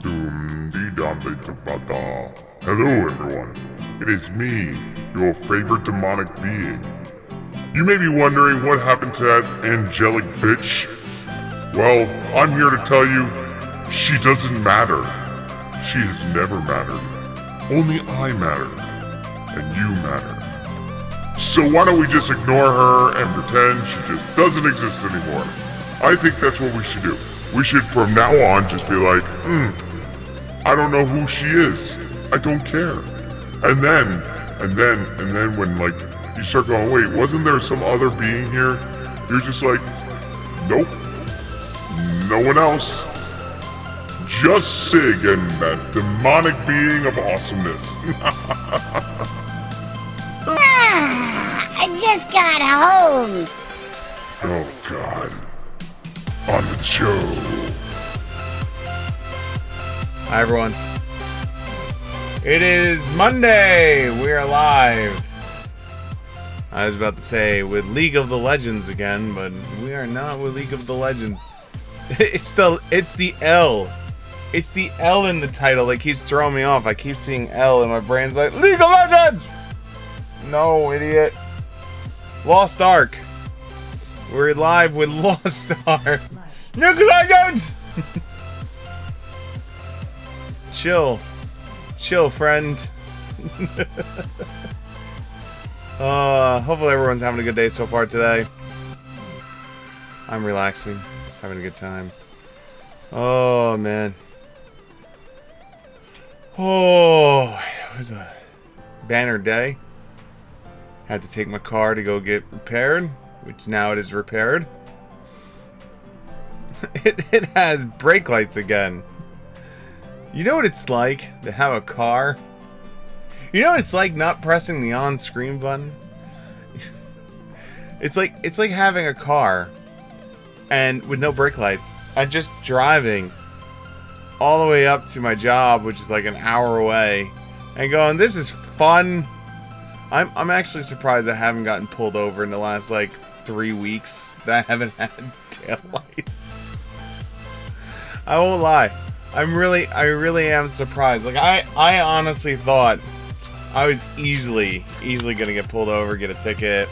Hello everyone, it is me, your favorite demonic being. You may be wondering what happened to that angelic bitch. Well, I'm here to tell you, she doesn't matter. She has never mattered. Only I matter, and you matter. So why don't we just ignore her and pretend she just doesn't exist anymore? I think that's what we should do. We should from now on just be like, I don't know who she is. I don't care. And then when like you start going, wait, wasn't there some other being here? You're just like, nope. No one else. Just Sig and that demonic being of awesomeness. I just got home. Oh God. On the show. Hi everyone. It is Monday. We are live. I was about to say with League of the Legends again, but we are not with League of the Legends. It's the L. It's the L in the title that keeps throwing me off. I keep seeing L and my brain's like, League of Legends! No, idiot. Lost Ark. We're live with Lost Ark. League of Legends! Chill, friend. Hopefully everyone's having a good day so far today. I'm relaxing, having a good time. Oh man. Oh, it was a banner day. Had to take my car to go get repaired, which now it is repaired. It has brake lights again. You know what it's like to have a car? You know what it's like not pressing the on-screen button? It's like having a car and with no brake lights. I'm just driving all the way up to my job, which is like an hour away, and going, this is fun. I'm actually surprised I haven't gotten pulled over in the last like 3 weeks that I haven't had taillights. I won't lie. I really am surprised. Like I honestly thought I was easily gonna get pulled over, get a ticket.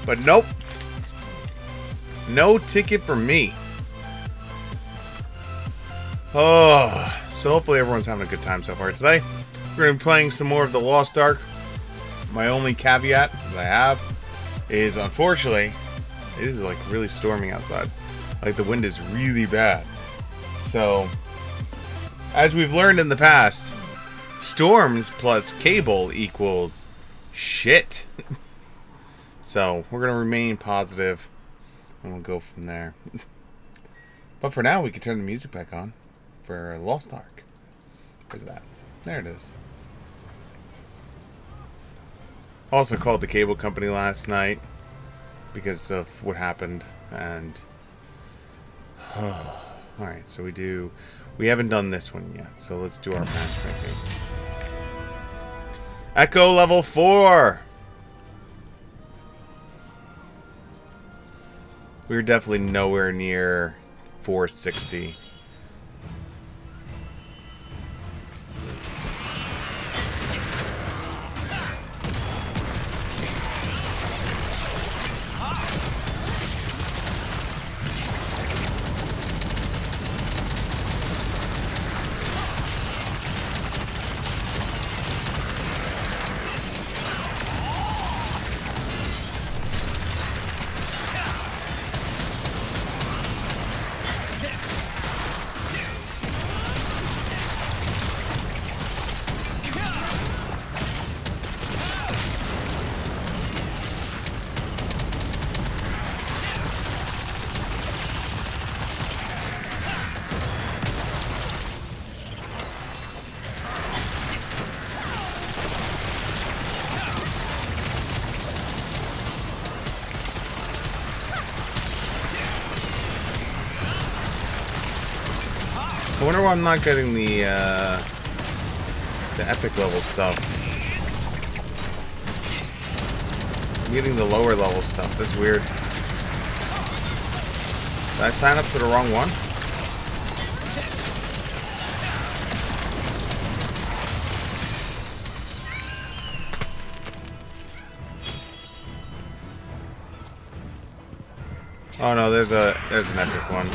But nope. No ticket for me. Oh, so hopefully everyone's having a good time so far today. We're gonna be playing some more of the Lost Ark. My only caveat that I have is, unfortunately, it is like really storming outside. Like the wind is really bad. So, as we've learned in the past, storms plus cable equals shit. So, we're going to remain positive and we'll go from there. But for now, we can turn the music back on for Lost Ark. Where's it at? There it is. Also called the cable company last night because of what happened, and alright, so we haven't done this one yet, so let's do our matchmaking. Echo level 4. We're definitely nowhere near 460. I wonder why I'm not getting the epic level stuff. getting the lower level stuff. That's weird. Did I sign up for the wrong one? Oh no, there's an epic one.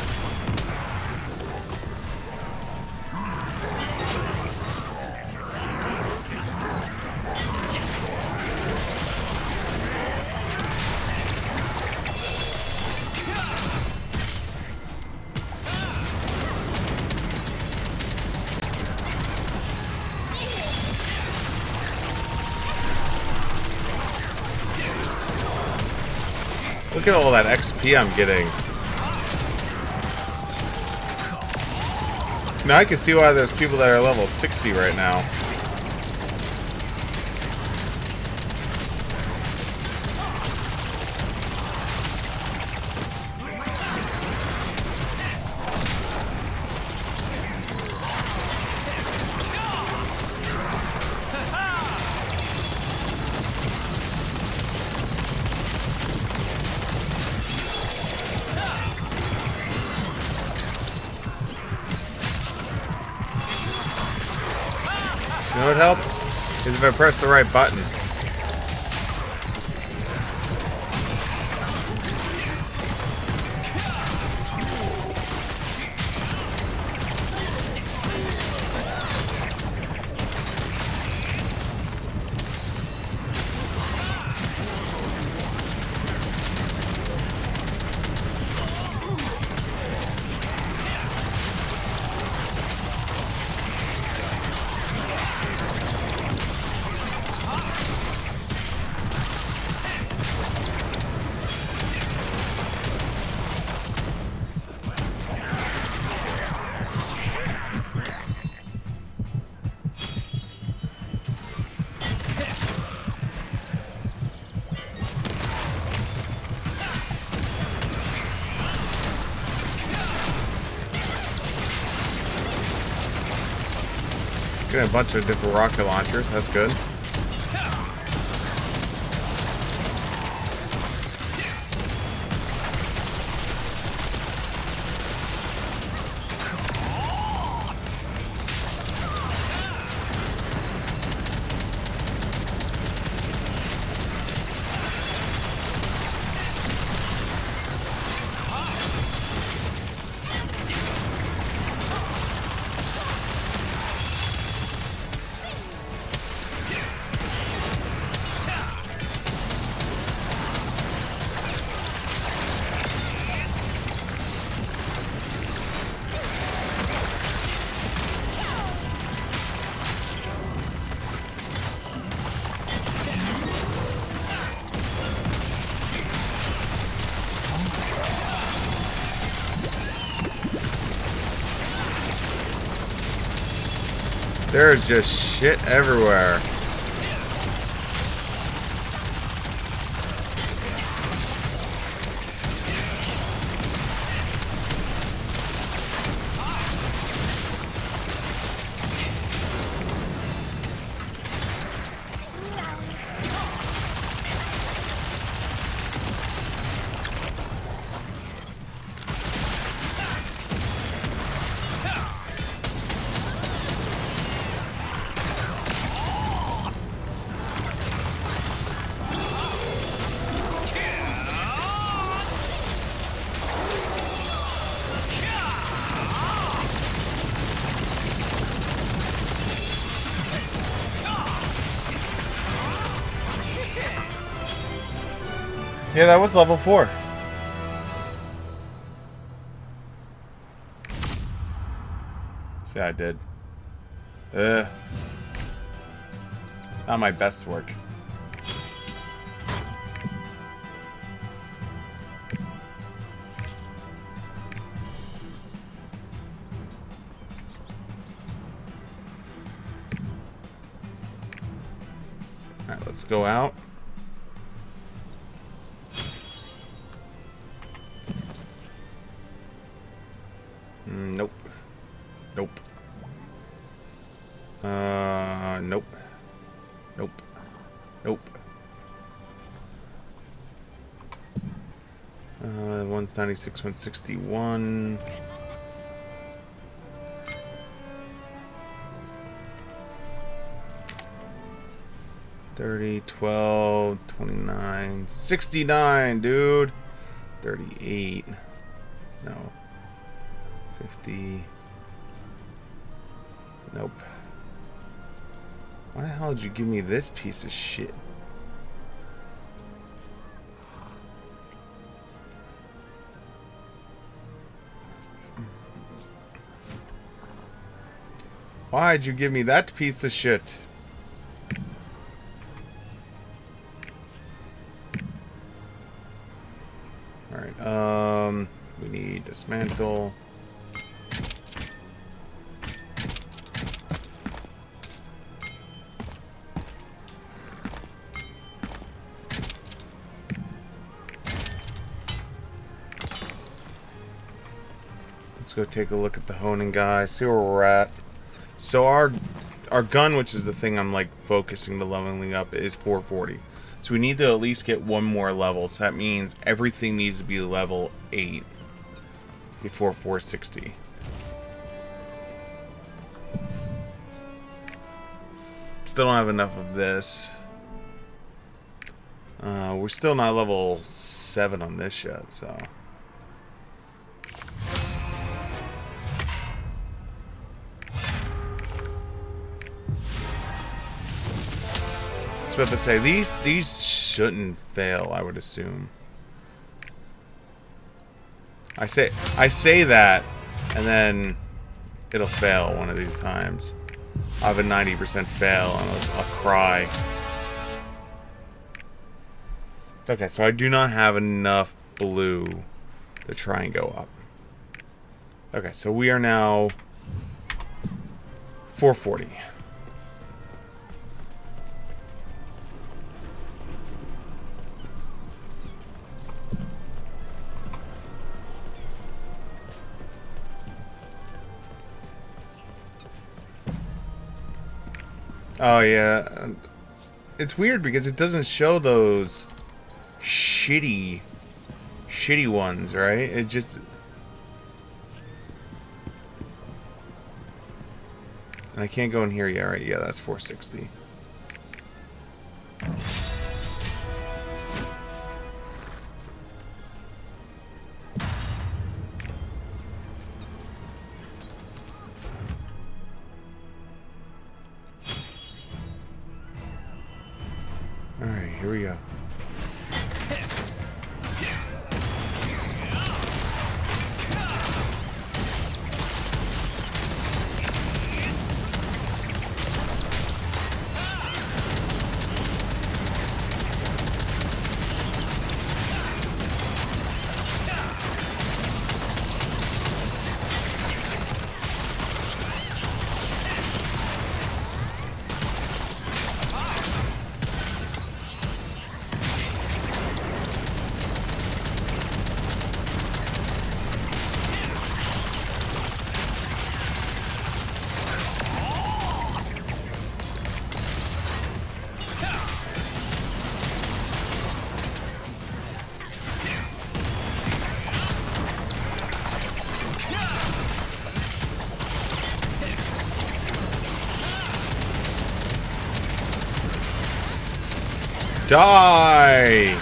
Look at all that XP I'm getting. Now I can see why there's people that are level 60 right now. You know what helped? Is if I press the right button. Getting a bunch of different rocket launchers, that's good. There's just shit everywhere. Yeah, that was level 4. See, I did. Not my best work. Alright, let's go out. Nope. Nope. Nope. Nope. Nope. One's 96, 161. 30, 12, 29, 69, dude. 38. No. 50. Nope. Why the hell did you give me this piece of shit? Why'd you give me that piece of shit? Alright, we need dismantle. Let's go take a look at the honing guy, see where we're at. So our gun, which is the thing I'm like focusing the leveling up, is 440. So we need to at least get one more level. So that means everything needs to be level 8 before 460. Still don't have enough of this. We're still not level 7 on this yet, so. I was about to say, these shouldn't fail, I would assume. I say that, and then it'll fail one of these times. I have a 90% fail, and I'll cry. Okay, so I do not have enough blue to try and go up. Okay, so we are now 440. Oh yeah, it's weird because it doesn't show those shitty ones, right? It just, and I can't go in here yet, right? Yeah, that's 460. Alright, here we go. Die!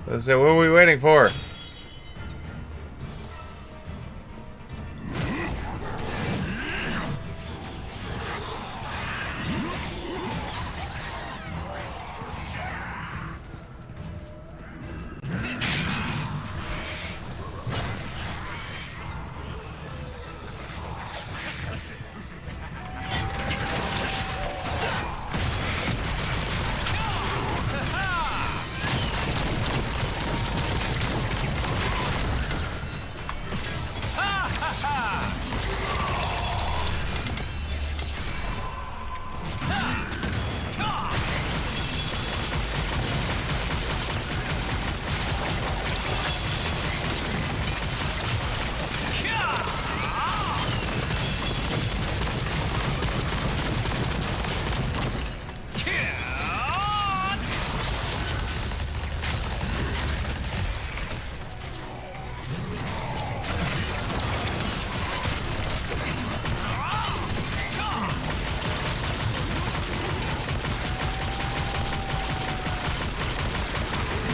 Let's say, what are we waiting for?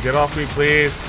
Get off me, please.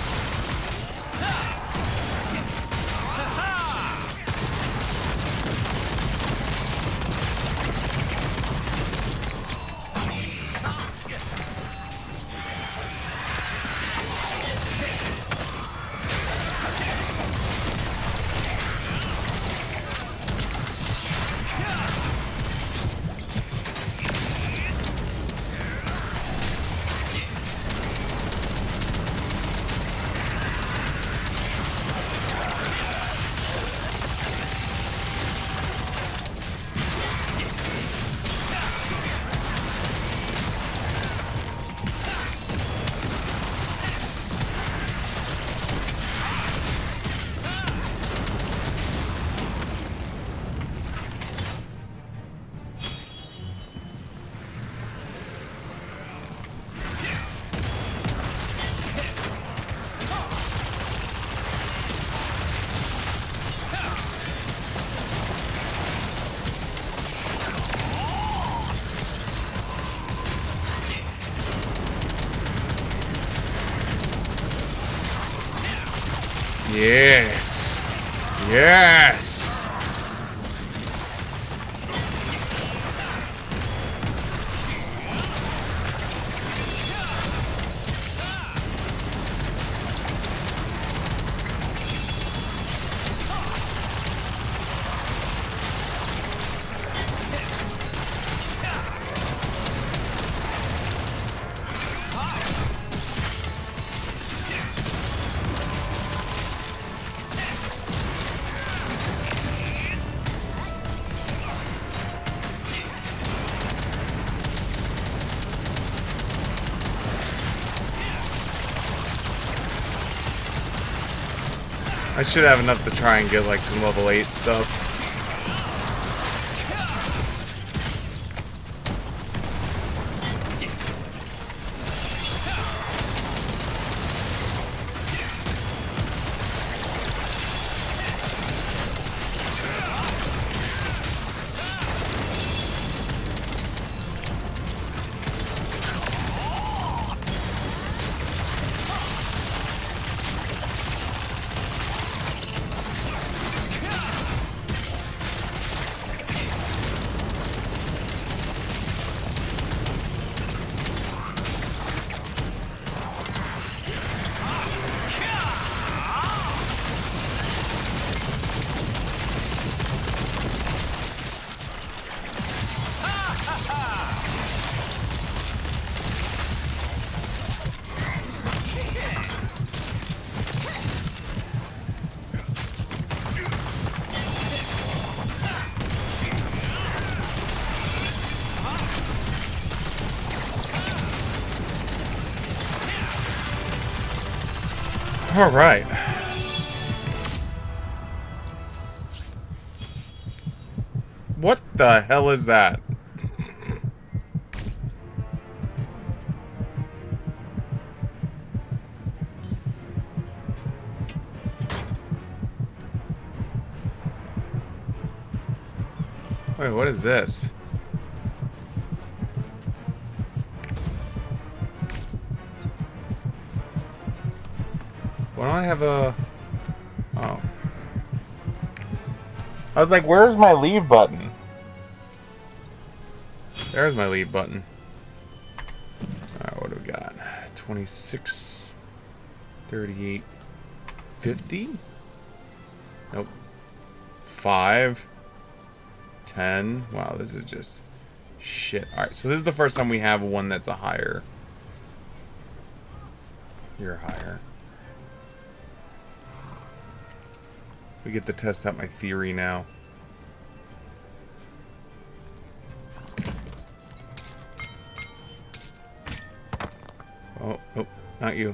Yes. Yes. I should have enough to try and get like some level 8 stuff. All right. What the hell is that? Wait, what is this? Why don't I have a... Oh. I was like, where's my leave button? There's my leave button. Alright, what do we got? 26... 38... 50? Nope. 5... 10. Wow, this is just... shit. Alright, so this is the first time we have one that's a higher. You're higher. We get to test out my theory now. Oh, nope, not you.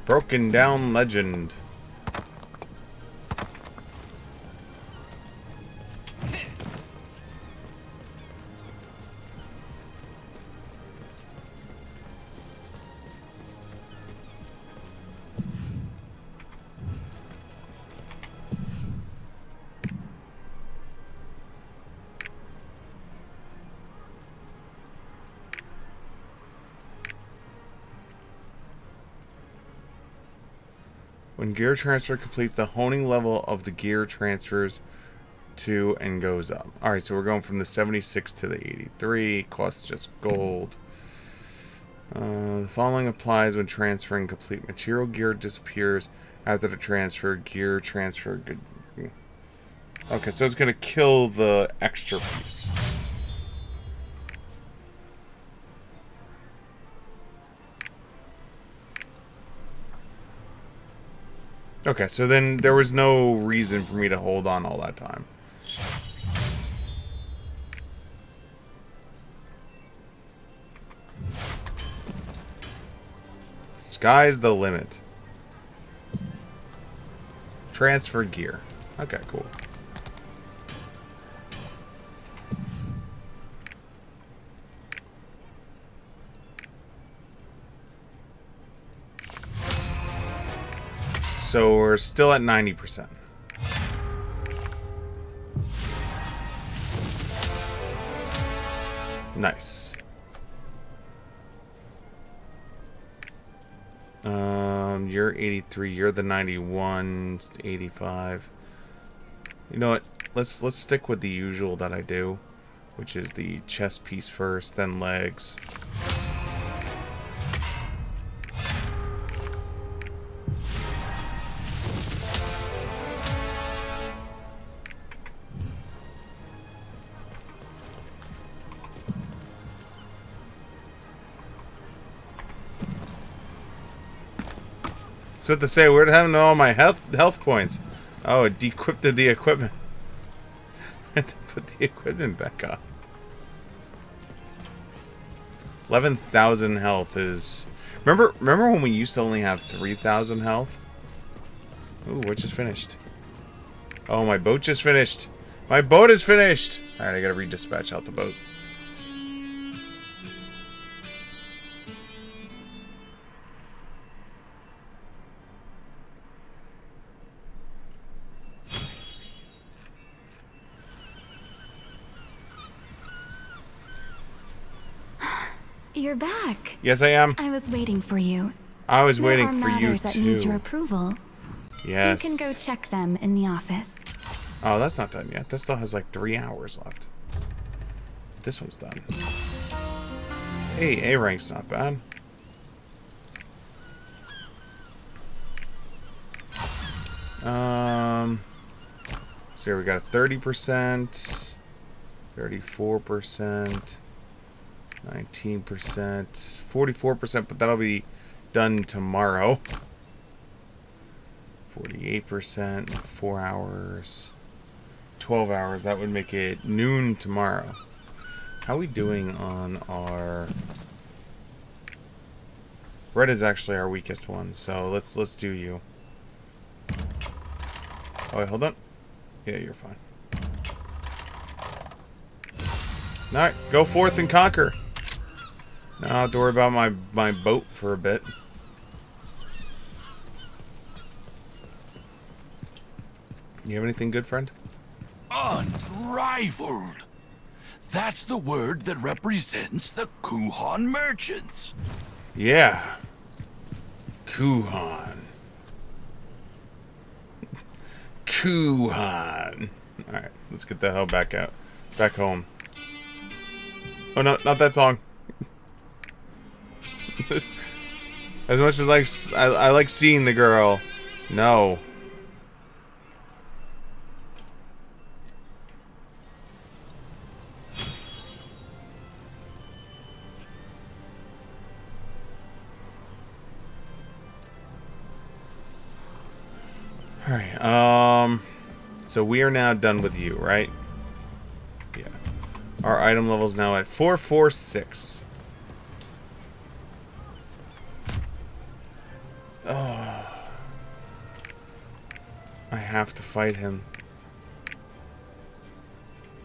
Broken down legend. When gear transfer completes, the honing level of the gear transfers to and goes up. Alright, so we're going from the 76 to the 83. Costs just gold. The following applies when transferring complete. Material gear disappears after the transfer. Gear transfer. Good. Okay, so it's going to kill the extra piece. Okay, so then there was no reason for me to hold on all that time. Sky's the limit. Transfer gear. Okay, cool. So we're still at 90%. Nice. You're 83. You're the 91. 85. You know what? Let's stick with the usual that I do, which is the chest piece first, then legs. So what to say, where'd having all my health points? Oh, it de-equipped the equipment. I had to put the equipment back on. 11,000 health is... Remember when we used to only have 3,000 health? Ooh, what just finished? Oh, my boat just finished. My boat is finished! Alright, I gotta redispatch out the boat. You're back. Yes, I am. I was waiting for you. I was waiting for you, There are matters that need your approval. Yes. You can go check them in the office. Oh, that's not done yet. This still has like 3 hours left. This one's done. Hey, A rank's not bad. So here we got a 30%, 34%, 19%, 44%, but that'll be done tomorrow. 48%, 4 hours, 12 hours. That would make it noon tomorrow. How are we doing on our... Red is actually our weakest one, so let's do you. Oh wait, hold on. Yeah, you're fine. Alright, go forth and conquer. Now I don't have to worry about my boat for a bit. You have anything good, friend? Unrivaled. That's the word that represents the Kuhan merchants. Yeah. Kuhan. Kuhan. Alright, let's get the hell back out. Back home. Oh no, not that song. As much as I like seeing the girl. No. Alright, so we are now done with you, right? Yeah. Our item level is now at 446. Oh. I have to fight him.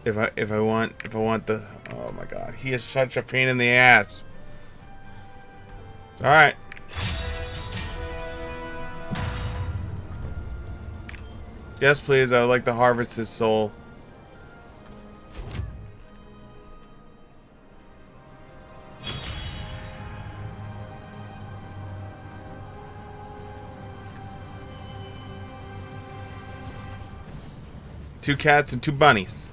If I want the... Oh my god, he is such a pain in the ass. Alright. Yes, please. I would like to harvest his soul. 2 cats and 2 bunnies.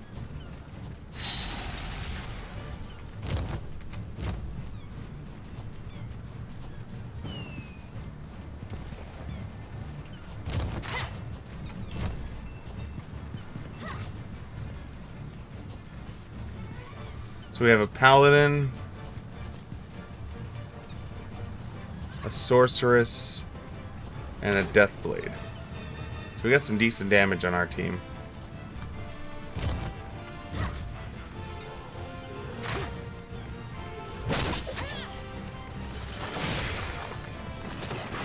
So we have a paladin, a sorceress, and a death blade. So we got some decent damage on our team.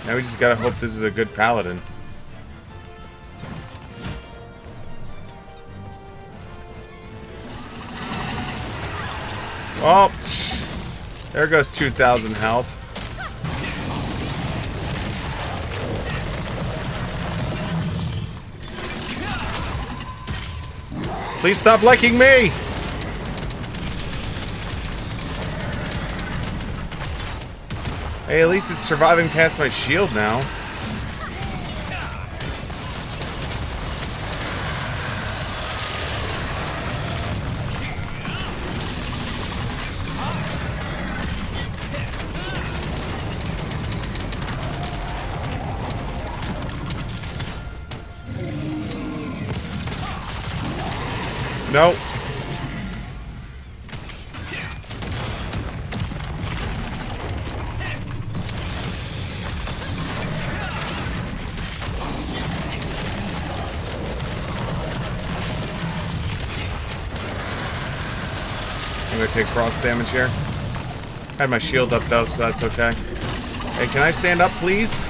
Now we just gotta hope this is a good paladin. Oh, there goes 2,000 health. Please stop liking me! Hey, at least it's surviving past my shield now. Nope. I'm gonna take cross damage here. Had my shield up though, so that's okay. Hey, can I stand up, please?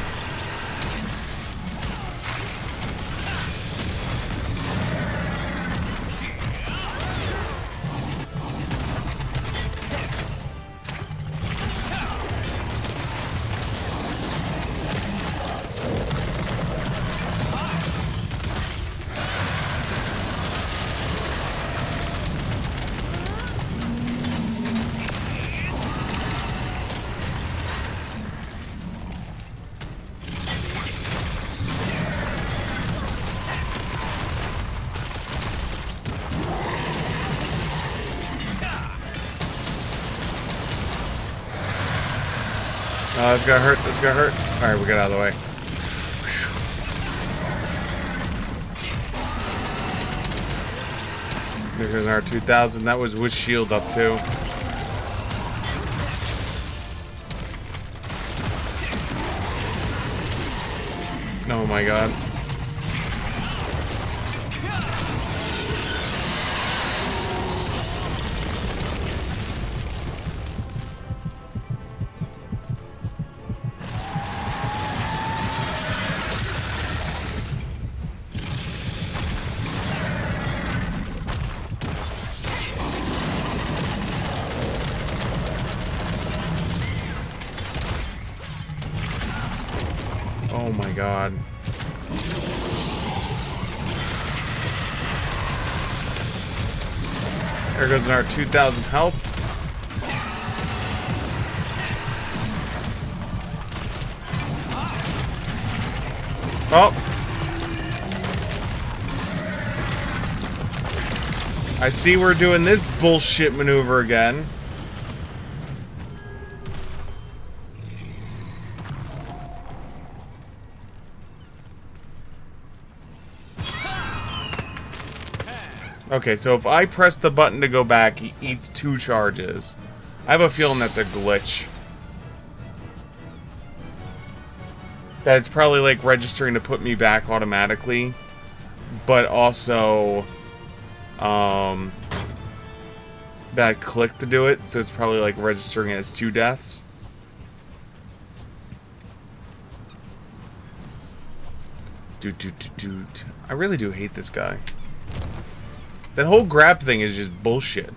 That's gonna hurt, that's gonna hurt. Alright, we got out of the way. There's our 2,000. That was with shield up too. Oh my god. Oh my god. There goes our 2,000 health. Oh! I see we're doing this bullshit maneuver again. Okay, so if I press the button to go back, he eats 2 charges. I have a feeling that's a glitch. That it's probably like registering to put me back automatically. But also, that I clicked to do it, so it's probably like registering as 2 deaths. I really do hate this guy. That whole grab thing is just bullshit.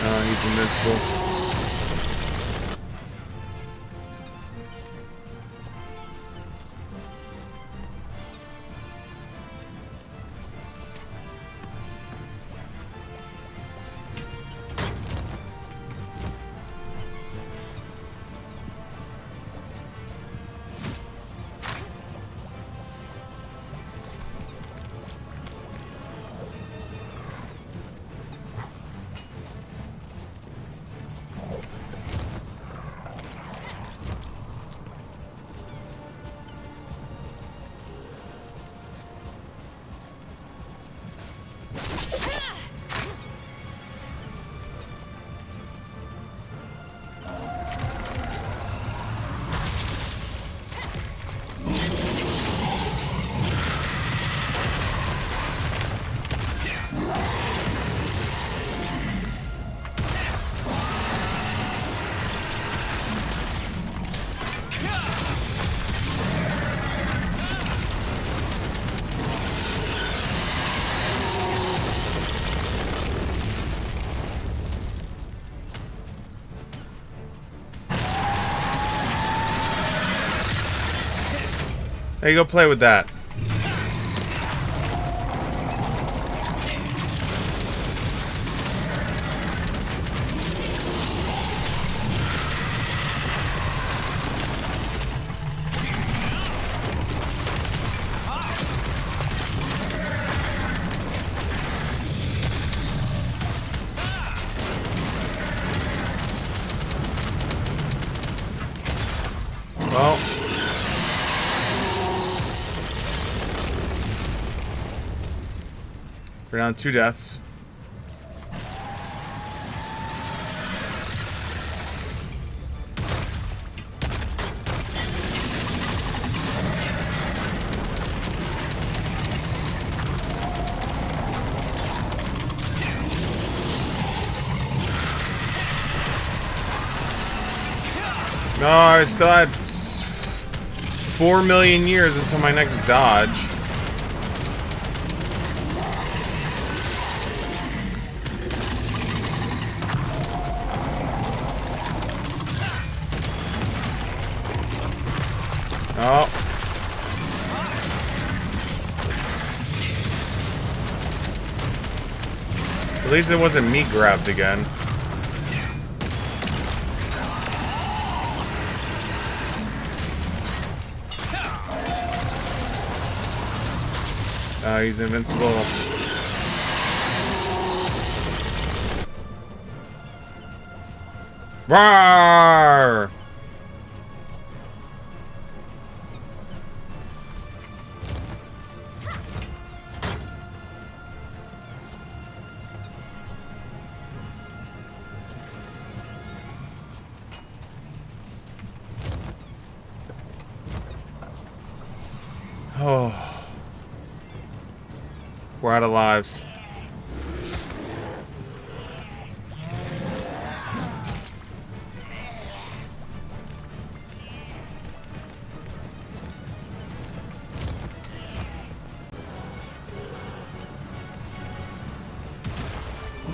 Oh, he's invincible. Hey, go play with that. Well, we're down 2 deaths. No, I still had 4 million years until my next dodge. Oh. At least it wasn't me grabbed again. He's invincible. Roar! Oh. We're out of lives.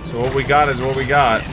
So what we got is what we got.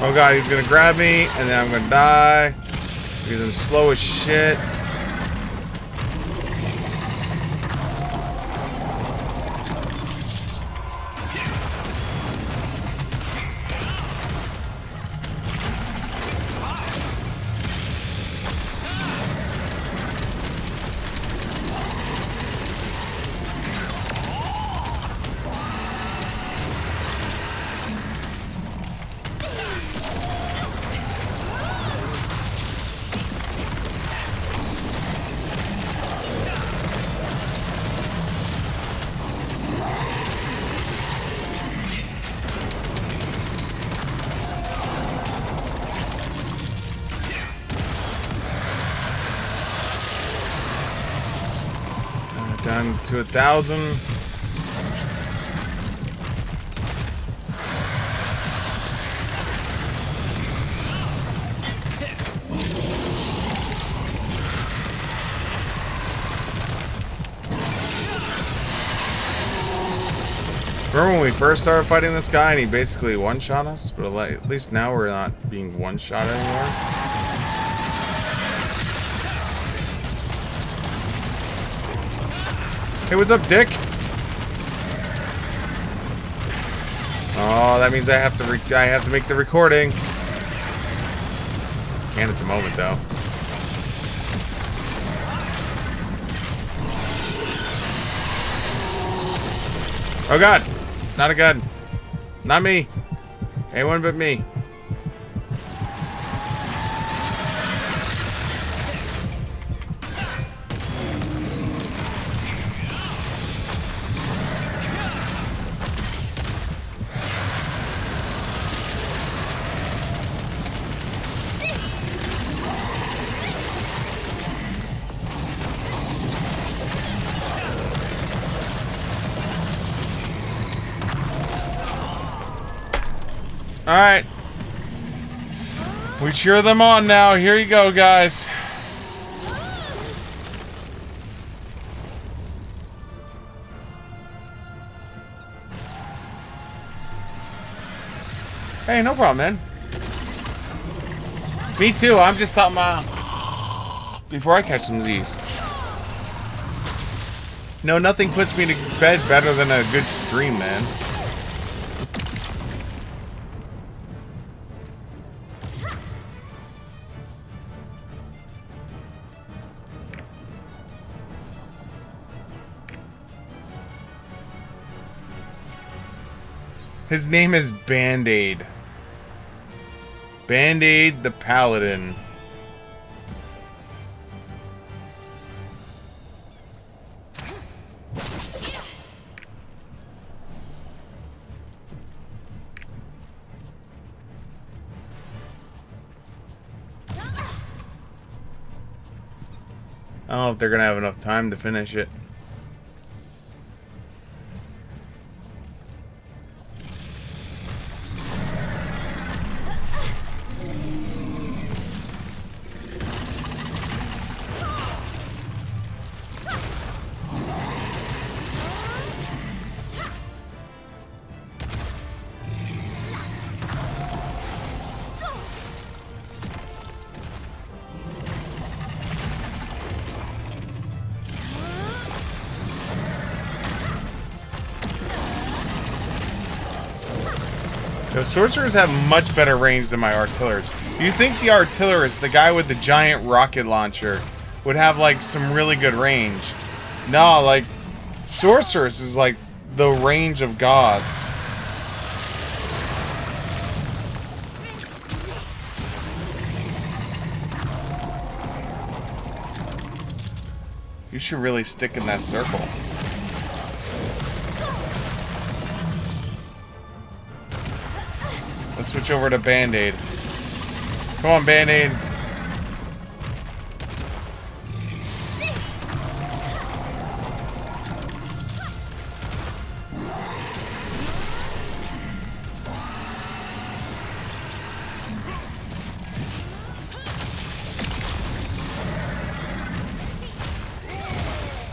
Oh god, he's gonna grab me, and then I'm gonna die. Because I'm slow as shit. Down to 1,000. Remember when we first started fighting this guy and he basically one-shot us? But at least now we're not being one-shot anymore. Hey, what's up, Dick? Oh, that means I have to make the recording. Can't at the moment, though. Oh God! Not a gun. Not me. Anyone but me. Alright. We cheer them on now. Here you go, guys. Hey, no problem, man. Me too. I'm just thought before I catch some Z's. No, nothing puts me to bed better than a good stream, man. His name is Band-Aid. Band-Aid the Paladin. I don't know if they're gonna have enough time to finish it. So sorcerers have much better range than my artillerists. You think the artillerist, the guy with the giant rocket launcher, would have like some really good range? No, like sorceress is like the range of gods. You should really stick in that circle. Let's switch over to Band-Aid. Come on, Band-Aid.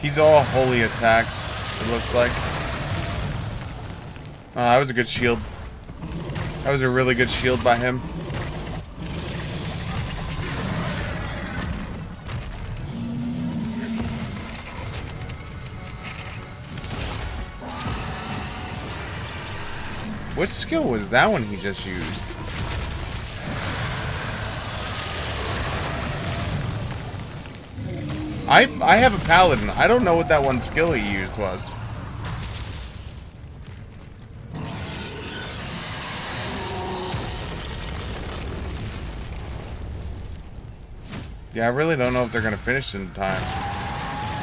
He's all holy attacks, it looks like. That was a good shield. That was a really good shield by him. What skill was that one he just used? I have a paladin. I don't know what that one skill he used was. Yeah, I really don't know if they're gonna finish in time.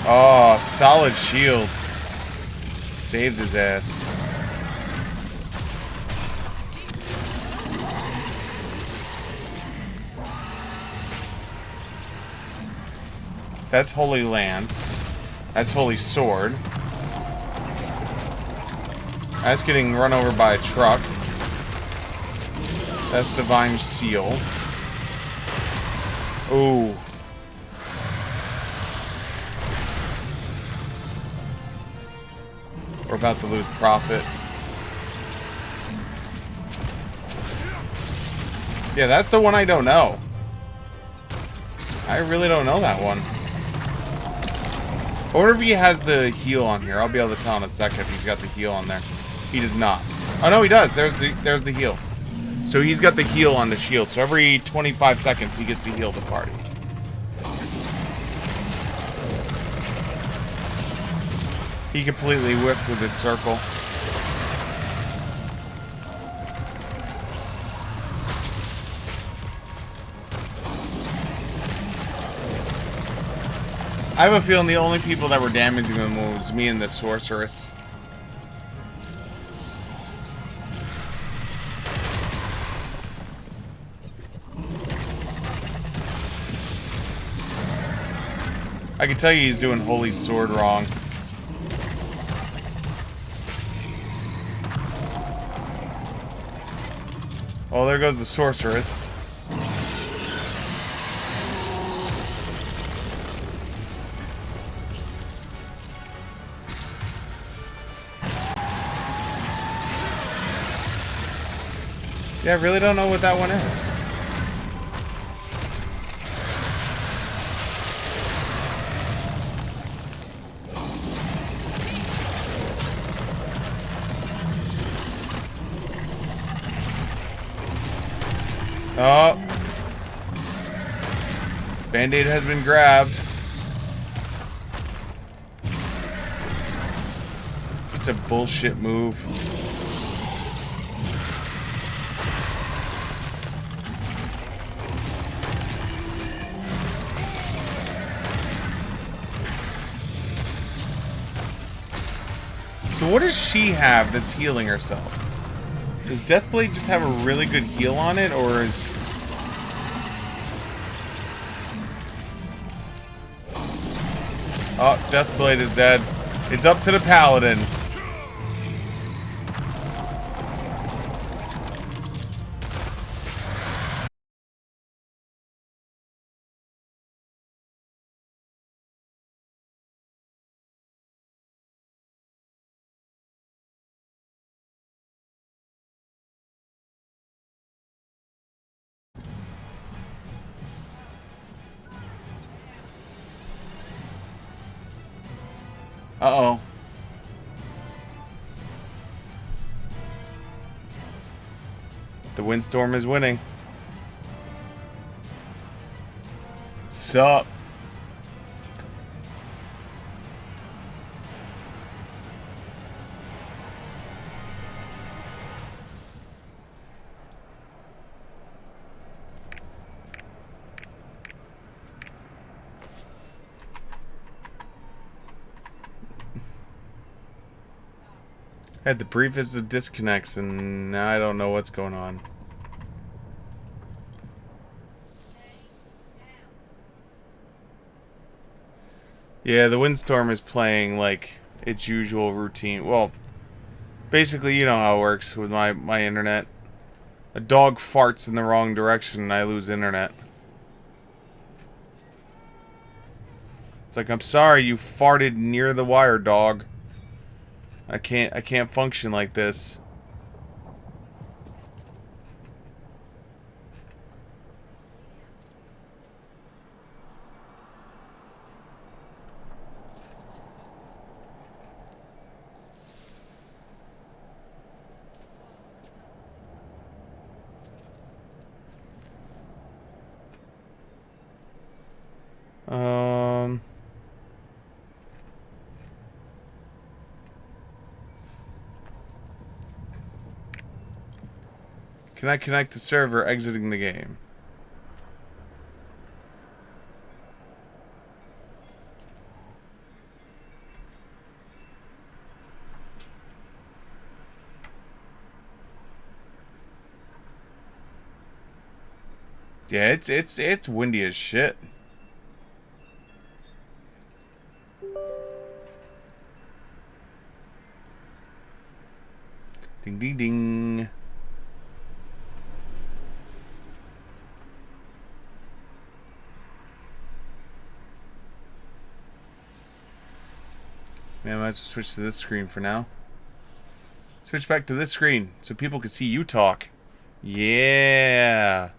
Oh, solid shield. Saved his ass. That's Holy Lance. That's Holy Sword. That's getting run over by a truck. That's Divine Seal. Ooh. We're about to lose profit. Yeah, that's the one I don't know. I really don't know that one. I wonder if he has the heal on here. I'll be able to tell in a second if he's got the heal on there. He does not. Oh no, he does. There's the heal. So he's got the heal on the shield. So every 25 seconds he gets to heal the party. He completely whiffed with his circle. I have a feeling the only people that were damaging him was me and the sorceress. I can tell you he's doing Holy Sword wrong. Oh, there goes the sorceress. Yeah, I really don't know what that one is. Oh. Band-Aid has been grabbed. Such a bullshit move. So what does she have that's healing herself? Does Deathblade just have a really good heal on it, or is... Oh, Deathblade is dead. It's up to the Paladin. Uh-oh. The windstorm is winning. Sup? Had the briefest of disconnects, and now I don't know what's going on. Yeah, the windstorm is playing like its usual routine. Well, basically, you know how it works with my internet. A dog farts in the wrong direction, and I lose internet. It's like, I'm sorry, you farted near the wire, dog. I can't function like this. Can I connect the server exiting the game? Yeah, it's windy as shit. Ding ding ding. Man, I might as well switch to this screen for now. Switch back to this screen so people can see you talk. Yeah.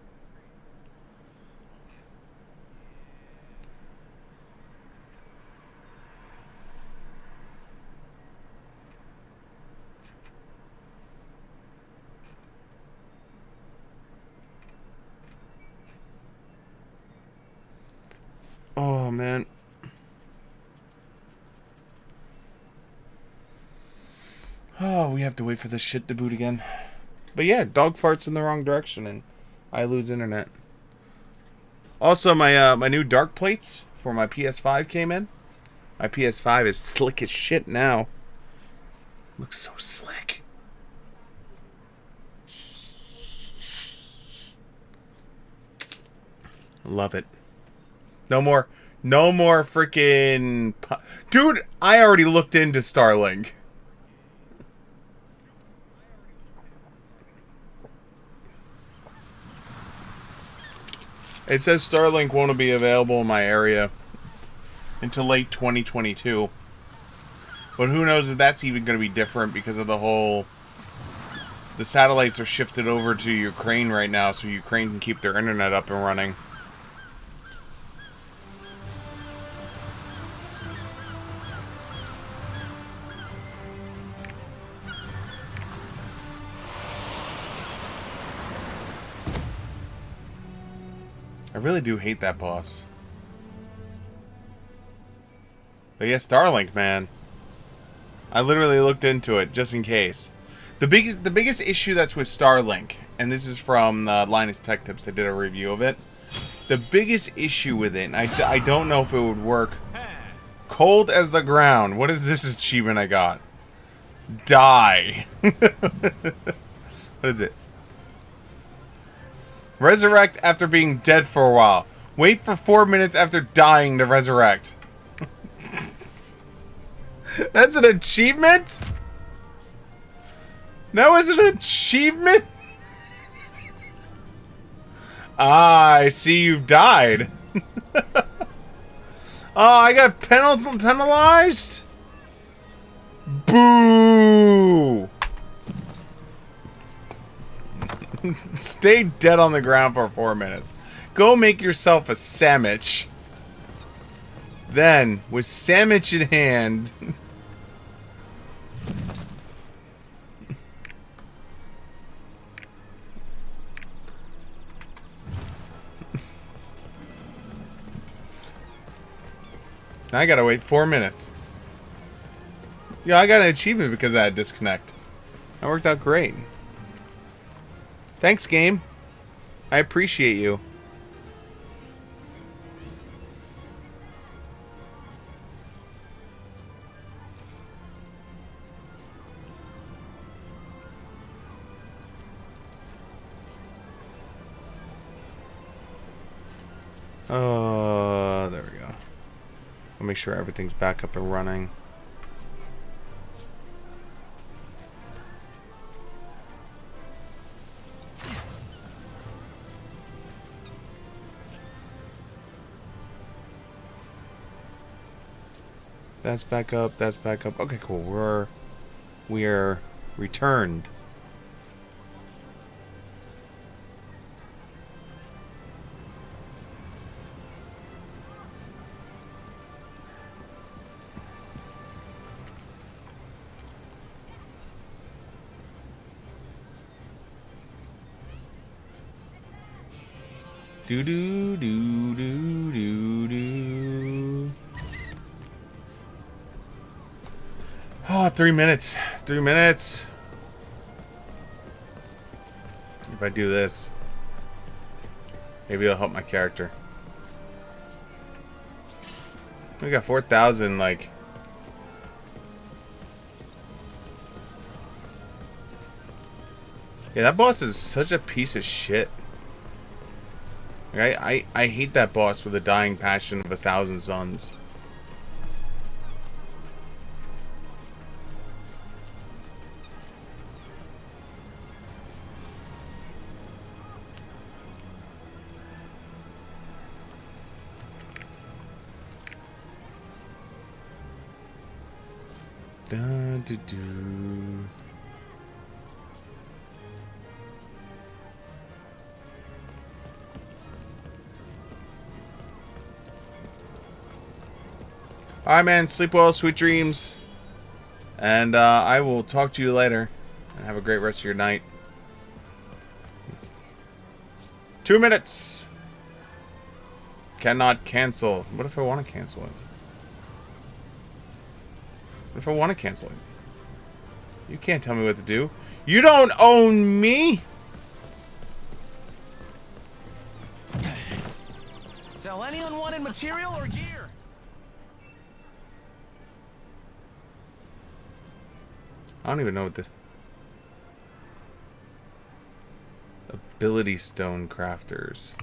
Oh, man. Oh, we have to wait for this shit to boot again. But yeah, dog farts in the wrong direction and I lose internet. Also, my new dark plates for my PS5 came in. My PS5 is slick as shit now. Looks so slick. Love it. No more freaking... Dude, I already looked into Starlink. It says Starlink won't be available in my area until late 2022. But who knows if that's even going to be different because of the whole... The satellites are shifted over to Ukraine right now so Ukraine can keep their internet up and running. I really do hate that boss. But yeah, Starlink, man. I literally looked into it just in case. The biggest issue that's with Starlink, and this is from Linus Tech Tips, I did a review of it. The biggest issue with it, and I don't know if it would work. Cold as the ground. What is this achievement I got? Die. What is it? Resurrect after being dead for a while. Wait for 4 minutes after dying to resurrect. That's an achievement? That was an achievement? Ah, I see you died. Oh, I got penalized? Boo! Stay dead on the ground for 4 minutes. Go make yourself a sandwich. Then, with sandwich in hand... Now I gotta wait 4 minutes. Yeah, I got an achievement because of that disconnect. That worked out great. Thanks, game. I appreciate you. Oh, there we go. I'll make sure everything's back up and running. That's back up. That's back up. Okay, cool. We are returned. Do do do do do do. Oh, 3 minutes. 3 minutes. If I do this, maybe it'll help my character. We got 4,000, like. Yeah, that boss is such a piece of shit. I hate that boss with a dying passion of 1,000 suns. Dun, doo, doo. Alright, man. Sleep well, sweet dreams. And I will talk to you later. And have a great rest of your night. 2 minutes. Cannot cancel. What if I want to cancel it? What if I want to cancel it? You can't tell me what to do. You don't own me! Sell any unwanted material or gear. I don't even know what this... Ability stone crafters.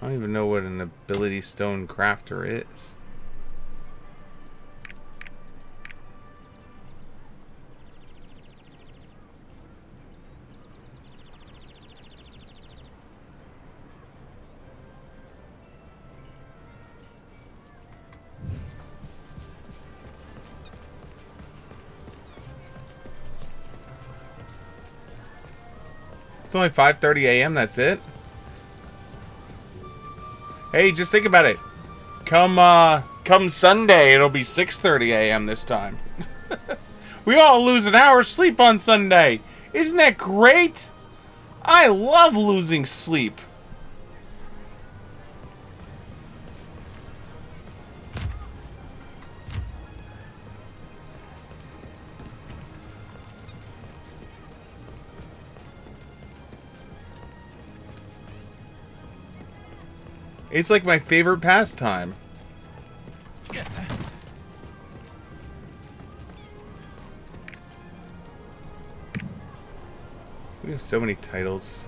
I don't even know what an ability stone crafter is. It's only 5:30 a.m. That's it. Hey, just think about it. Come Sunday, it'll be 6:30 a.m. this time. We all lose an hour's sleep on Sunday. Isn't that great? I love losing sleep. It's like my favorite pastime. We have so many titles.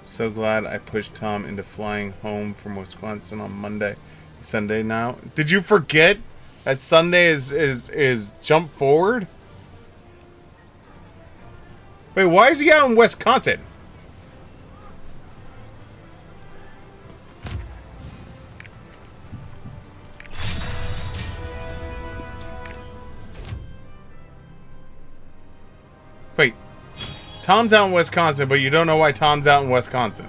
So glad I pushed Tom into flying home from Wisconsin on Sunday now. Did you forget that Sunday is jump forward? Wait, why is he out in Wisconsin? Wait. Tom's out in Wisconsin, but you don't know why Tom's out in Wisconsin.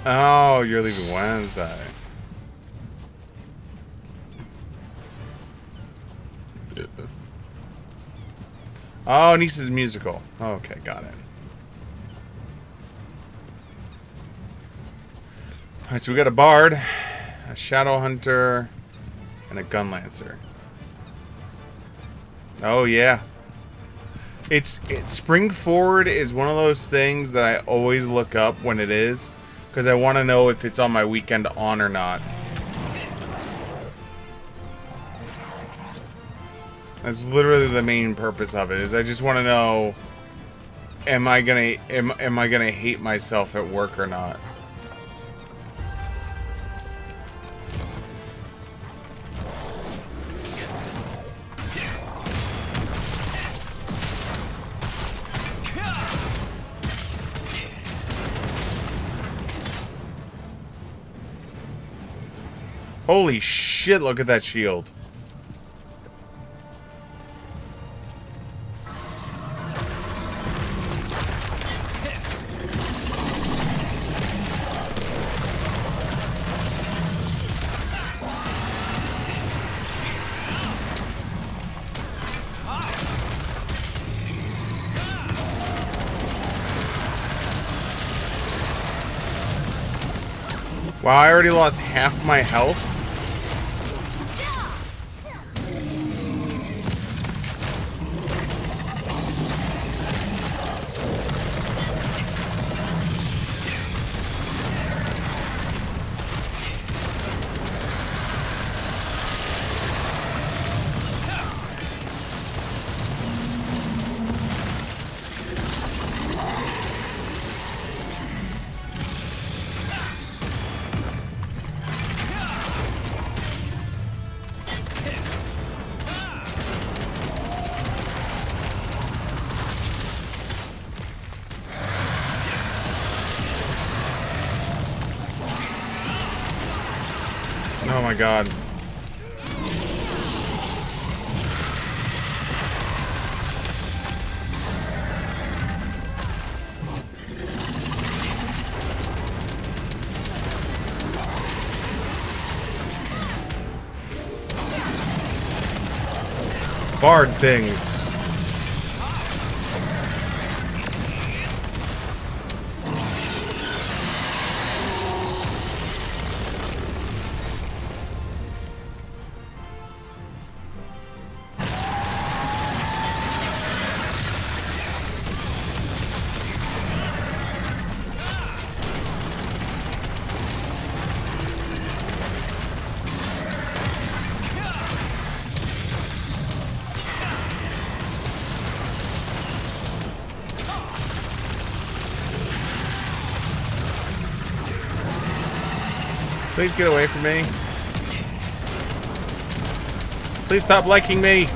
Oh, you're leaving Wednesday. Oh, Niece's musical. Okay, got it. Alright, so we got a bard, a shadow hunter, and a gun lancer. Oh yeah. It's spring forward is one of those things that I always look up when it is, because I want to know if it's on my weekend on or not. That's literally the main purpose of it. Is I just want to know, am I gonna hate myself at work or not? Holy shit, look at that shield. Wow, I already lost half my health. Oh my god. bard things. Please get away from me. Please stop liking me.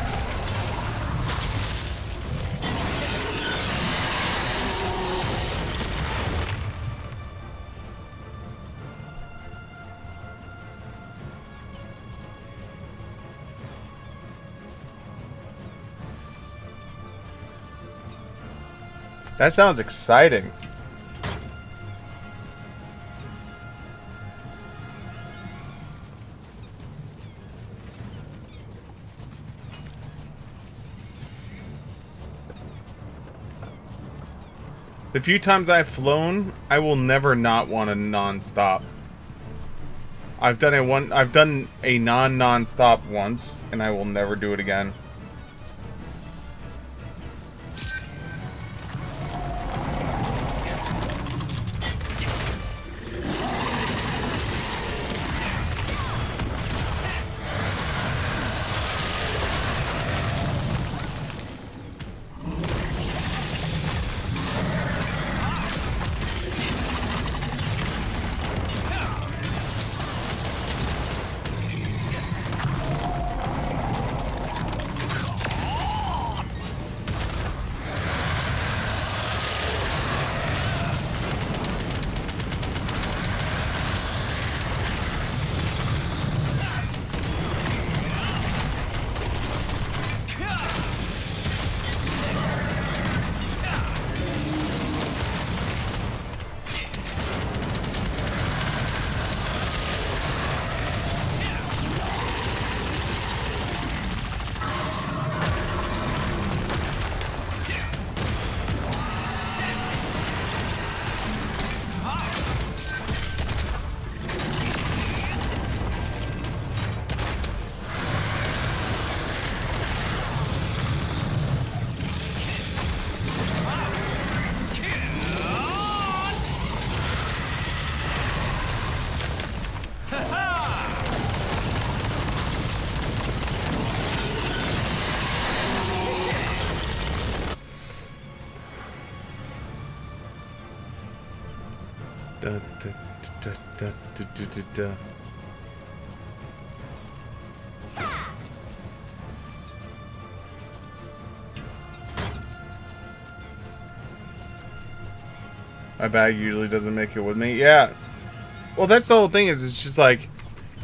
That sounds exciting. The few times I've flown, I will never not want a non-stop. I've done a non-stop once, and I will never do it again. My bag usually doesn't make it with me. Yeah. Well, that's the whole thing is it's just like,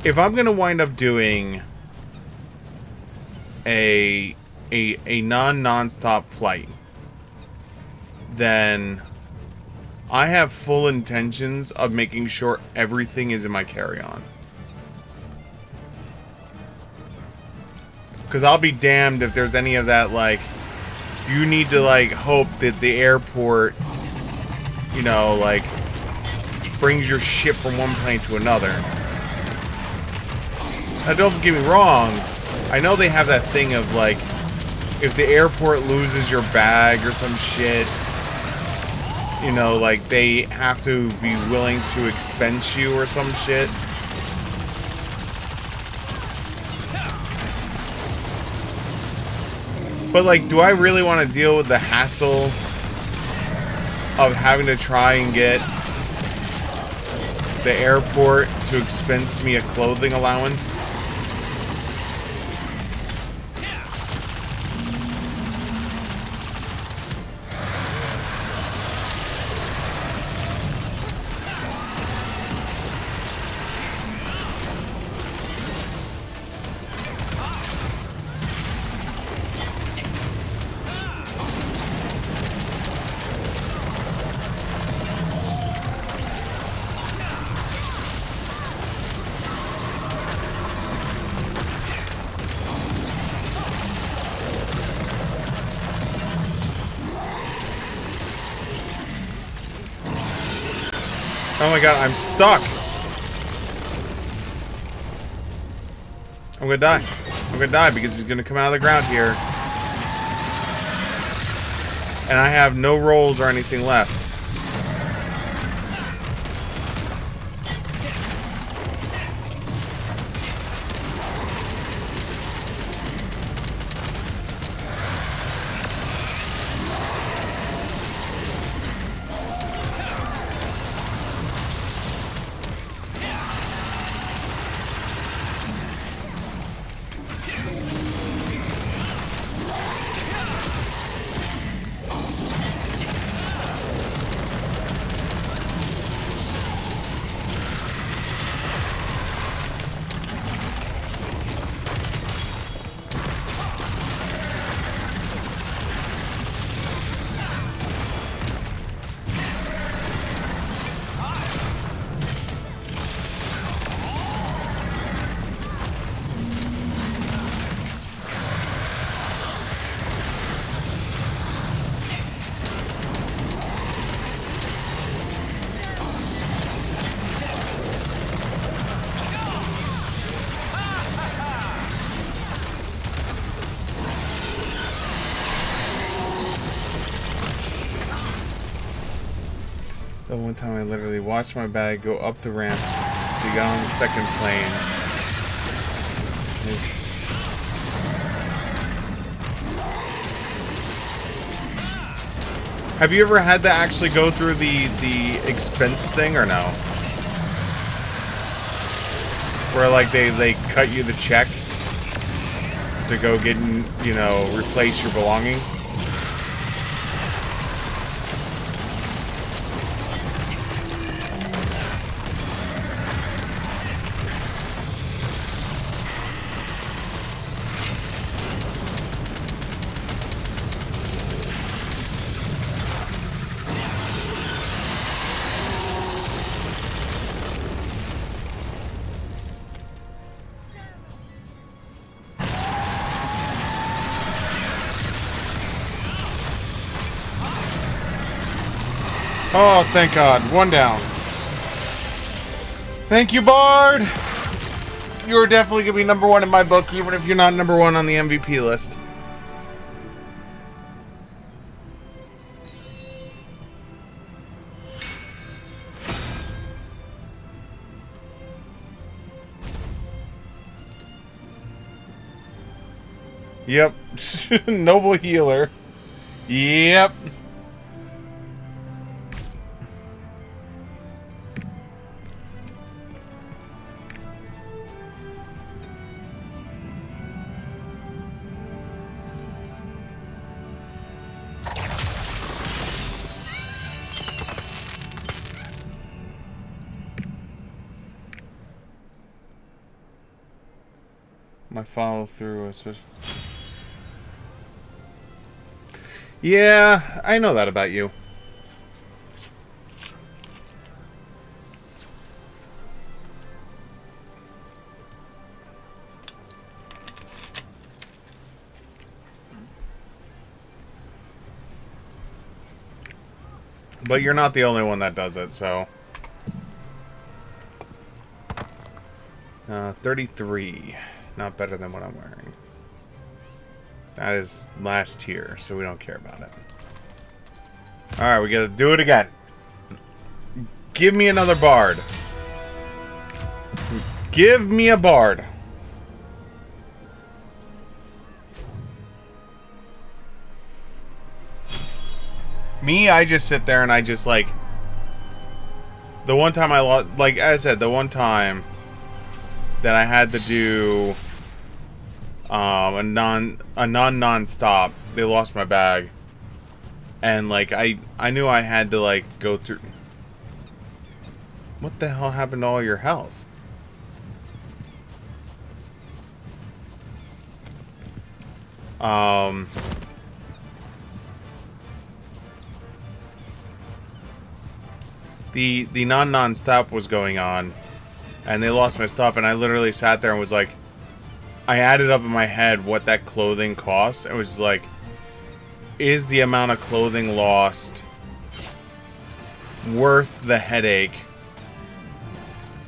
if I'm going to wind up doing a non-stop flight, then I have full intentions of making sure everything is in my carry-on. Because I'll be damned if there's any of that, like, you need to, like, hope that the airport, you know, like, brings your ship from one plane to another. Now, don't get me wrong. I know they have that thing of, like, if the airport loses your bag or some shit, you know, like, they have to be willing to expense you or some shit. But, like, do I really want to deal with the hassle of having to try and get the airport to expense me a clothing allowance? Oh my god, I'm stuck. I'm gonna die. I'm gonna die because he's gonna come out of the ground here. And I have no rolls or anything left. The one time I literally watched my bag go up the ramp to get on the second plane. Have you ever had to actually go through the expense thing or no? Where like they cut you the check to go get, you know, replace your belongings? Oh, thank God. One down. Thank you, Bard! You're definitely going to be number one in my book, even if you're not number one on the MVP list. Yep. Noble healer. Yep. My follow through was... Yeah, I know that about you. But you're not the only one that does it, so... 33. Not better than what I'm wearing. That is last tier, so we don't care about it. Alright, we gotta do it again. Give me another bard. Give me a bard. Me, I just sit there and I just like... The one time I lost... Like I said, the one time that I had to do a non-stop, they lost my bag. And like I knew I had to like go through. What the hell happened to all your health? The non-stop was going on. And they lost my stuff, and I literally sat there and was like, I added up in my head what that clothing cost. It was like, is the amount of clothing lost worth the headache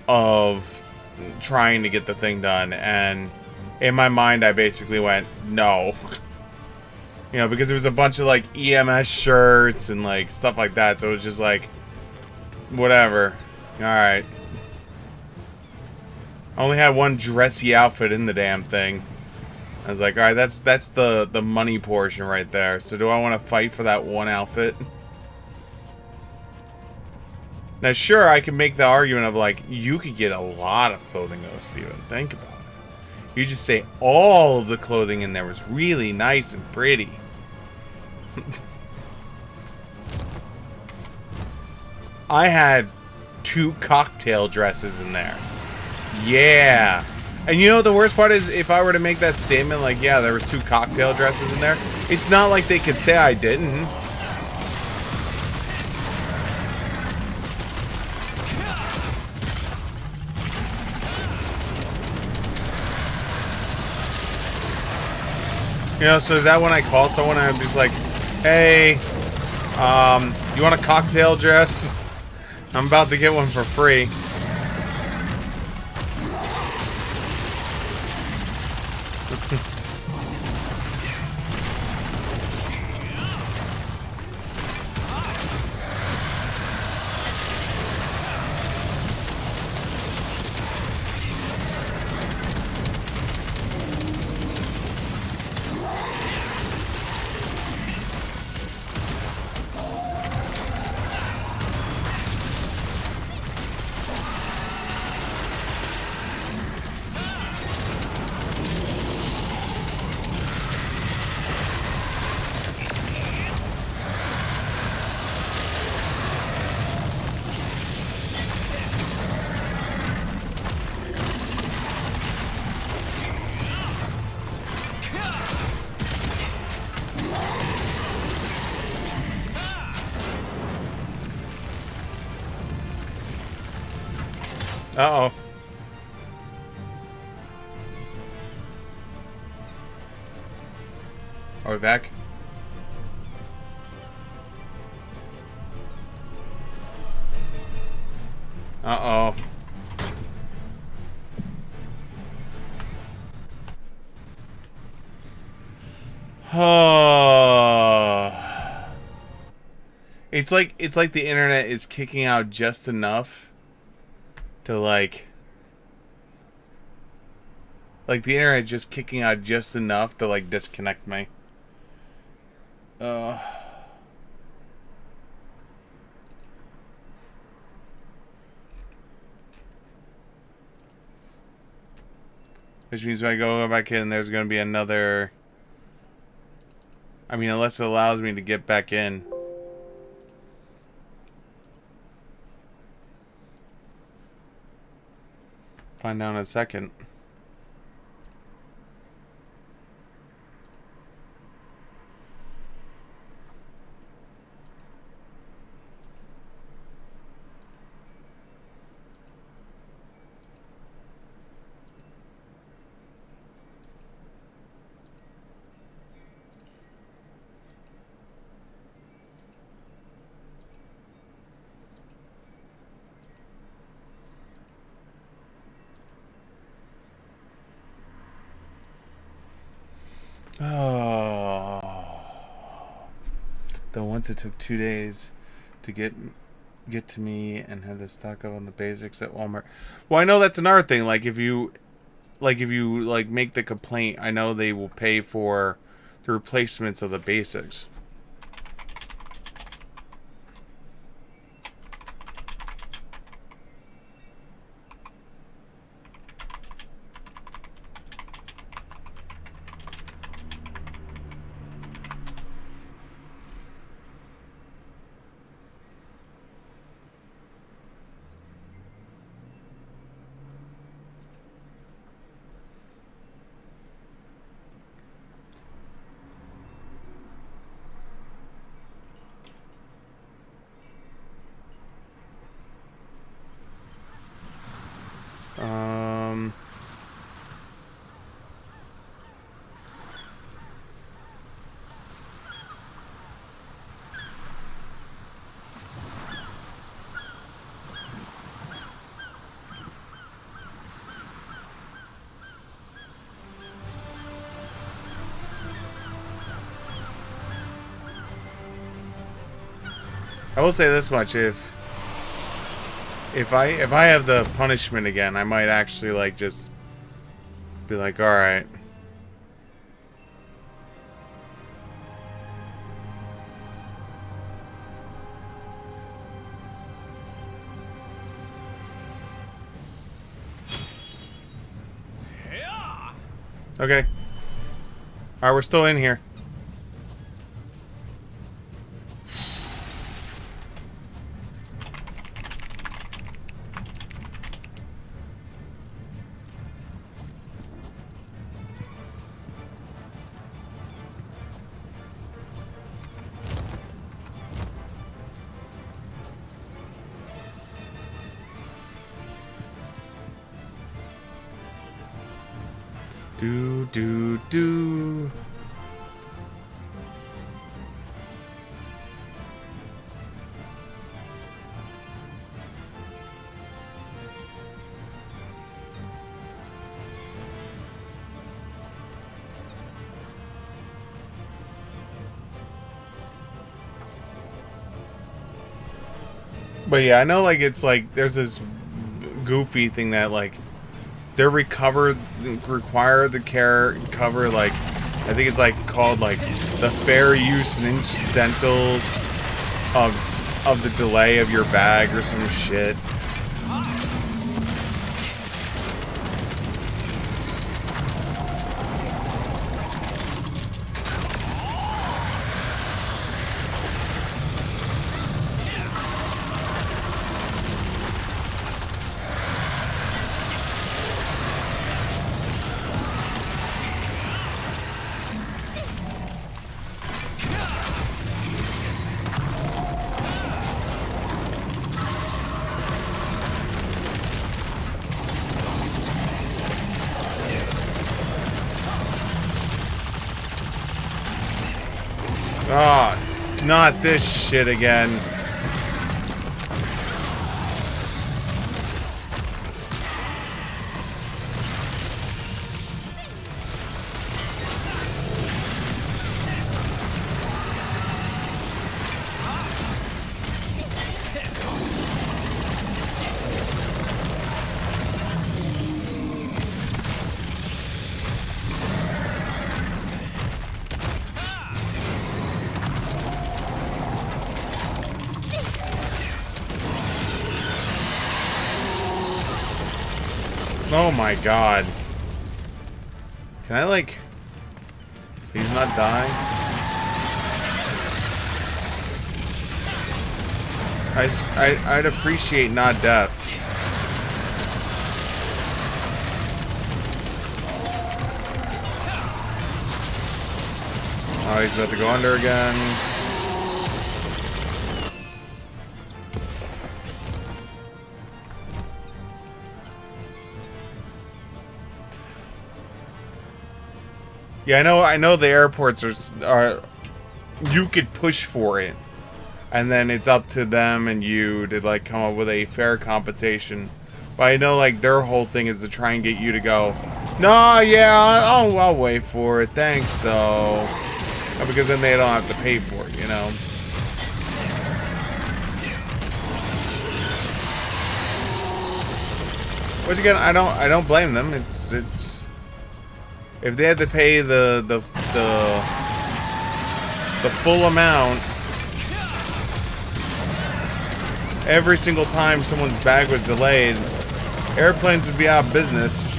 of trying to get the thing done, and in my mind I basically went no. You know, because there was a bunch of like EMS shirts and like stuff like that, so it was just like whatever. Alright. I only had one dressy outfit in the damn thing. I was like, alright, that's the money portion right there. So do I want to fight for that one outfit? Now, sure, I can make the argument of, like, you could get a lot of clothing, though, Steven. Think about it. You just say all of the clothing in there was really nice and pretty. I had 2 cocktail dresses in there. Yeah. And you know what the worst part is? If I were to make that statement, like, yeah, there was 2 cocktail dresses in there, it's not like they could say I didn't. You know, so is that when I call someone and I'm just like, hey, you want a cocktail dress? I'm about to get one for free. Uh-oh. Are we back? Uh-oh. Oh. It's like the internet is kicking out just enough to like the internet just kicking out just enough to like disconnect me. Which means when I go back in, there's going to be another... I mean, unless it allows me to get back in. Find out in a second. Oh. Though once it took 2 days to get to me and had to stock up on the basics at Walmart. Well, I know that's another thing. Like if you make the complaint, I know they will pay for the replacements of the basics. I will say this much: if I have the punishment again, I might actually like just be like, all right. Okay. Alright, we're still in here. Do. But yeah, I know like it's like there's this goofy thing that like they're require the care cover like I think it's like called like the fair use and incidentals of the delay of your bag or some shit. Oh, not this shit again. Oh my god. Can I like please not die? I'd appreciate not death. Oh, he's about to go under again. Yeah, I know the airports are you could push for it. And then it's up to them and you to like come up with a fair compensation. But I know like their whole thing is to try and get you to go, no, yeah, I'll wait for it. Thanks though. Because then they don't have to pay for it, you know. Which again, I don't blame them. It's if they had to pay the full amount every single time someone's bag was delayed, airplanes would be out of business.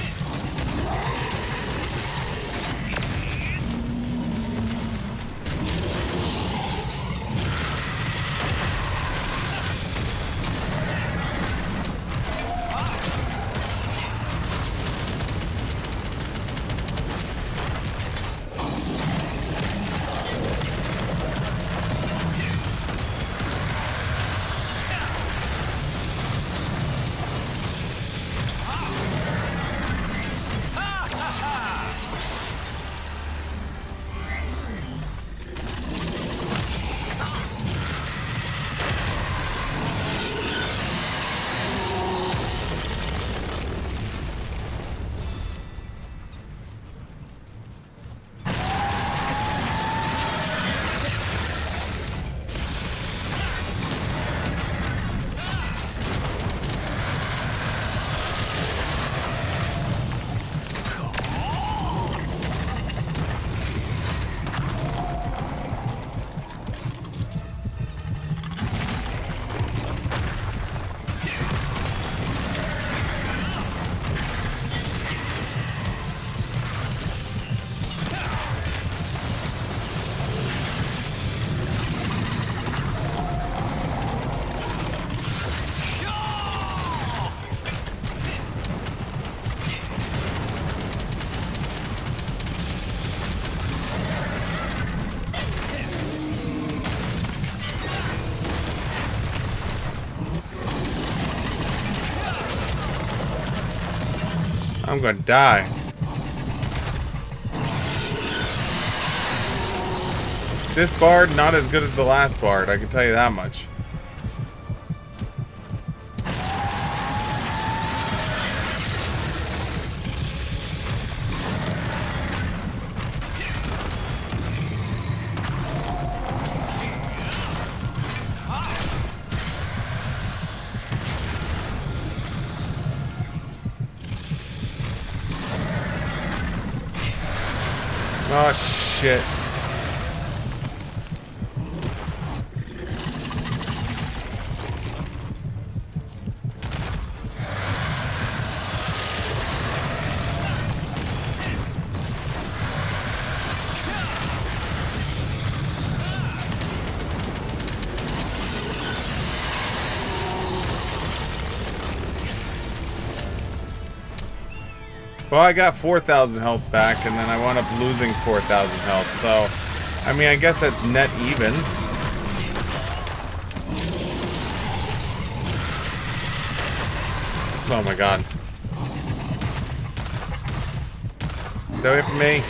I'm gonna die. This bard, not as good as the last bard, I can tell you that much. Oh, shit. Well, I got 4,000 health back, and then I wound up losing 4,000 health, so... I mean, I guess that's net even. Oh my god. Stay away from me.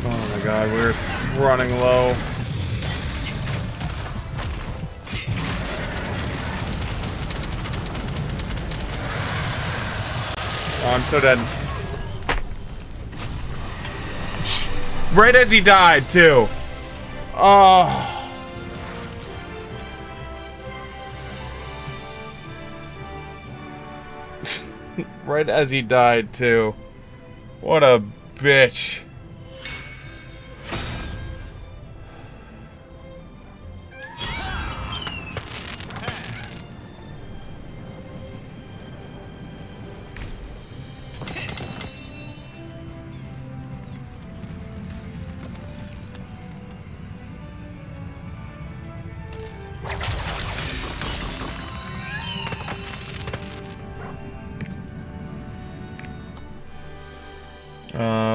Oh my god, we're running low. Oh, I'm so dead. Right as he died, too. Oh. Right as he died, too. What a bitch.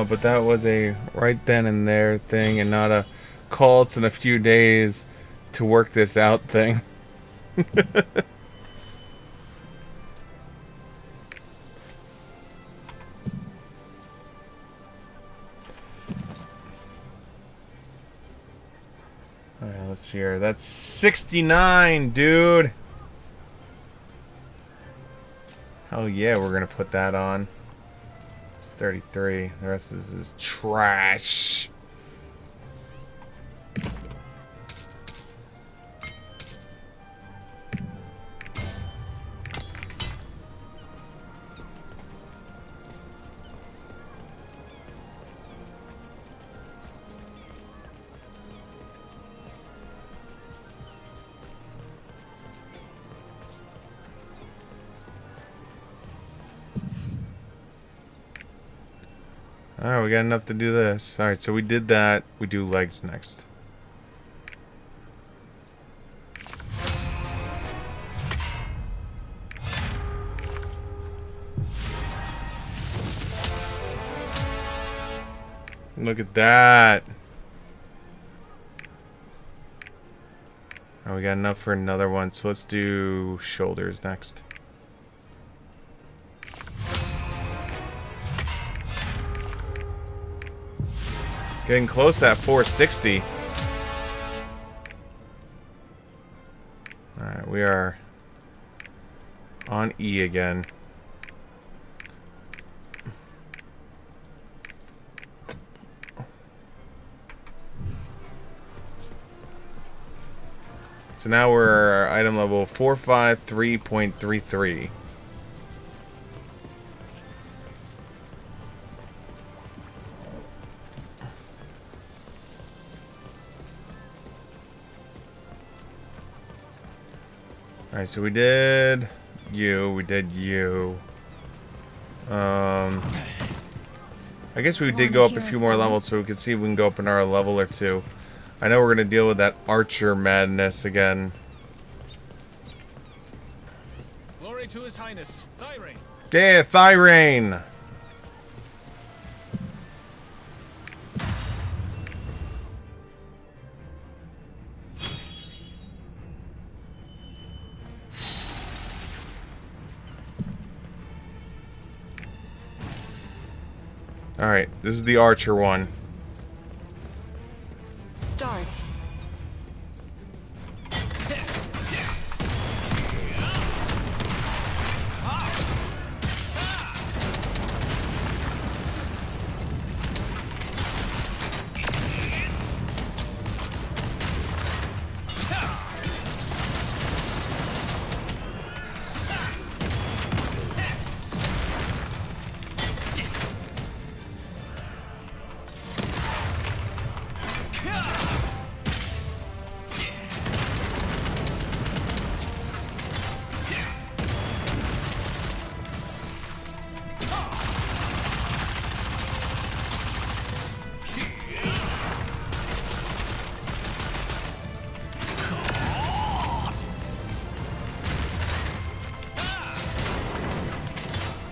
But that was a right then and there thing and not a call us in a few days to work this out thing. Alright, let's see here. That's 69, dude. Hell yeah, we're gonna put that on. 33. The rest of this is trash. Alright, we got enough to do this. Alright, so we did that. We do legs next. Look at that. Oh, we got enough for another one, so let's do shoulders next. Getting close to that 460. Alright, we are on E again. So now we're item level 453.33. Alright, so we did you, I guess we did go up a few more levels so we could see if we can go up another level or two. I know we're going to deal with that archer madness again. Glory to His Highness, Thyrane. Yeah, Thyrane! Alright, this is the archer one. Start.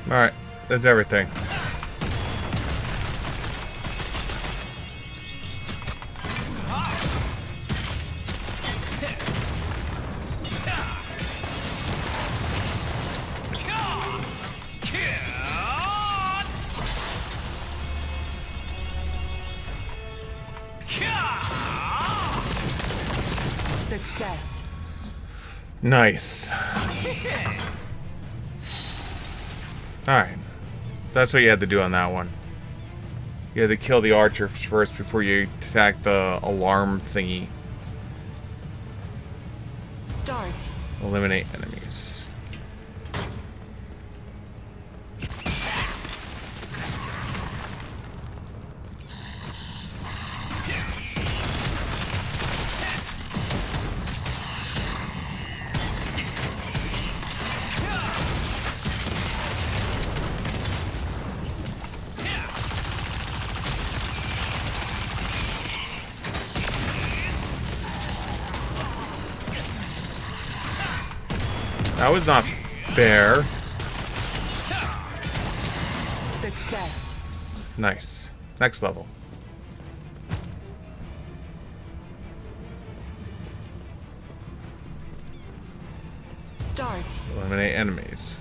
Alright, that's everything. Success. Nice. Alright. That's what you had to do on that one. You had to kill the archer first before you attack the alarm thingy. Start. Eliminate enemies. That was not fair. Success. Nice. Next level. Start. Eliminate enemies.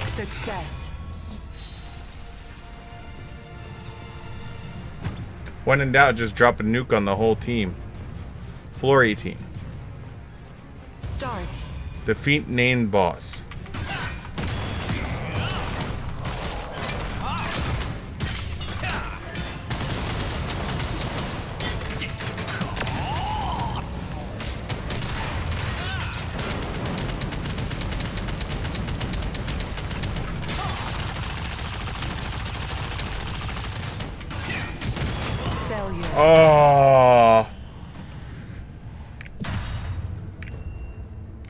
Success. When in doubt, just drop a nuke on the whole team. Floor 18. Start. Defeat named boss. Failure. Oh!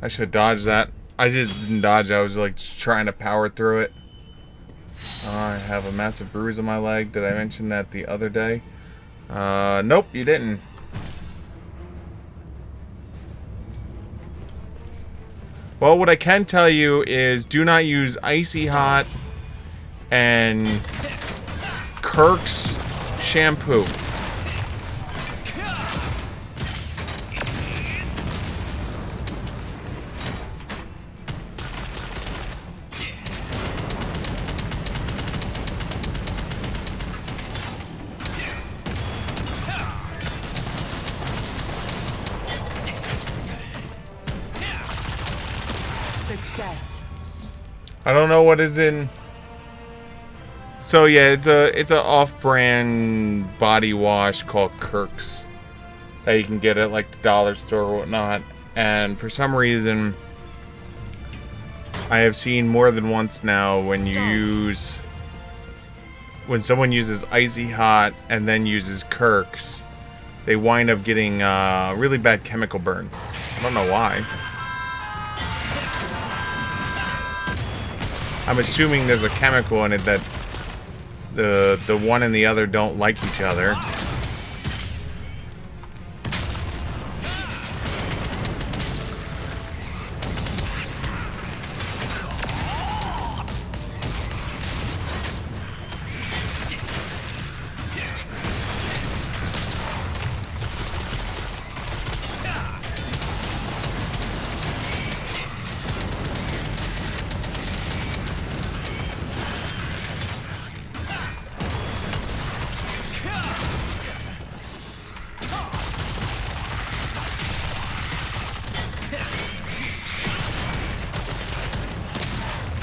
I should have dodged that. I just didn't dodge. I was like just trying to power through it. I have a massive bruise on my leg. Did I mention that the other day? Nope, you didn't. Well, what I can tell you is do not use Icy Hot and Kirk's shampoo. Success. I don't know what is in So yeah, it's a off-brand body wash called Kirk's that you can get at like the dollar store or whatnot. And for some reason, I have seen more than once now when someone uses Icy Hot and then uses Kirk's, they wind up getting really bad chemical burn. I don't know why. I'm assuming there's a chemical in it that the one and the other don't like each other.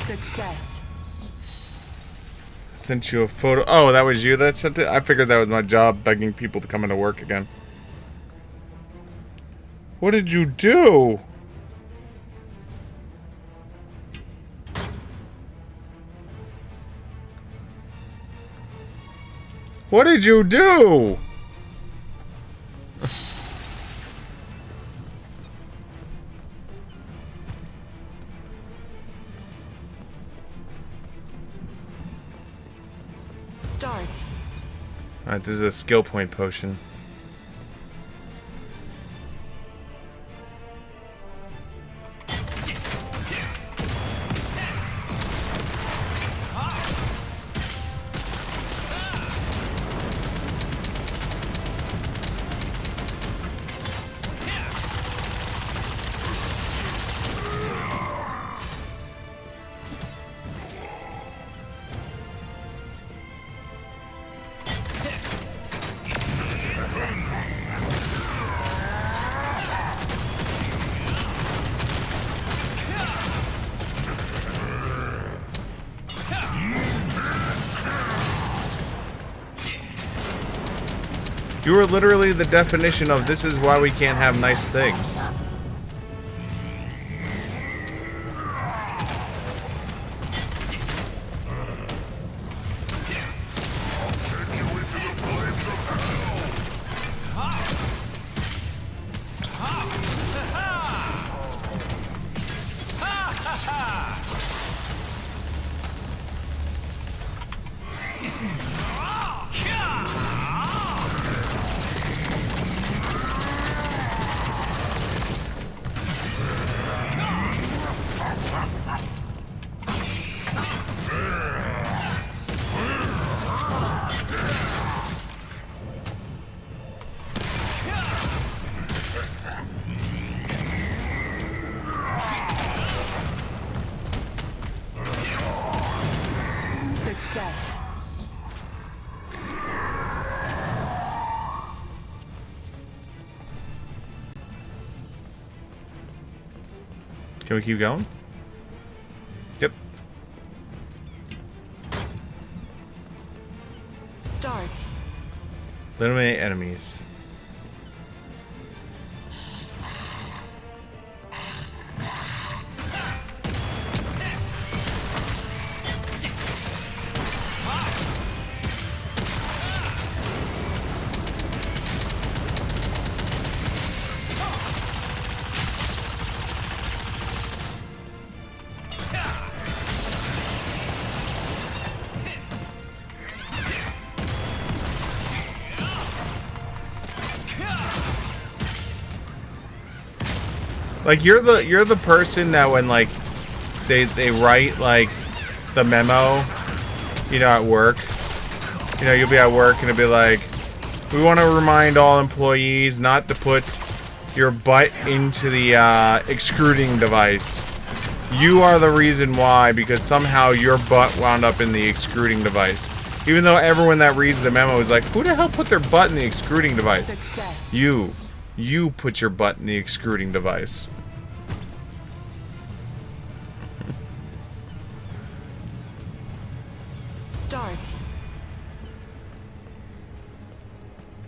Success. Sent you a photo. Oh, that was you that sent it? I figured that was my job, begging people to come into work again. What did you do? What did you do? Start. Alright, this is a skill point potion. You are literally the definition of this is why we can't have nice things. Success. Can we keep going? Yep. Start. Eliminate enemies. Like you're the person that when like they write like the memo, you know, at work. You know, you'll be at work and it'll be like, we want to remind all employees not to put your butt into the extruding device. You are the reason why, because somehow your butt wound up in the extruding device. Even though everyone that reads the memo is like, who the hell put their butt in the extruding device? Success. You put your butt in the extruding device. Start.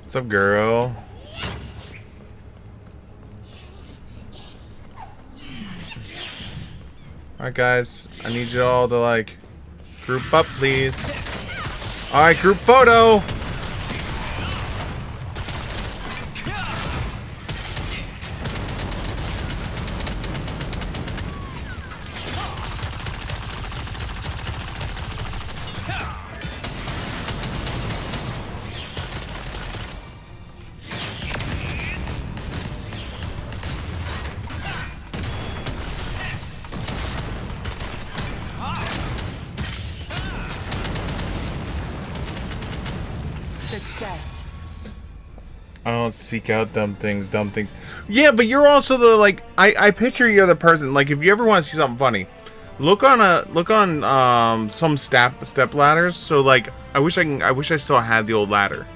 What's up, girl? Alright, guys. I need you all to, like, group up, please. Alright, group photo! Success. I don't seek out dumb things. Yeah, but you're also the, like, I picture you're the person, like, if you ever want to see something funny, look on some step ladders. So, like, I wish I still had the old ladder.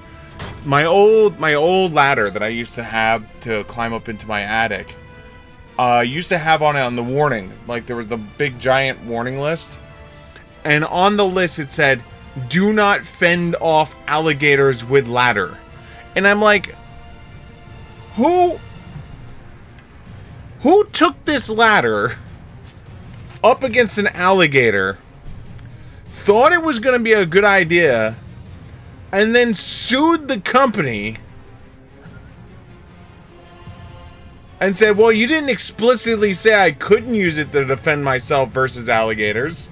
My old ladder that I used to have to climb up into my attic, used to have on it on the warning, like, there was the big giant warning list, and on the list it said, "Do not fend off alligators with ladder." And I'm like, who took this ladder up against an alligator, thought it was going to be a good idea, and then sued the company and said, well, you didn't explicitly say I couldn't use it to defend myself versus alligators.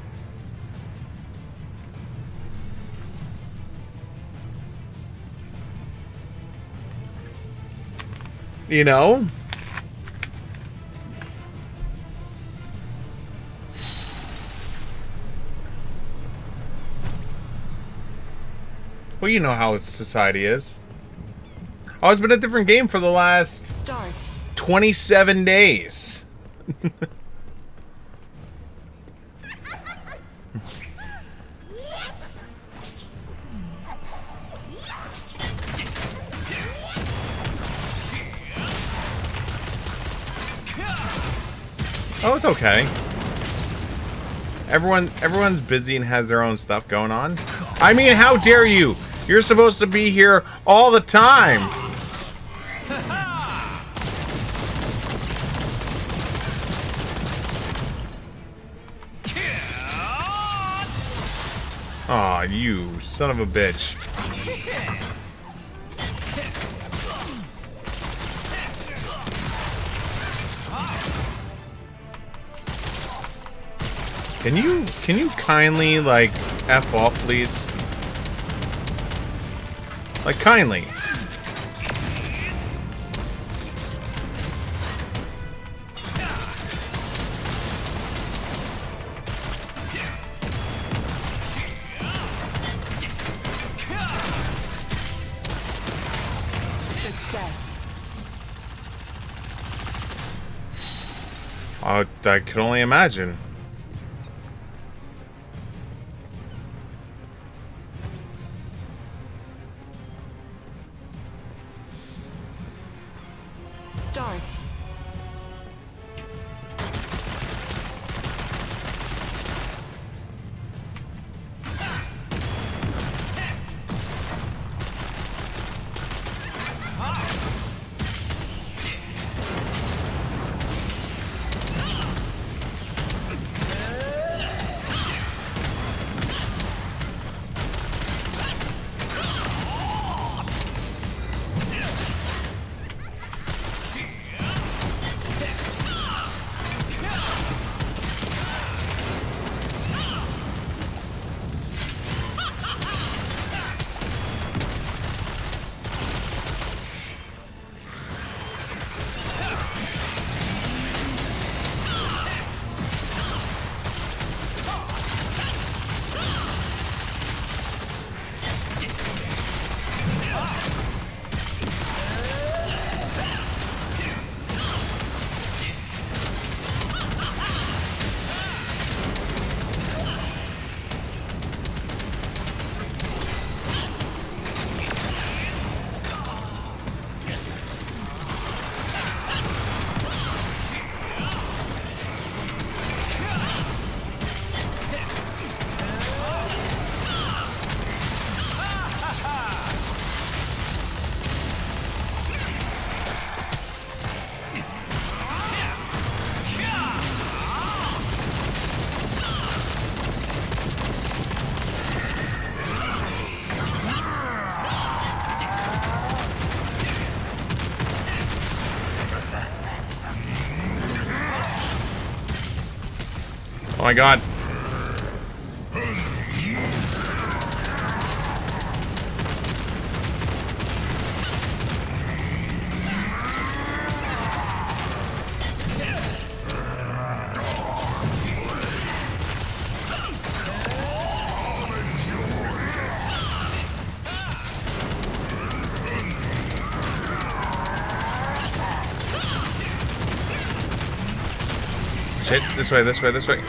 You know? Well, you know how society is. Oh, it's been a different game for the last Start. 27 days. Oh, it's okay. Everyone's busy and has their own stuff going on. I mean, how dare you? You're supposed to be here all the time. Aw, you son of a bitch. Can you kindly, like, F off, please? Like, kindly. Success. I can only imagine. Start. Oh my god. Shit, this way, this way, this way.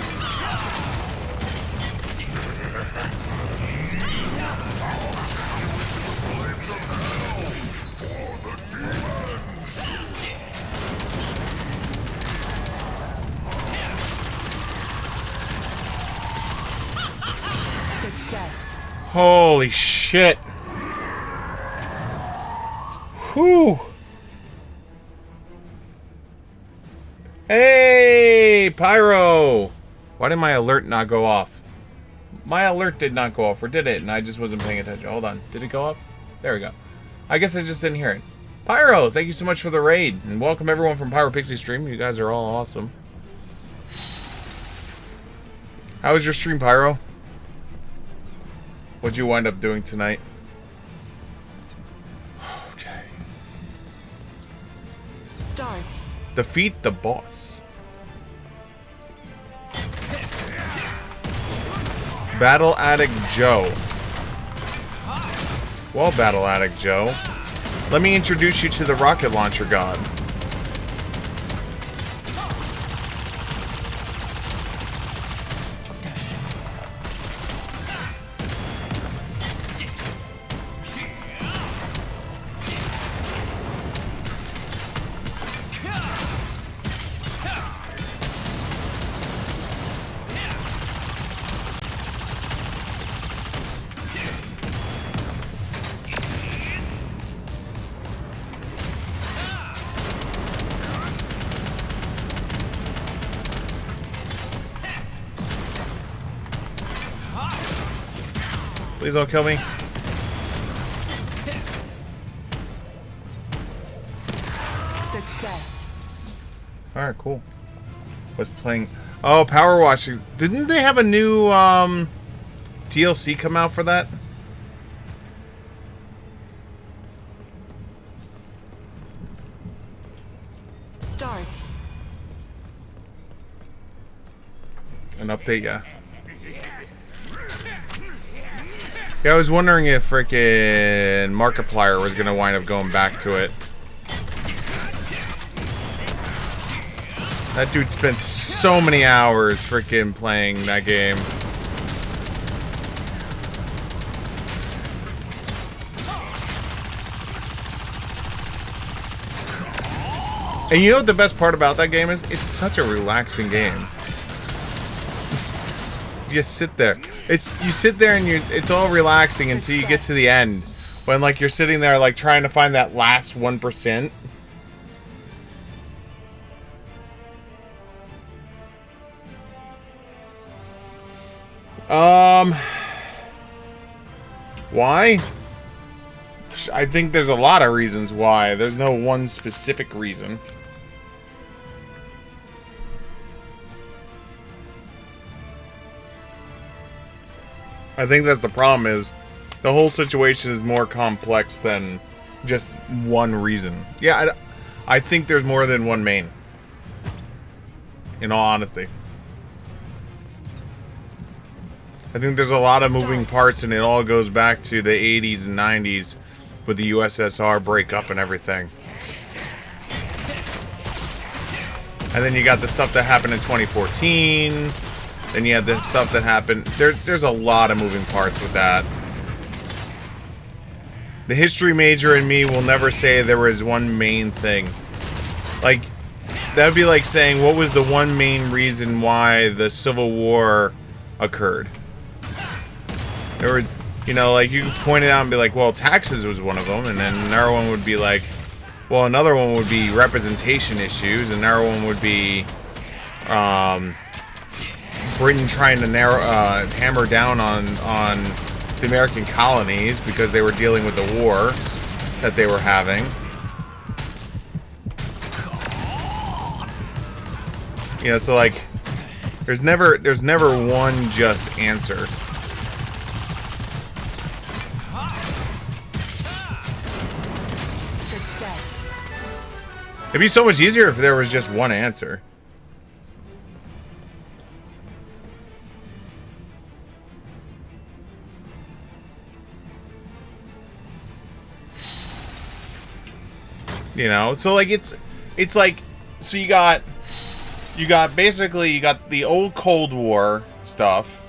Success. Holy shit. Whew. Hey, Pyro! Why did my alert not go off? My alert did not go off, or did it? And I just wasn't paying attention. Hold on. Did it go off? There we go. I guess I just didn't hear it. Pyro, thank you so much for the raid. And welcome everyone from Pyro Pixie Stream. You guys are all awesome. How was your stream, Pyro? What'd you wind up doing tonight? Okay. Start. Defeat the boss. Battle Addict Joe. Well, Battle Addict Joe, let me introduce you to the rocket launcher god. Please don't kill me. Success. Alright, cool. Was playing... Oh, Power Watch. Didn't they have a new DLC come out for that? Start. An update, yeah. Yeah, I was wondering if frickin' Markiplier was gonna wind up going back to it. That dude spent so many hours frickin' playing that game. And you know what the best part about that game is? It's such a relaxing game. You just sit there. You sit there and it's all relaxing until you get to the end. When like you're sitting there like trying to find that last 1%. Why? I think there's a lot of reasons why. There's no one specific reason. I think that's the problem, is the whole situation is more complex than just one reason. Yeah, I think there's more than one main. In all honesty. I think there's a lot of moving parts, and it all goes back to the 80s and 90s with the USSR breakup and everything. And then you got the stuff that happened in 2014. Then you had the stuff that happened. There's a lot of moving parts with that. The history major in me will never say there was one main thing. Like, that would be like saying, what was the one main reason why the Civil War occurred? There were, you know, like, you could point it out and be like, well, taxes was one of them. And then another one would be like, well, another one would be representation issues. Another one would be, Britain trying to hammer down on the American colonies because they were dealing with the wars that they were having. You know, so like, There's never one just answer. Success. It'd be so much easier if there was just one answer. You know, so like it's like, so you got basically the old Cold War stuff.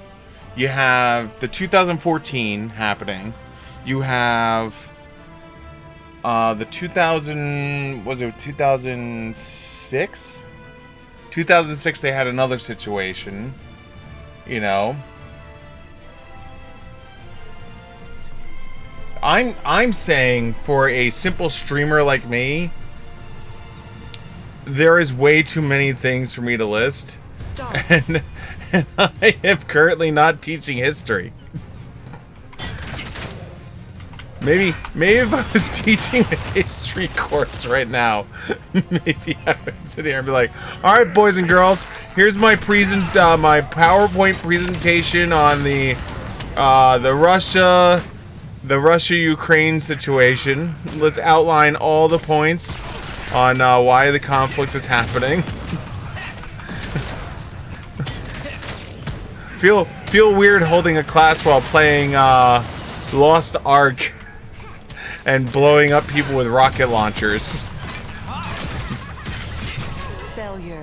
You have the 2014 happening. You have the 2006? 2006 they had another situation, you know. I'm saying for a simple streamer like me, there is way too many things for me to list. Start. And I am currently not teaching history. Maybe if I was teaching a history course right now, maybe I would sit here and be like, "All right, boys and girls, here's my my PowerPoint presentation on the Russia-Ukraine situation. Let's outline all the points on why the conflict is happening." Feel weird holding a class while playing Lost Ark and blowing up people with rocket launchers. Failure.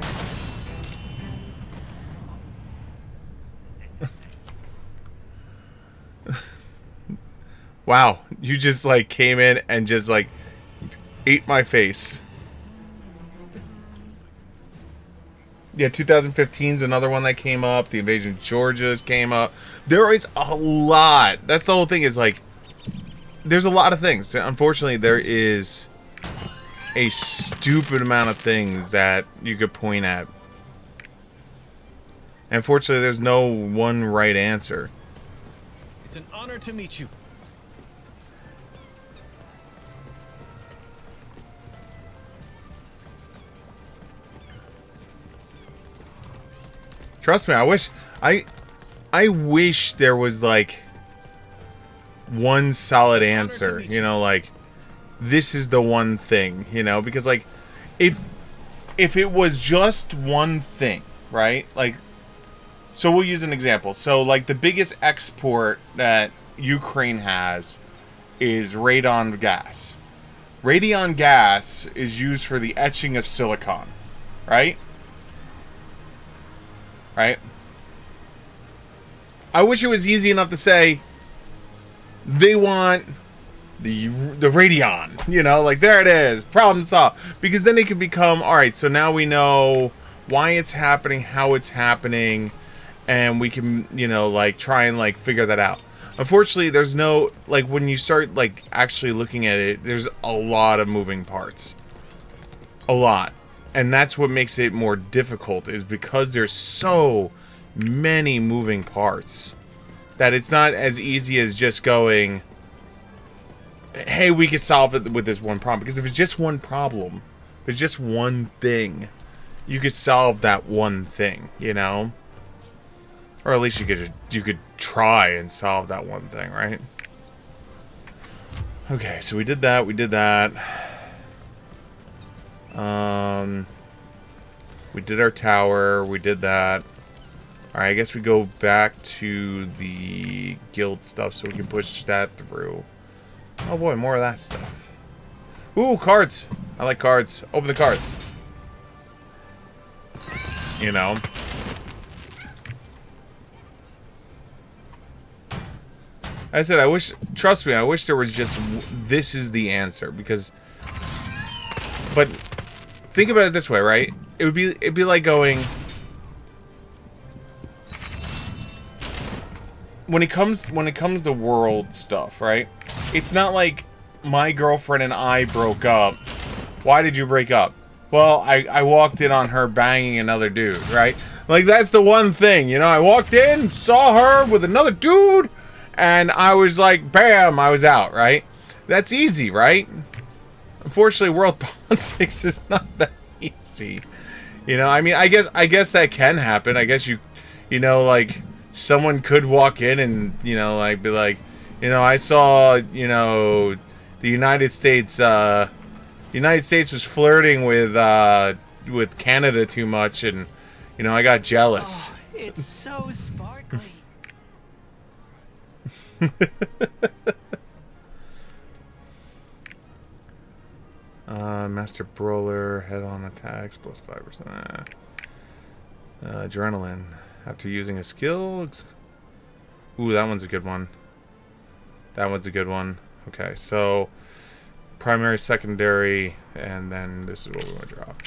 Wow, you just like came in and just like ate my face. Yeah, 2015 is another one that came up. The invasion of Georgia came up. There is a lot. That's the whole thing, is like, there's a lot of things. Unfortunately, there is a stupid amount of things that you could point at. Unfortunately, there's no one right answer. It's an honor to meet you. Trust me, I wish there was like one solid answer, you know, like this is the one thing, you know, because like if it was just one thing, right? Like, so we'll use an example. So like the biggest export that Ukraine has is radon gas. Radon gas is used for the etching of silicon, right? Right? I wish it was easy enough to say they want the radion, you know, like there it is, problem solved. Because then it could become, all right, so now we know why it's happening, how it's happening, and we can, you know, like try and like figure that out. Unfortunately, there's no, like when you start like actually looking at it, there's a lot of moving parts. A lot. And that's what makes it more difficult, is because there's so many moving parts that it's not as easy as just going, hey, we could solve it with this one problem. Because if it's just one problem, if it's just one thing, you could solve that one thing, you know? Or at least you could try and solve that one thing, right? Okay, so we did that, we did our tower, we did that. Alright, I guess we go back to the guild stuff so we can push that through. Oh boy, more of that stuff. Ooh, cards! I like cards. Open the cards. You know? I said, trust me, I wish there was just, this is the answer, because, but think about it this way, right? It'd be like going, when it comes to world stuff, right? It's not like my girlfriend and I broke up. Why did you break up? Well, I walked in on her banging another dude, right? Like, that's the one thing, you know? I walked in, saw her with another dude, and I was like, bam, I was out, right? That's easy, right? Unfortunately, world politics is not that easy. You know, I mean, I guess that can happen. I guess you know, like someone could walk in and you know, like be like, you know, I saw, you know, the United States was flirting with Canada too much, and you know, I got jealous. Oh, it's so sparkly. Master Brawler, head-on attacks, plus 5%. Adrenaline. After using a skill... Ooh, that one's a good one. That one's a good one. Okay, so... primary, secondary, and then this is what we want to drop.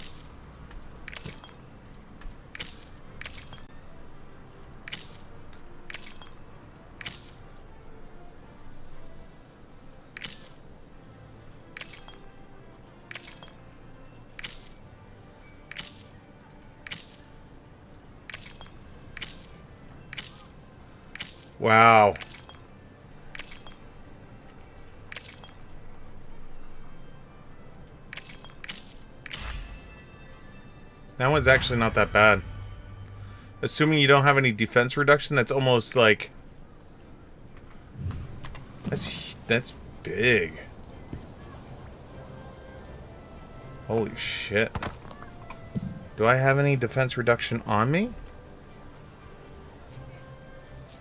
Wow. That one's actually not that bad. Assuming you don't have any defense reduction, that's almost like... That's big. Holy shit. Do I have any defense reduction on me?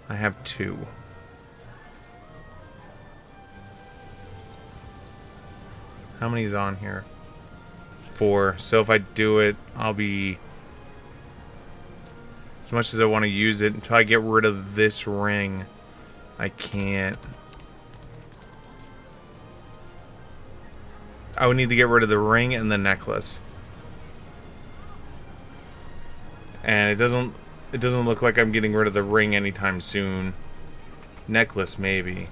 I have 2. How many's on here? 4. So if I do it, I'll be... As much as I want to use it, until I get rid of this ring, I can't. I would need to get rid of the ring and the necklace. And it doesn't look like I'm getting rid of the ring anytime soon. Necklace, maybe.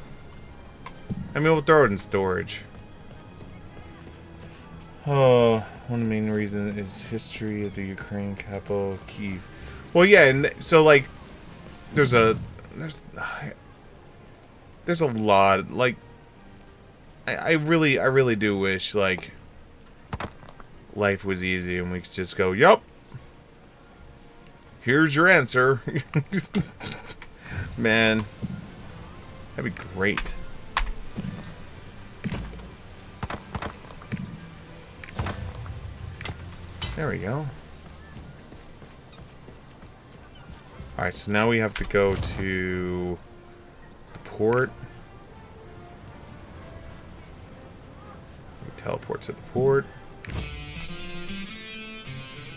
I mean, we'll throw it in storage. Oh, one of the main reasons is history of the Ukraine capital, Kyiv. Well, yeah, and so, like, there's a lot, like, I really do wish, like, life was easy and we could just go, yup. Here's your answer. Man. That'd be great. There we go. Alright, so now we have to go to the port. We teleport to the port.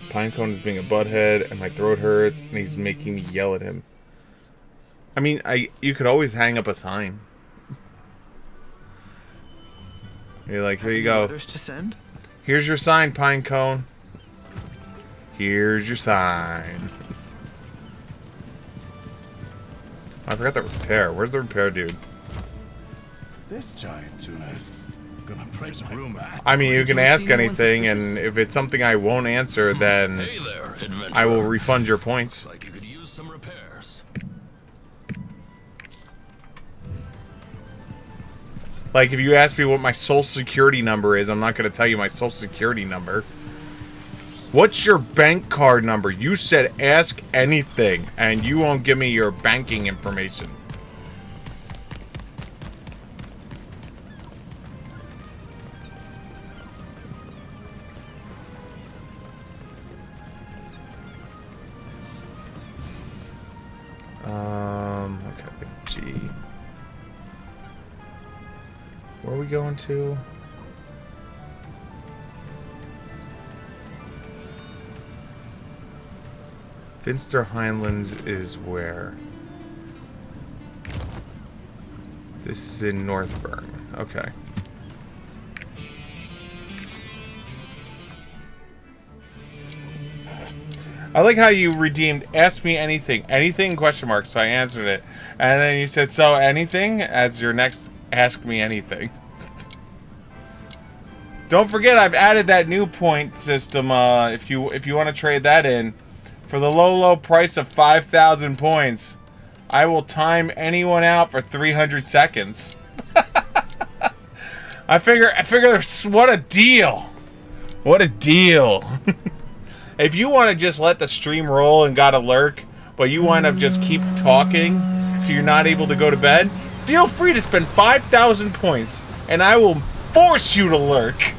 Pinecone is being a butthead, and my throat hurts, and he's making me yell at him. I mean, you could always hang up a sign. You're like, here you go. Orders to send? Here's your sign, Pinecone. Here's your sign. I forgot the repair. Where's the repair dude? This giant tuna is gonna break my room. I mean, you can ask anything, and if it's something I won't answer, then Hey there, adventurer. I will refund your points. Like you could use some repairs. Like, if you ask me what my social security number is, I'm not going to tell you my social security number. What's your bank card number? You said ask anything, and you won't give me your banking information. Okay, G. Where are we going to? Finster Highlands is where? This is in Northburn. Okay. I like how you redeemed ask me anything. Anything question mark, so I answered it. And then you said so anything as your next ask me anything. Don't forget I've added that new point system if you want to trade that in. For the low price of 5,000 points, I will time anyone out for 300 seconds. I figure what a deal. What a deal. If you want to just let the stream roll and gotta lurk, but you wind up just keep talking, so you're not able to go to bed, feel free to spend 5,000 points, and I will force you to lurk.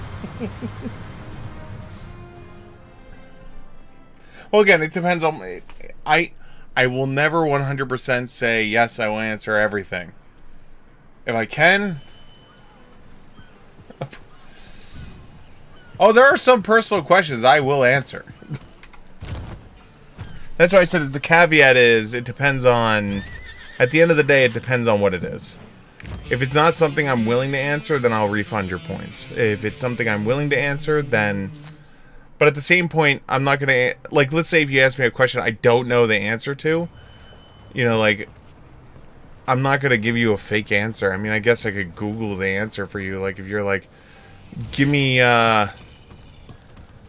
Well, again, it depends on... I will never 100% say, yes, I will answer everything. If I can... Oh, there are some personal questions I will answer. That's why I said the caveat is, it depends on... At the end of the day, it depends on what it is. If it's not something I'm willing to answer, then I'll refund your points. If it's something I'm willing to answer, then... But at the same point, I'm not going to... Like, let's say if you ask me a question I don't know the answer to, you know, like, I'm not going to give you a fake answer. I mean, I guess I could Google the answer for you. Like, if you're like, give me, I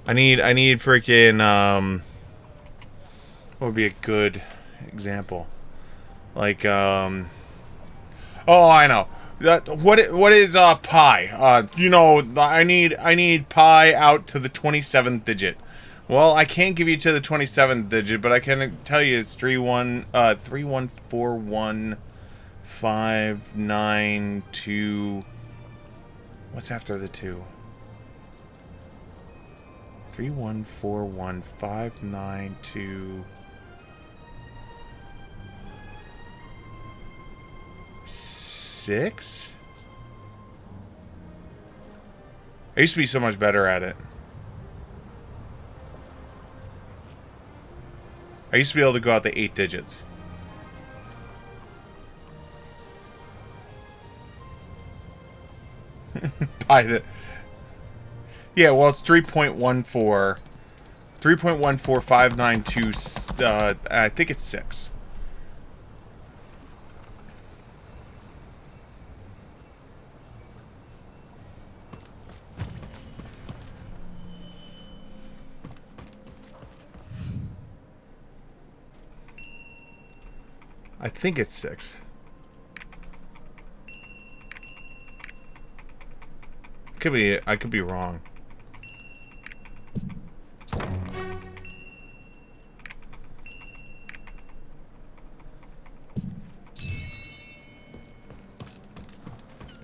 need freaking, what would be a good example? Like, oh, I know. What is pi? You know, I need pi out to the 27th digit. Well, I can't give you to the 27th digit, but I can tell you it's 3141592. What's after the 2? 3141592. 6? I used to be so much better at it. I used to be able to go out the 8 digits. Yeah, well, it's 3.14. 3.14592. I think it's 6. I think it's 6. I could be wrong.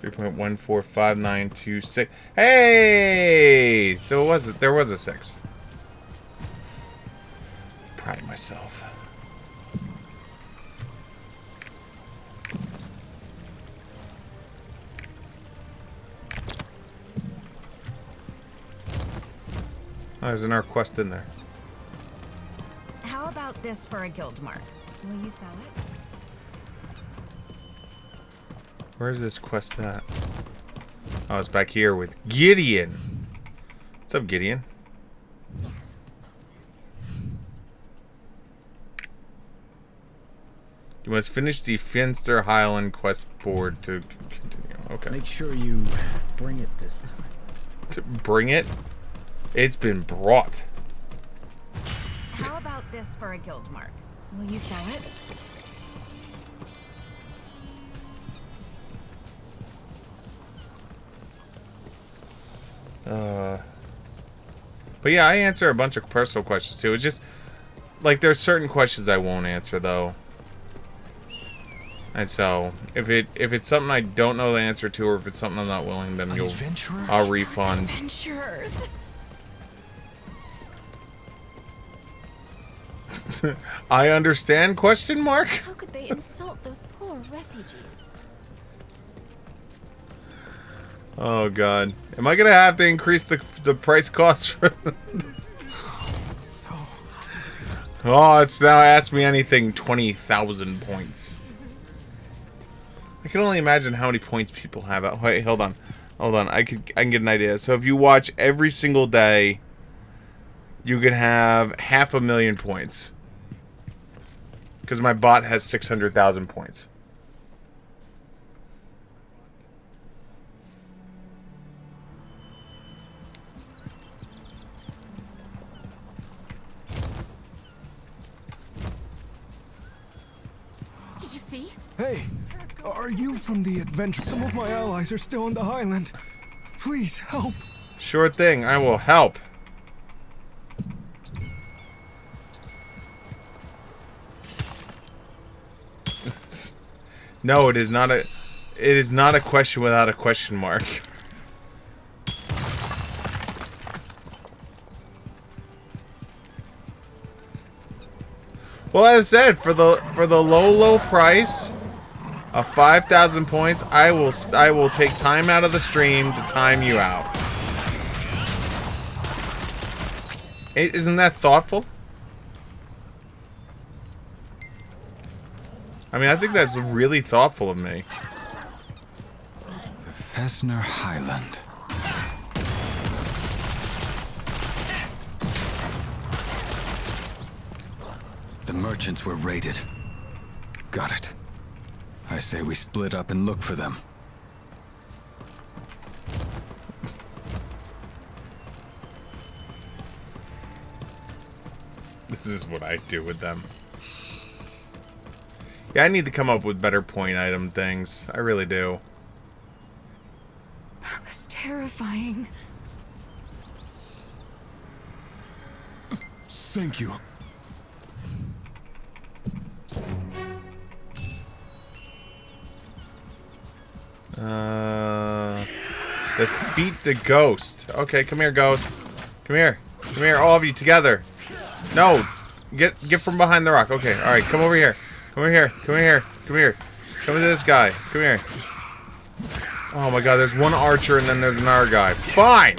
.14592.6. Hey! So there was a 6. Proud of myself. Oh, there's another quest in there. How about this for a guild mark? Will you sell it? Where's this quest at? Oh, it's back here with Gideon. What's up, Gideon? You must finish the Finster Highland quest board to continue. Okay. Make sure you bring it this time. To bring it? It's been brought. How about this for a guild mark? Will you sell it? But yeah, I answer a bunch of personal questions too. It's just like there's certain questions I won't answer though. And so if it's something I don't know the answer to, or if it's something I'm not willing, then I'll refund. Adventurers. I understand, question mark? How could they insult those poor refugees? Oh god. Am I gonna have to increase the price cost for Oh, it's now Ask Me Anything 20,000 points. I can only imagine how many points people have. Wait, hold on. Hold on. I can get an idea. So if you watch every single day, you can have 500,000 points. Because my bot has 600,000 points. Did you see? Hey, are you from the adventure? Some of my allies are still on the Highland. Please help. Sure thing. I will help. No, it is not a. It is not a question without a question mark. Well, as I said, for the low price of 5,000 points, I will take time out of the stream to time you out. Isn't that thoughtful? I mean, I think that's really thoughtful of me. The Fesner Highland. The merchants were raided. Got it. I say we split up and look for them. This is what I do with them. Yeah, I need to come up with better point item things. I really do. That was terrifying. Thank you. Defeat the ghost. Okay, come here, ghost. Come here. Come here, all of you together. No! Get from behind the rock. Okay, alright, come over here. Come over here. Come over here. Come here. Come to this guy. Come here. Oh my god, there's one archer and then there's another guy. Fine!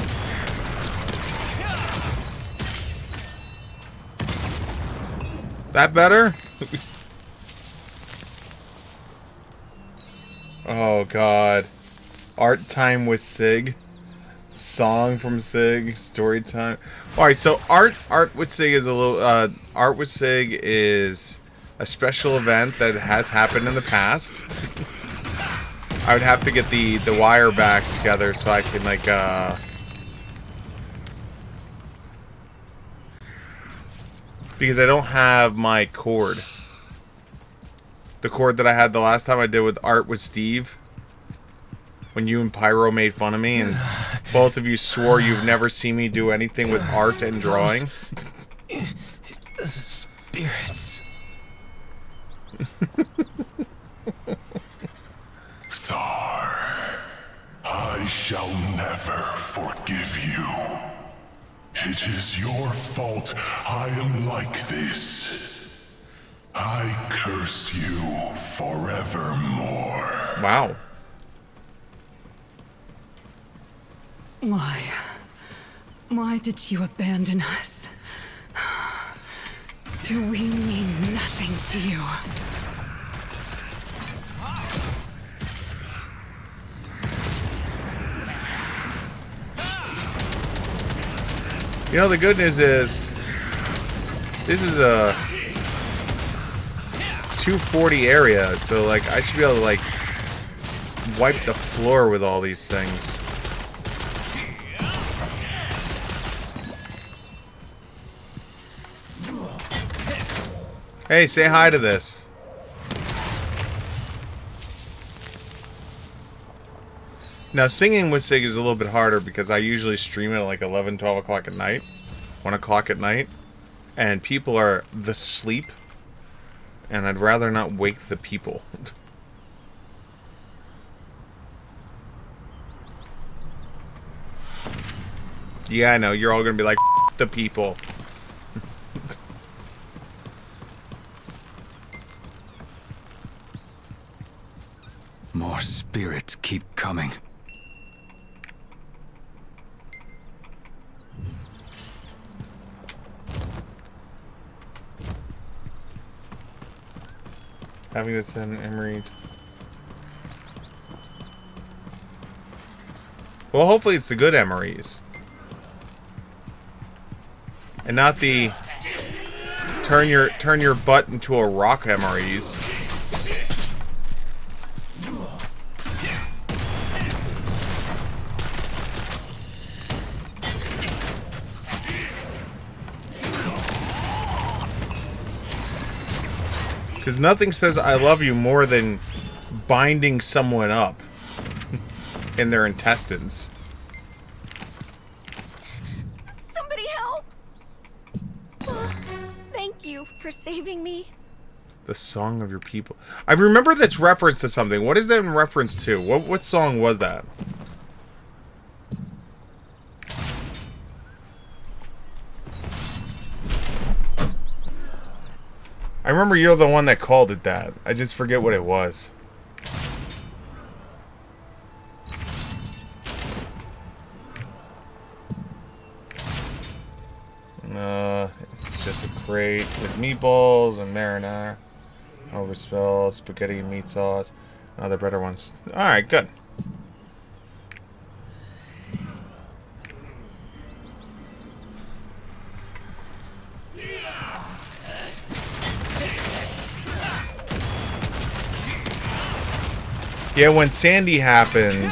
That better? Oh god. Art time with Sig. Song from Sig. Story time. Alright, so art with Sig is a little art with Sig is a special event that has happened in the past. I would have to get the wire back together so I can like because I don't have my cord. The cord that I had the last time I did with art with Steve. When you and Pyro made fun of me and both of you swore you've never seen me do anything with art and drawing. Spirits. Thar, I shall never forgive you. It is your fault I am like this. I curse you forevermore. Wow. Why did you abandon us? Do we mean nothing to you? You know, the good news is this is a 240 area, so like I should be able to like wipe the floor with all these things. Hey, say hi to this. Now, singing with Sig is a little bit harder because I usually stream it at like 11, 12 o'clock at night. 1 o'clock at night. And people are asleep. And I'd rather not wake the people. Yeah, I know. You're all going to be like, F the people. More spirits keep coming. Having to send Emery. Well, hopefully it's the good Emerys. And not the turn your butt into a rock Emerys. Because nothing says I love you more than binding someone up in their intestines. Somebody help! Oh, thank you for saving me. The song of your people. I remember that's reference to something. What is that in reference to? What song was that? I remember you're the one that called it that. I just forget what it was. It's just a crate with meatballs and marinara, overspilled spaghetti and meat sauce, and other better ones. Alright, good. Yeah, when Sandy happened,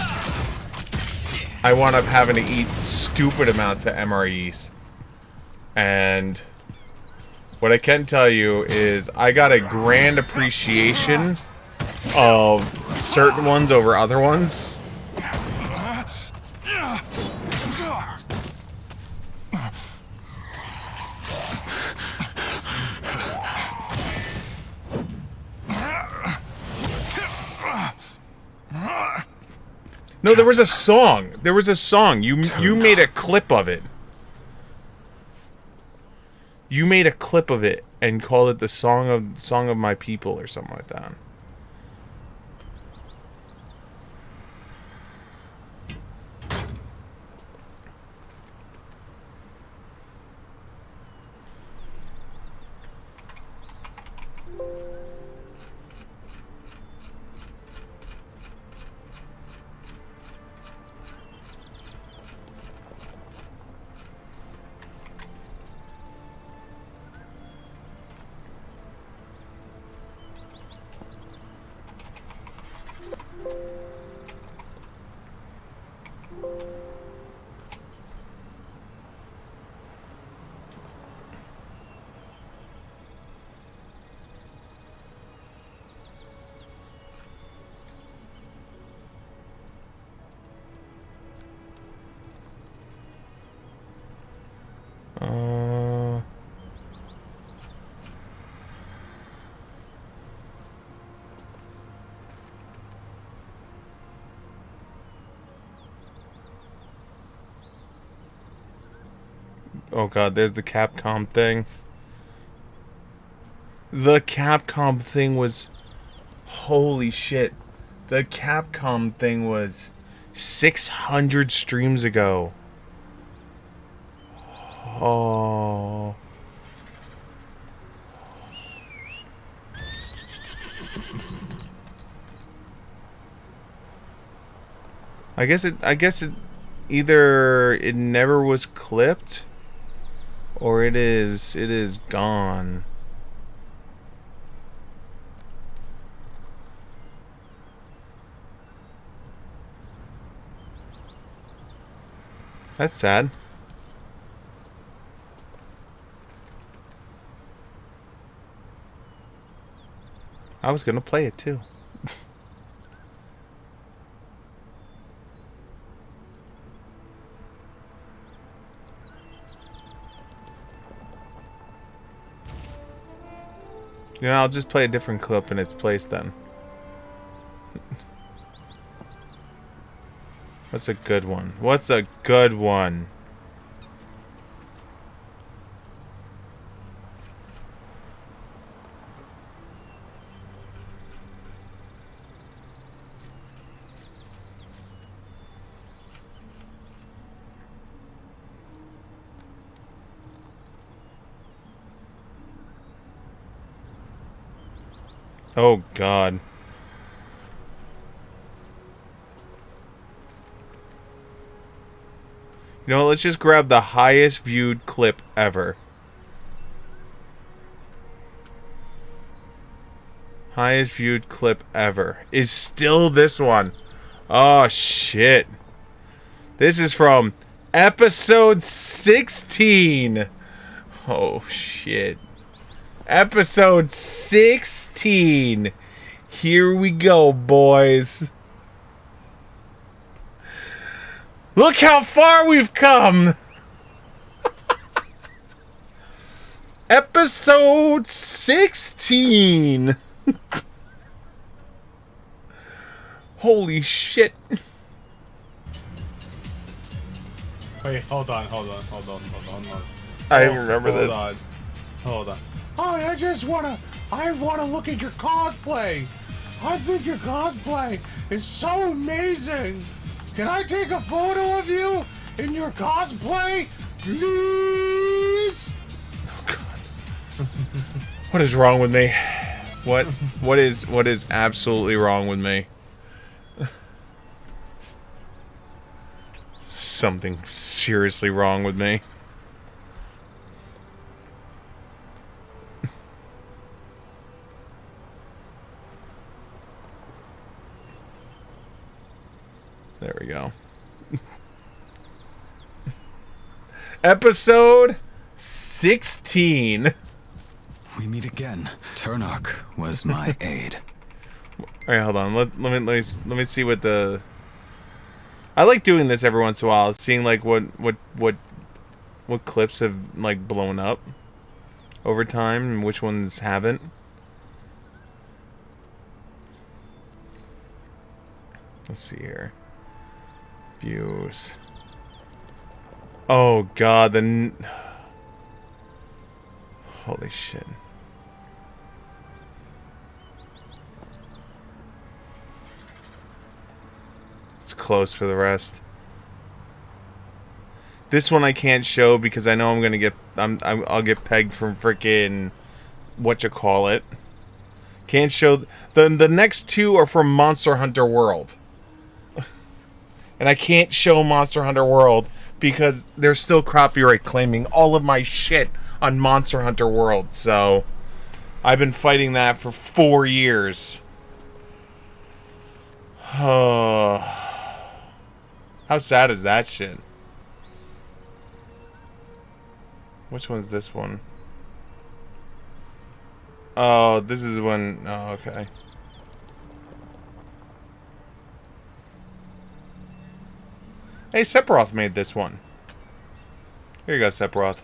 I wound up having to eat stupid amounts of MREs. And what I can tell you is I got a grand appreciation of certain ones over other ones. No, there was a song. There was a song. You made a clip of it. You made a clip of it and called it the song of my people or something like that. Oh god, there's the Capcom thing. The Capcom thing was... Holy shit. The Capcom thing was 600 streams ago. Oh... I guess it either it never was clipped or it is gone. That's sad. I was gonna play it too. You know, I'll just play a different clip in its place then. What's a good one? What's a good one? Oh, God. You know, let's just grab the highest viewed clip ever. Highest viewed clip ever is still this one. Oh, shit. This is from episode 16. Oh, shit. Episode 16. Here we go, boys. Look how far we've come. Episode 16. Holy shit. Wait, hold on. I remember this. Hold on. Oh, I wanna look at your cosplay. I think your cosplay is so amazing. Can I take a photo of you in your cosplay, please? Oh God. What is wrong with me? What is absolutely wrong with me? Something seriously wrong with me. There we go. Episode 16. We meet again. Turnock was my aid. Alright, hold on. Let me see what the... I like doing this every once in a while, seeing like what clips have like blown up over time and which ones haven't. Let's see here. Views. Oh God, holy shit. It's close for the rest. This one I can't show because I know I'm gonna get I'll get pegged from freaking whatchamacallit. Can't show the next two are from Monster Hunter World. And I can't show Monster Hunter World because they're still copyright claiming all of my shit on Monster Hunter World. So I've been fighting that for 4 years. How sad is that shit? Which one's this one? Oh, this is one. Oh, okay. Hey, Sephiroth made this one. Here you go, Sephiroth.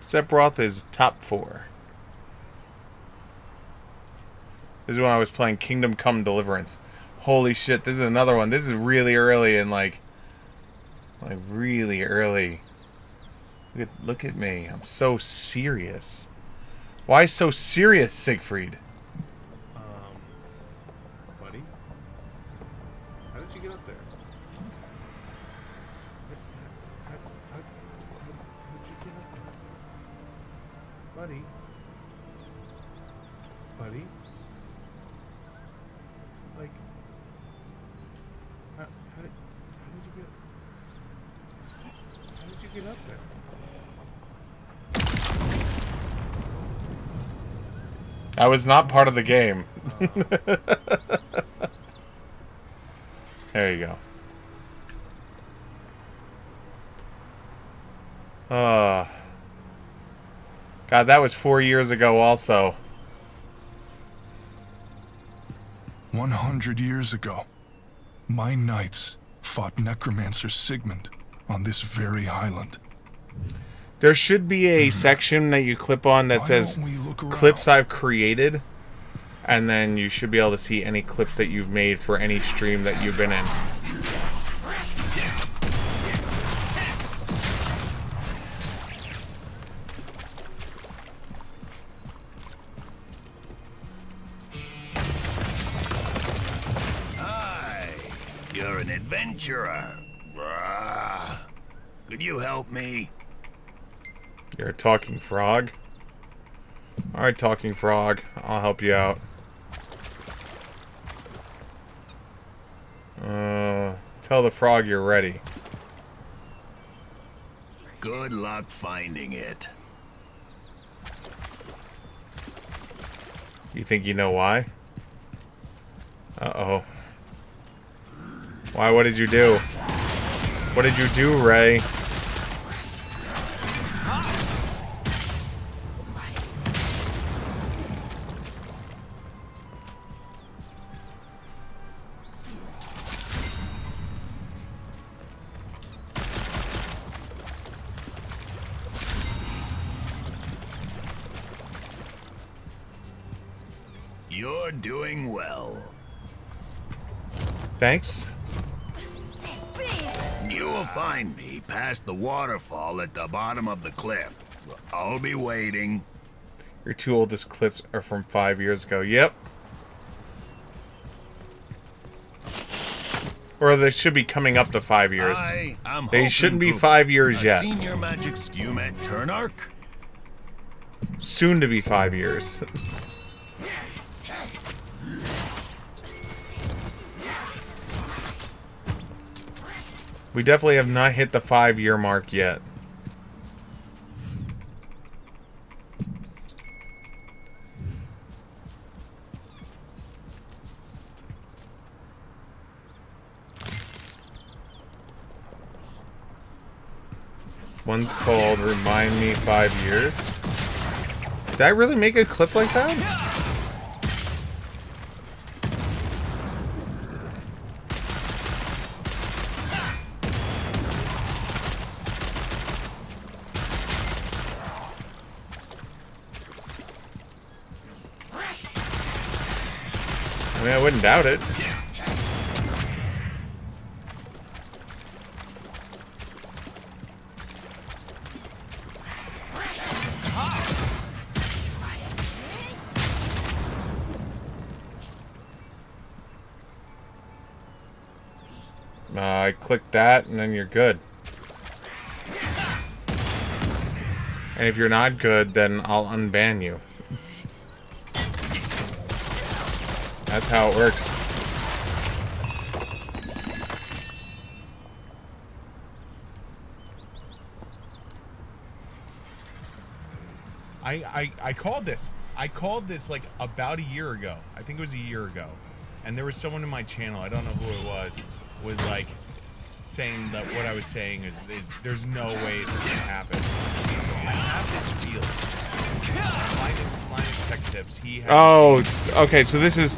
Sephiroth is top 4. This is when I was playing Kingdom Come Deliverance. Holy shit, this is another one. This is really early and like really early. Look at me. I'm so serious. Why so serious, Siegfried? Buddy? How did you get up there? How did you get up there? Buddy? Buddy? Like, how did you get up there? I was not part of the game. There you go. God, that was 4 years ago also. 100 years ago, my knights fought Necromancer Sigmund on this very island. There should be a section that you clip on that says clips I've created, and then you should be able to see any clips that you've made for any stream that you've been in. Hi, you're an adventurer. Could you help me? You're a talking frog? Alright, talking frog. I'll help you out. Tell the frog you're ready. Good luck finding it. You think you know why? Uh-oh. Why? What did you do? What did you do, Ray? You're doing well. Thanks. You will find me past the waterfall at the bottom of the cliff. I'll be waiting. Your two oldest clips are from 5 years ago. Yep. Or they should be coming up to 5 years. They shouldn't be 5 years yet. Seen your magic skew at Turnark? Soon to be 5 years. We definitely have not hit the 5-year mark yet. One's called Remind Me 5 Years. Did I really make a clip like that? I mean, I wouldn't doubt it. I click that and then you're good. And if you're not good, then I'll unban you. That's how it works. I called this. I called this like about a year ago. I think it was a year ago. And there was someone in my channel, I don't know who it was like saying that what I was saying is there's no way it's gonna happen. I have this feeling. Linus Tech Tips, he has okay, so this is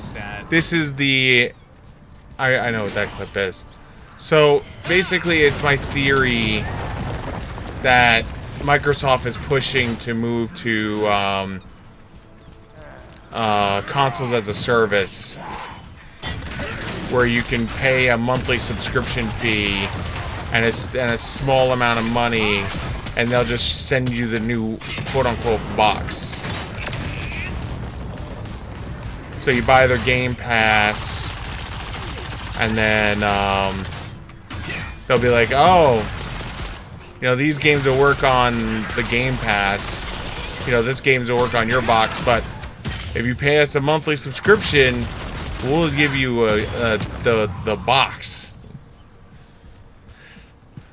the I know what that clip is. So basically it's my theory that Microsoft is pushing to move to consoles as a service, where you can pay a monthly subscription fee and a small amount of money, and they'll just send you the new quote-unquote box. So you buy their Game Pass, and then they'll be like, oh, you know, these games will work on the Game Pass. You know, this games will work on your box, but if you pay us a monthly subscription, we'll give you the box.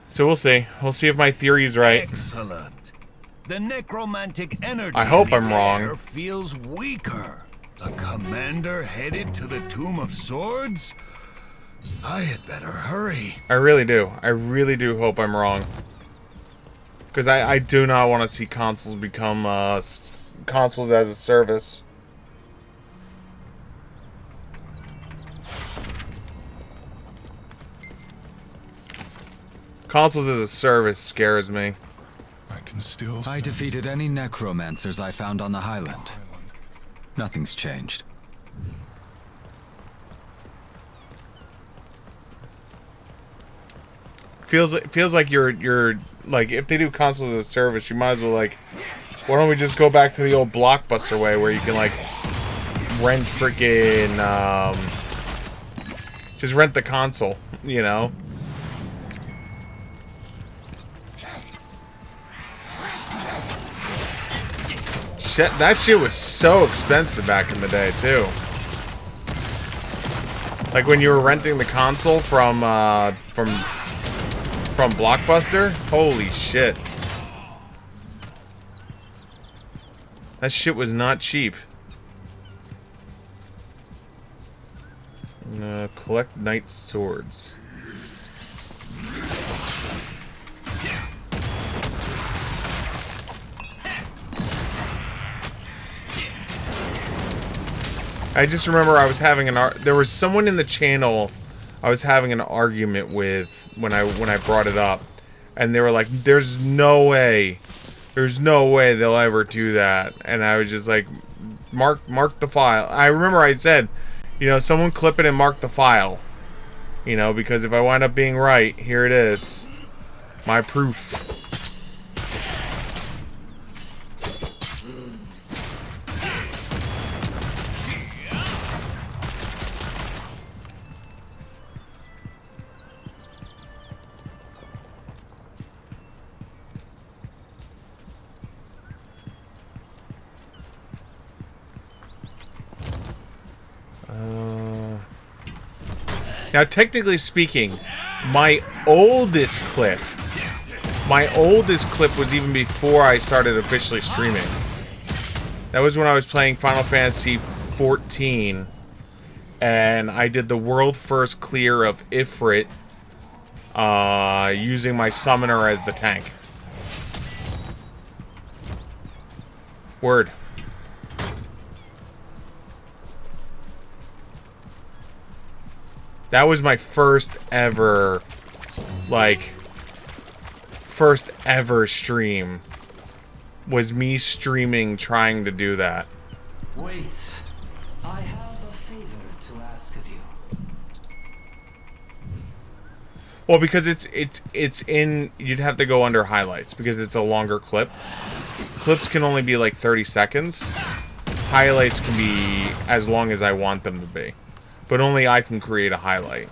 So we'll see. We'll see if my theory is right. Excellent. The necromantic energy I hope I'm wrong. Feels weaker. A commander headed to the Tomb of Swords? I had better hurry. I really do. I really do hope I'm wrong. Because I do not want to see consoles become consoles as a service. Consoles as a service scares me. I can still. I defeated any necromancers I found on the Highland. Nothing's changed. Feels like you're like, if they do consoles as a service, you might as well like, why don't we just go back to the old Blockbuster way where you can like rent freaking just rent the console, you know? Shit, that shit was so expensive back in the day too. Like when you were renting the console from Blockbuster? Holy shit. That shit was not cheap. Collect knight swords. I just remember I was having there was someone in the channel I was having an argument with when I brought it up, and they were like, there's no way they'll ever do that, and I was just like, mark the file. I remember I said, you know, someone clip it and mark the file. You know, because if I wind up being right, here it is. My proof. Now, technically speaking, my oldest clip was even before I started officially streaming. That was when I was playing Final Fantasy XIV, and I did the world first clear of Ifrit, using my summoner as the tank. Word. That was my first ever stream. Was me streaming trying to do that. Wait, I have a favor to ask of you. Well, because it's in, you'd have to go under highlights because it's a longer clip. Clips can only be like 30 seconds. Highlights can be as long as I want them to be. But only I can create a highlight.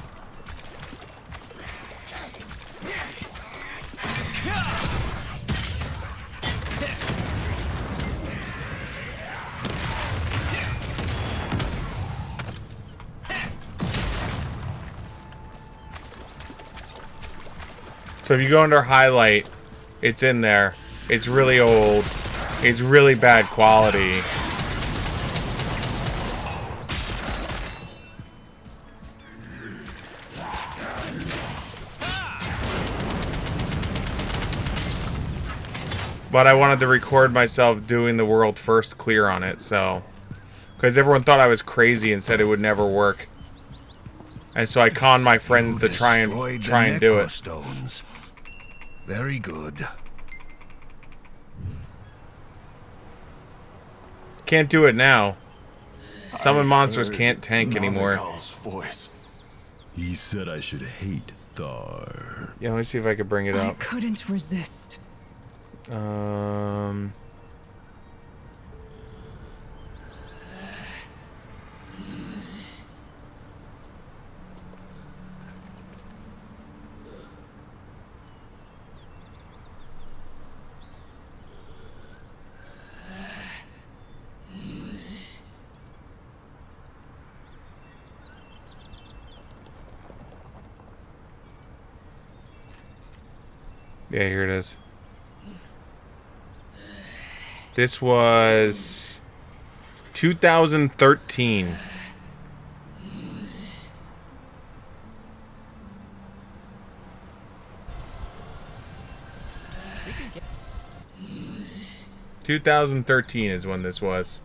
So if you go under highlight, it's in there. It's really old. It's really bad quality. But I wanted to record myself doing the world first clear on it, so... Because everyone thought I was crazy and said it would never work. And so I conned my friends to try and do it. Stones. Very good. Can't do it now. Summon monsters can't tank anymore. Voice. He said I should hate Thar. Yeah, let me see if I could bring it I up. couldn't resist. Yeah, here it is. This was 2013. ...2013 is when this was.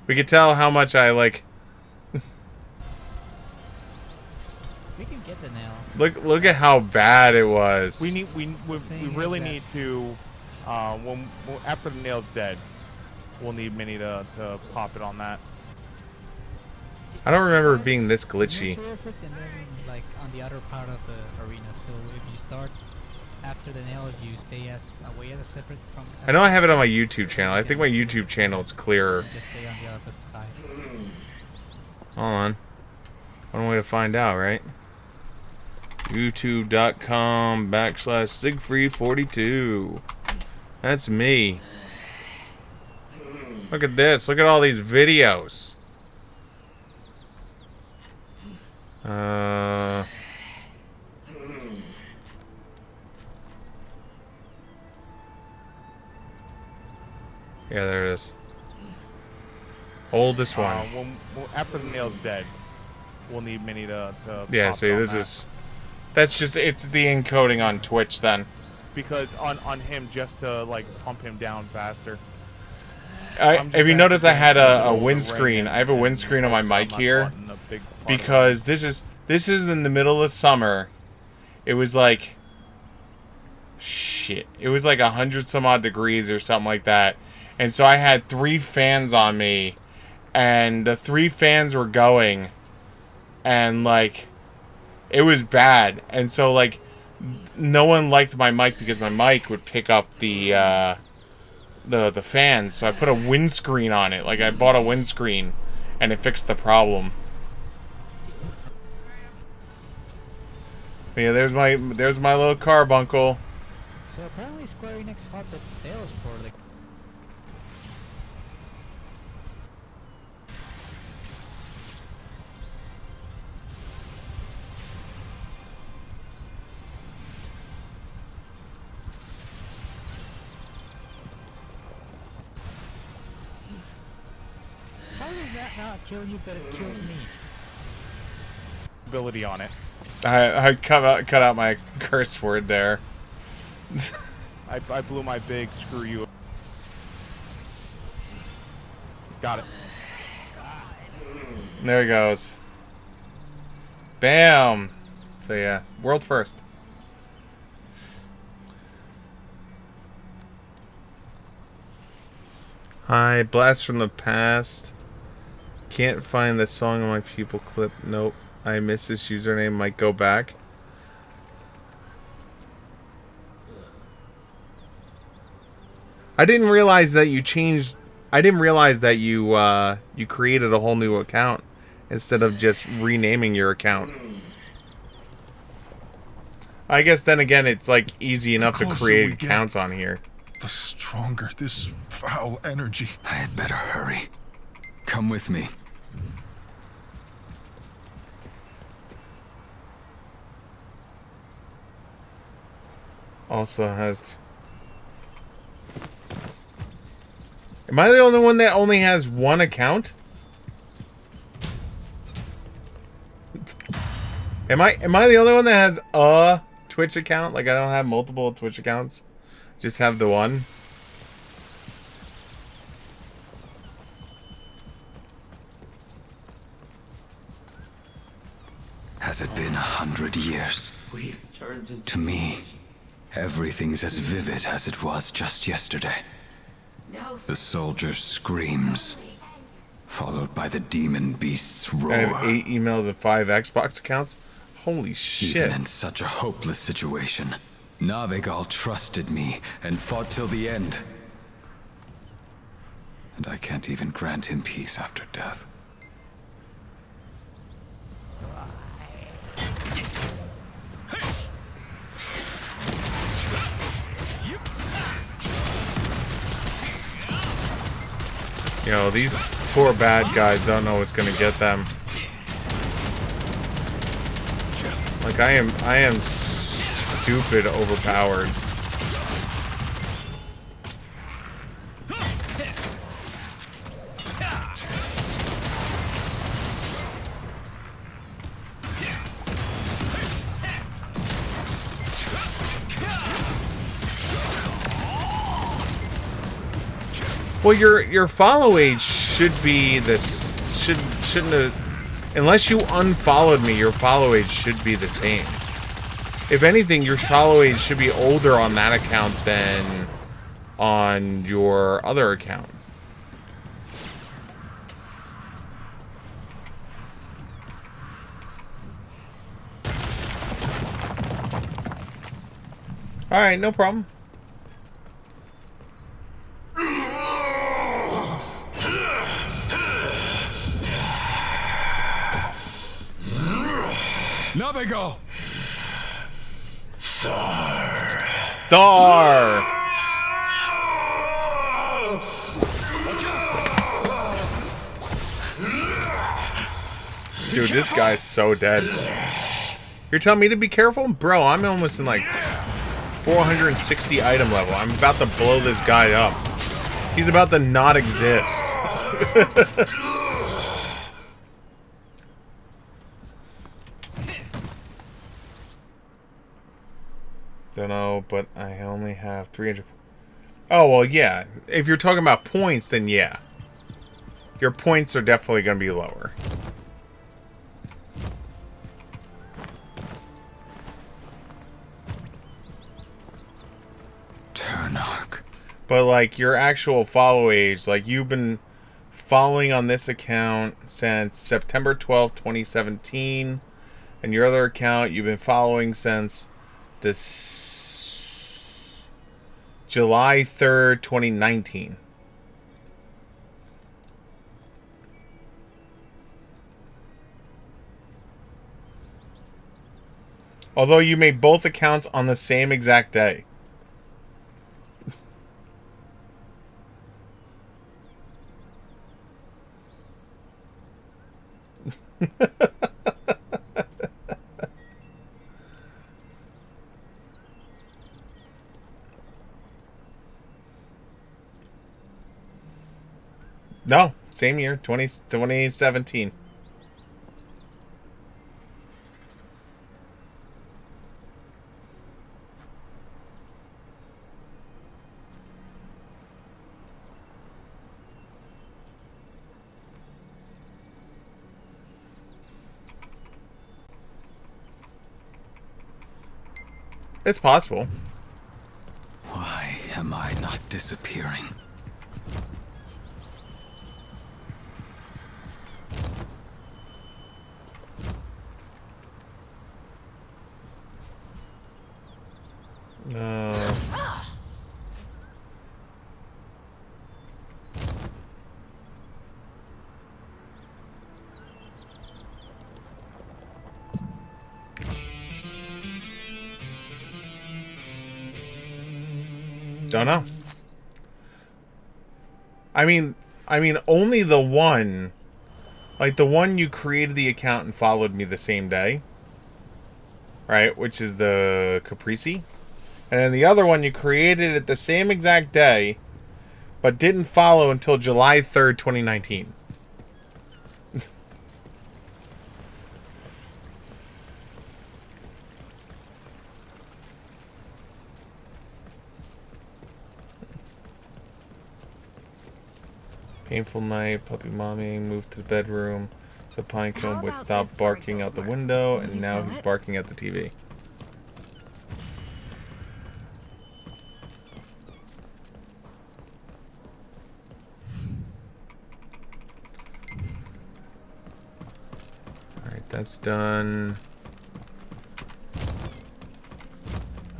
We could tell how much I like... We can get the nail. Look at how bad it was. We really need to after the nail's dead, we'll need Minnie to pop it on that. I don't remember it being this glitchy. And then, like, on the other part of the arena, so if you start after the nail, if you stay away as a separate from... I know I have it on my YouTube channel. I think my YouTube channel is clearer. Just stay on the opposite side. Hold on. One way to find out, right? YouTube.com/Siegfried42. That's me. Look at this. Look at all these videos. Yeah, there it is. Oldest one. After the nail's dead, we'll need Minnie to yeah, pop see, it on this that. is... That's just... It's the encoding on Twitch, then. Because on him, just to, like, pump him down faster. If you notice, I had a windscreen. I have a windscreen on my mic here. Because this is in the middle of summer. It was like... shit. It was like 100 some odd degrees or something like that. And so I had 3 fans on me, and the 3 fans were going, and like, it was bad. And so like, no one liked my mic because my mic would pick up the fans. So I put a windscreen on it. Like, I bought a windscreen, and it fixed the problem. But yeah, there's my little carbuncle. So apparently Square Enix thought that sales for the How does that not kill you, but it killed me? Ability on it. I cut out my curse word there. I blew my big screw you. Got it. There he goes. Bam! So yeah, world first. Hi, blast from the past. Can't find the song on my people clip. Nope. I missed this username. Might go back. I didn't realize that you changed. I didn't realize that you you created a whole new account instead of just renaming your account. I guess then again, it's like easy enough to create accounts on here. The stronger this foul energy. I had better hurry. Come with me. Also has... Am I the only one that only has one account? Am I the only one that has a Twitch account? Like, I don't have multiple Twitch accounts. Just have the one. Has it been 100 years? We've turned into To me, everything's as vivid as it was just yesterday. No. The soldier screams, followed by the demon beast's roar. I have 8 emails and 5 Xbox accounts. Holy shit. Even in such a hopeless situation, Navigal trusted me and fought till the end. And I can't even grant him peace after death. You know, these poor bad guys don't know what's gonna get them. Like, I am stupid overpowered. Well, your follow age should be this shouldn't have, unless you unfollowed me, your follow age should be the same. If anything, your follow age should be older on that account than on your other account. All right, no problem. Navigal! Thor! Dude, this guy's so dead. You're telling me to be careful? Bro, I'm almost in like 460 item level. I'm about to blow this guy up. He's about to not exist. Don't know, but I only have 300. Oh, well, yeah. If you're talking about points, then yeah. Your points are definitely going to be lower. But like your actual follow age, like you've been following on this account since September 12th, 2017, and your other account you've been following since this July 3rd, 2019. Although you made both accounts on the same exact day. No, same year, 2017. It's possible. Why am I not disappearing? No. Don't know. I mean, only the one, like the one you created the account and followed me the same day, right? Which is the Caprese, and then the other one you created it the same exact day, but didn't follow until July 3rd, 2019. Painful night, puppy mommy moved to the bedroom so Pinecone would stop barking out the window, and now he's barking at the TV. Alright, that's done.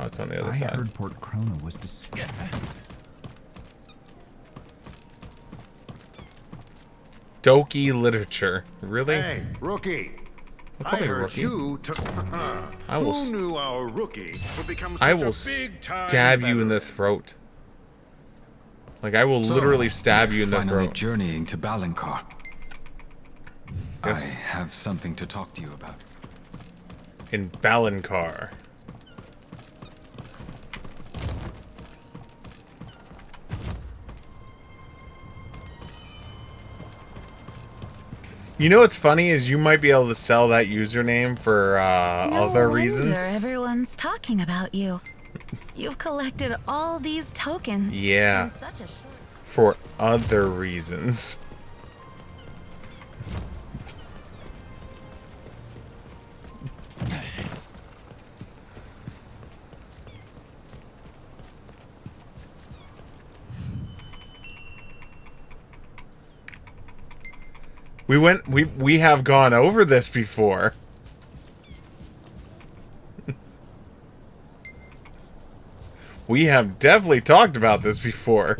Oh, it's on the other side. I heard Port Krona was destroyed. Doki literature. Really? Hey, rookie. I heard rookie. You took. I will. Who knew our rookie would become such I will a big-time stab you in the throat. Like I will literally stab you in the finally throat. Journeying to Balankar. Yes. I have something to talk to you about. In Balankar. You know what's funny is you might be able to sell that username for other reasons. Everyone's talking about you. You've collected all these tokens. Yeah. in such a short... For other reasons. We have gone over this before. We have definitely talked about this before.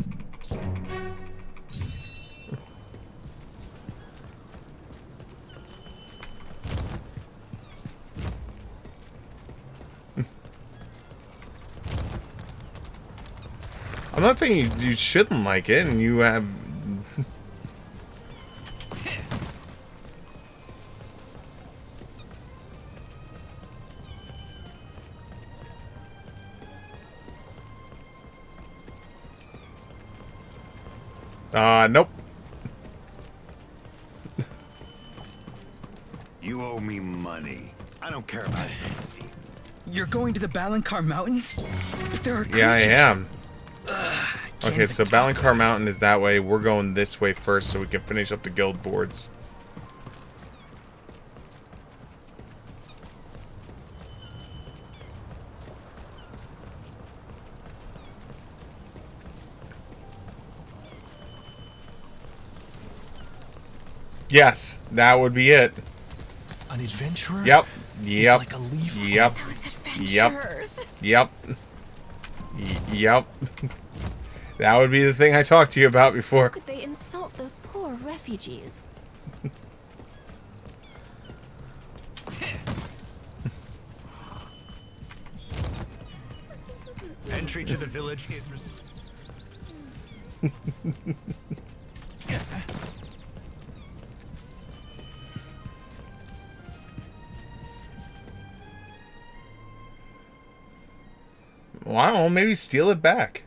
I'm not saying you shouldn't like it, and you have... Nope. You owe me money. I don't care about sympathy. You're going to the Balankar Mountains? There are creatures. Yeah, I am. Okay, so Balankar Mountain is that way. We're going this way first so we can finish up the guild boards. Yes, that would be it. An adventurer? Yep. Is Yep. like a leaf. Yep. Those Yep. adventurers. Yep. Yep. That would be the thing I talked to you about before. How could they insult those poor refugees? Entry to the village is Well, I don't know, maybe steal it back.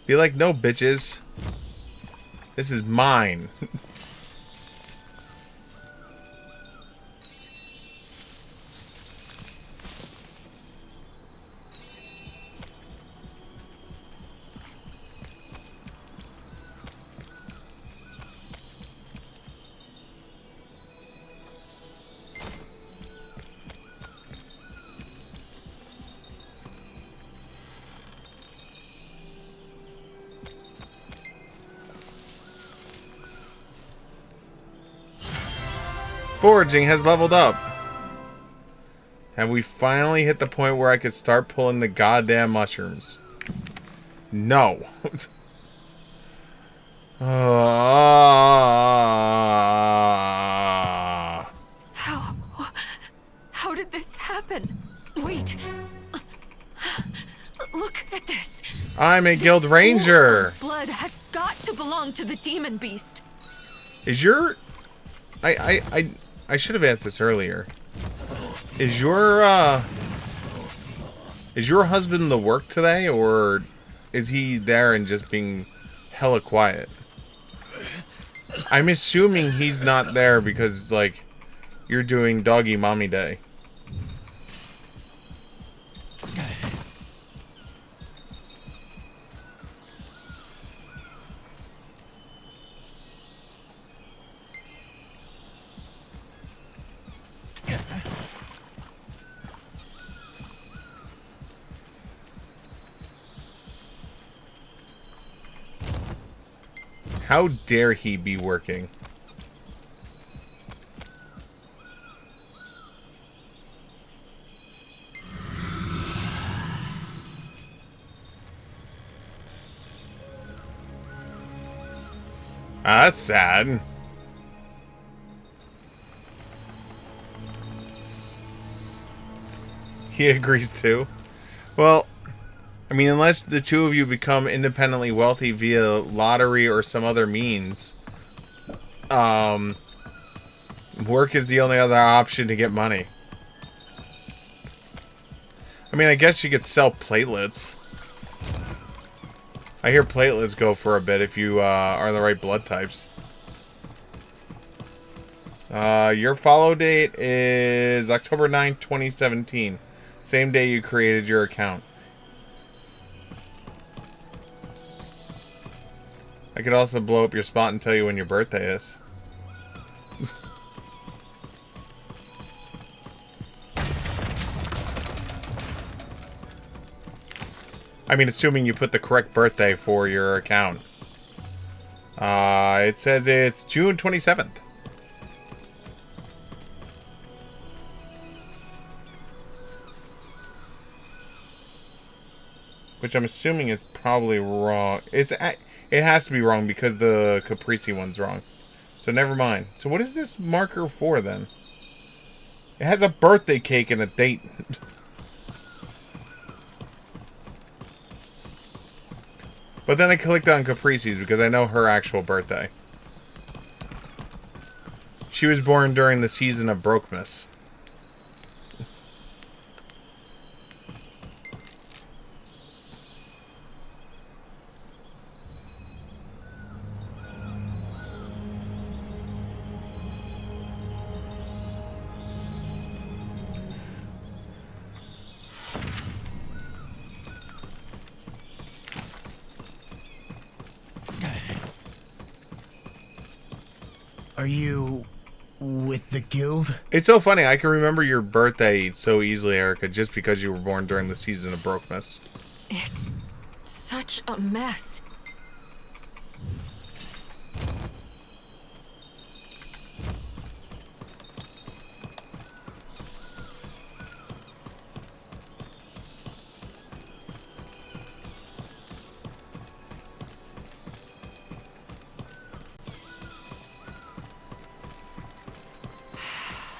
Be like, no, bitches. This is mine. Foraging has leveled up. Have we finally hit the point where I could start pulling the goddamn mushrooms? No. How did this happen? Wait. Look at this. I'm a guild ranger. Blood has got to belong to the demon beast. Is your... I should have asked this earlier. Is your husband the work today, or is he there and just being hella quiet? I'm assuming he's not there because, like, you're doing doggy mommy day. How dare he be working? That's sad. He agrees too. Well, I mean, unless the two of you become independently wealthy via lottery or some other means, work is the only other option to get money. I mean, I guess you could sell platelets. I hear platelets go for a bit if you are the right blood types. Your follow date is October 9th, 2017. Same day you created your account. I could also blow up your spot and tell you when your birthday is. I mean, assuming you put the correct birthday for your account. It says it's June 27th. Which I'm assuming is probably wrong. It has to be wrong because the Caprese one's wrong. So never mind. So what is this marker for then? It has a birthday cake and a date. But then I clicked on Caprese's because I know her actual birthday. She was born during the season of Brokmas. Are you with the guild? It's so funny. I can remember your birthday so easily, Erica, just because you were born during the season of Brokmas. It's such a mess.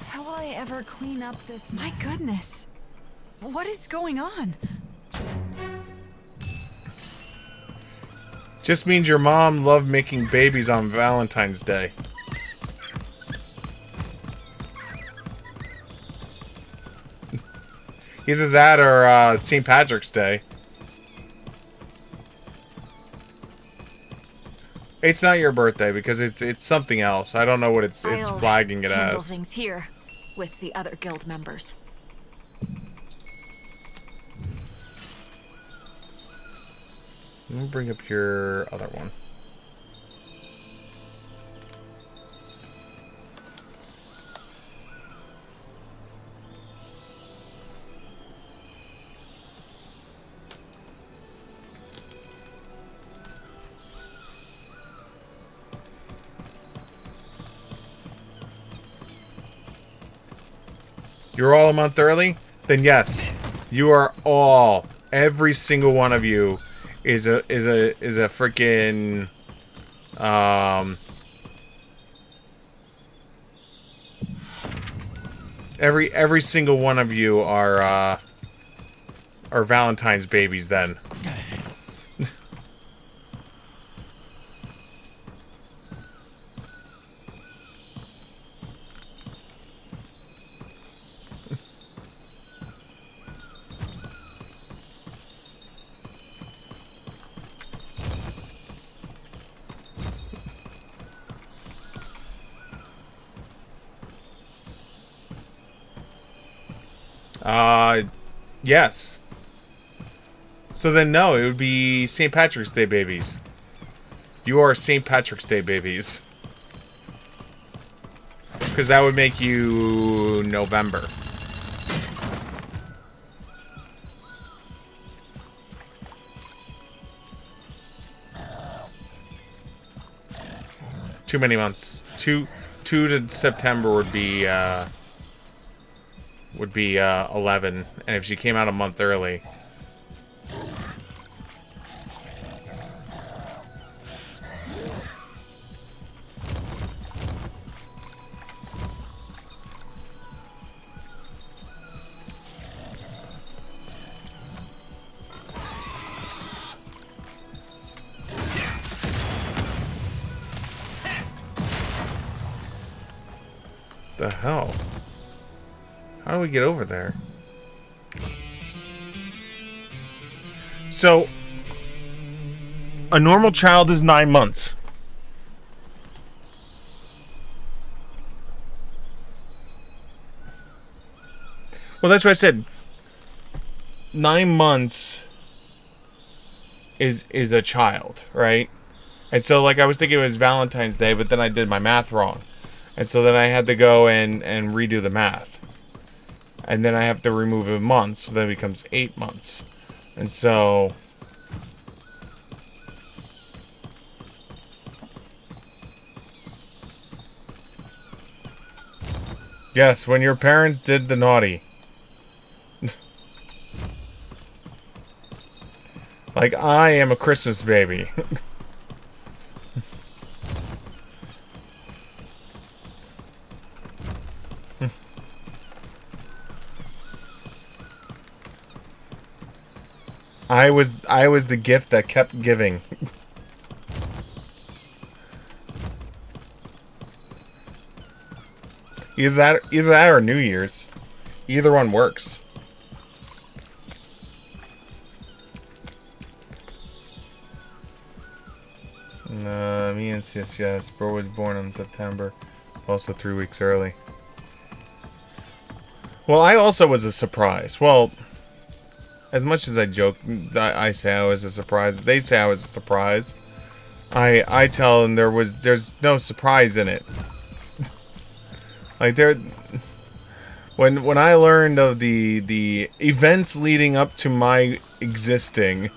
How will I ever clean up this? My goodness. What is going on? Just means your mom loved making babies on Valentine's Day. Either that or St. Patrick's Day. It's not your birthday because it's something else. I don't know what it's flagging it handle as. things here with the other guild members. Let me bring up your other one. You're all a month early? Then yes, you are all, every single one of you is a freaking every single one of you are Valentine's babies then. Yes. So then no, it would be St. Patrick's Day babies. You are St. Patrick's Day babies. Because that would make you November. Too many months. Two to September would be 11, and if she came out a month early. The hell? How do we get over there? So, a normal child is 9 months. Well, that's what I said. 9 months is a child, right? And so, like, I was thinking it was Valentine's Day, but then I did my math wrong. And so then I had to go and redo the math. And then I have to remove a month, so that becomes 8 months. And so... yes, when your parents did the naughty. Like, I am a Christmas baby. I was the gift that kept giving. Either that or New Year's. Either one works. Me and sis, yes. Bro was born in September. Also 3 weeks early. Well, I also was a surprise. Well, as much as I joke, I say I was a surprise. They say I was a surprise. I tell them there's no surprise in it. Like when I learned of the events leading up to my existing,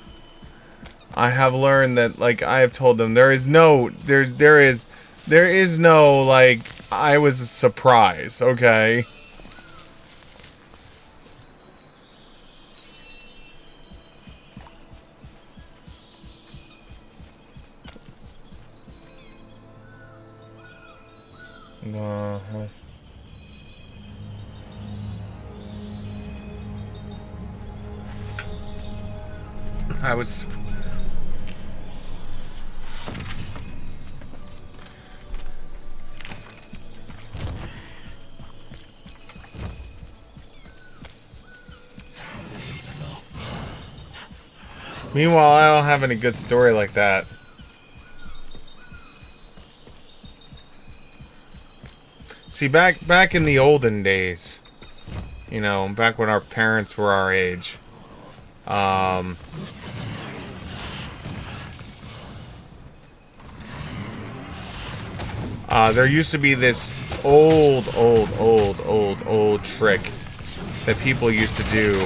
I have learned that, like, I have told them there is no like, I was a surprise, okay? I was... Meanwhile, I don't have any good story like that. See, back in the olden days, you know, back when our parents were our age, there used to be this old trick that people used to do,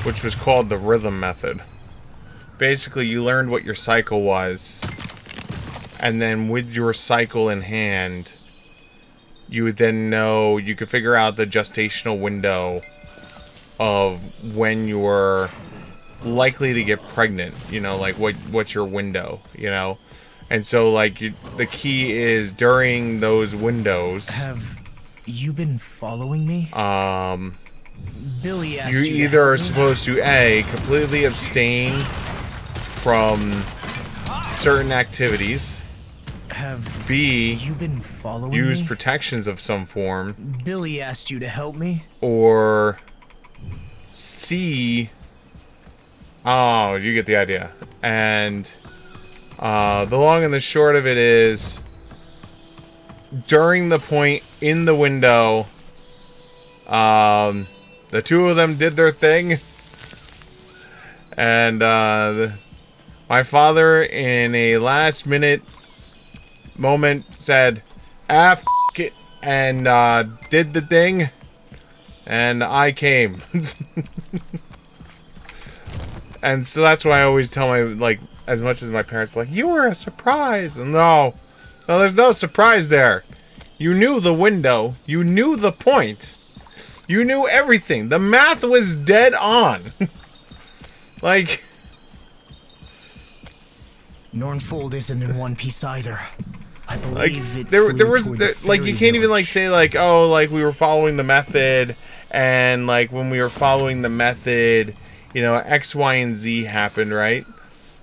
which was called the rhythm method. Basically, you learned what your cycle was, and then with your cycle in hand, you would then know, you could figure out the gestational window of when you were likely to get pregnant, you know, like what's your window, you know? And so, like, the key is during those windows. Have you been following me? Billy asked you you either are supposed to A, completely abstain from certain activities. Have B, you been following use me? protections of some form. Billy asked you to help me? Or C, oh, you get the idea. And the long and the short of it is, during the point in the window, the two of them did their thing, and my father, in a last-minute moment, said, "Ah, f*** it," and did the thing, and I came. And so that's why I always tell my, like, as much as my parents are like, "You were a surprise." No, there's no surprise there. You knew the window. You knew the point. You knew everything. The math was dead on. Like, Nornfold isn't in one piece either. I like, believe it there flew was toward the like, you fairy can't even, like, village. say, like, oh, like, we were following the method, and, like, when we were following the method, you know, X, Y, and Z happened, right?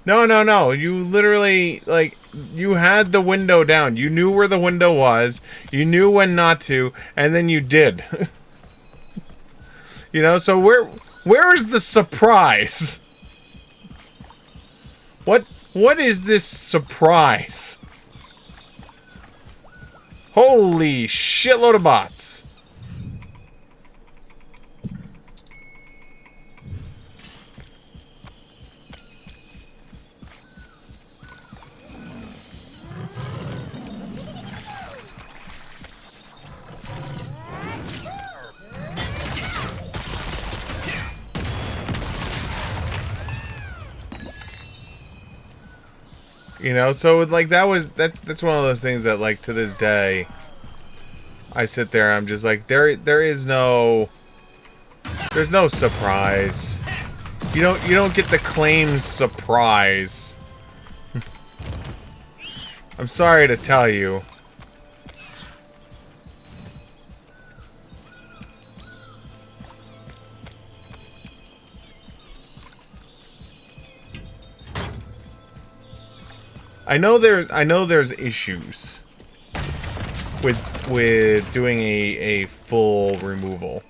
No. You literally, like, you had the window down. You knew where the window was. You knew when not to, and then you did. You know, so where is the surprise? What is this surprise? Holy shitload of bots. You know, so, like, that's one of those things that, like, to this day, I sit there, I'm just like, there's no surprise. You don't get the claim surprise. I'm sorry to tell you. I know there's issues with doing a full removal.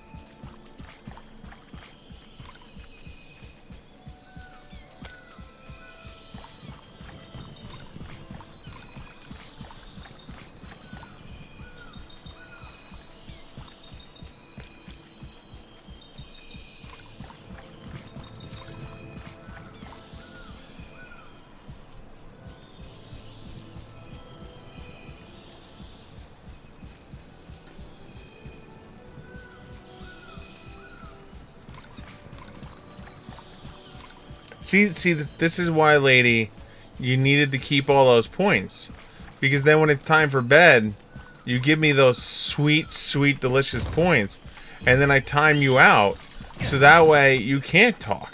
See, this is why, lady, you needed to keep all those points. Because then when it's time for bed, you give me those sweet, sweet, delicious points. And then I time you out. So that way you can't talk.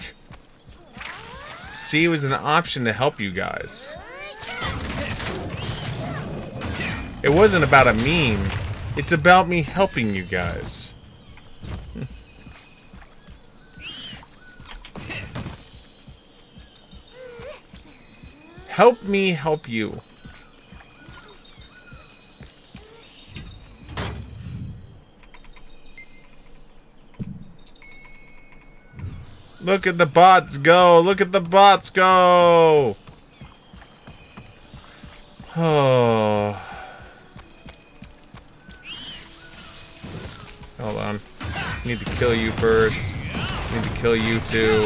See, it was an option to help you guys. It wasn't about a meme. It's about me helping you guys. Help me help you. Look at the bots go! Look at the bots go! Oh. Hold on. Need to kill you first. Need to kill you too.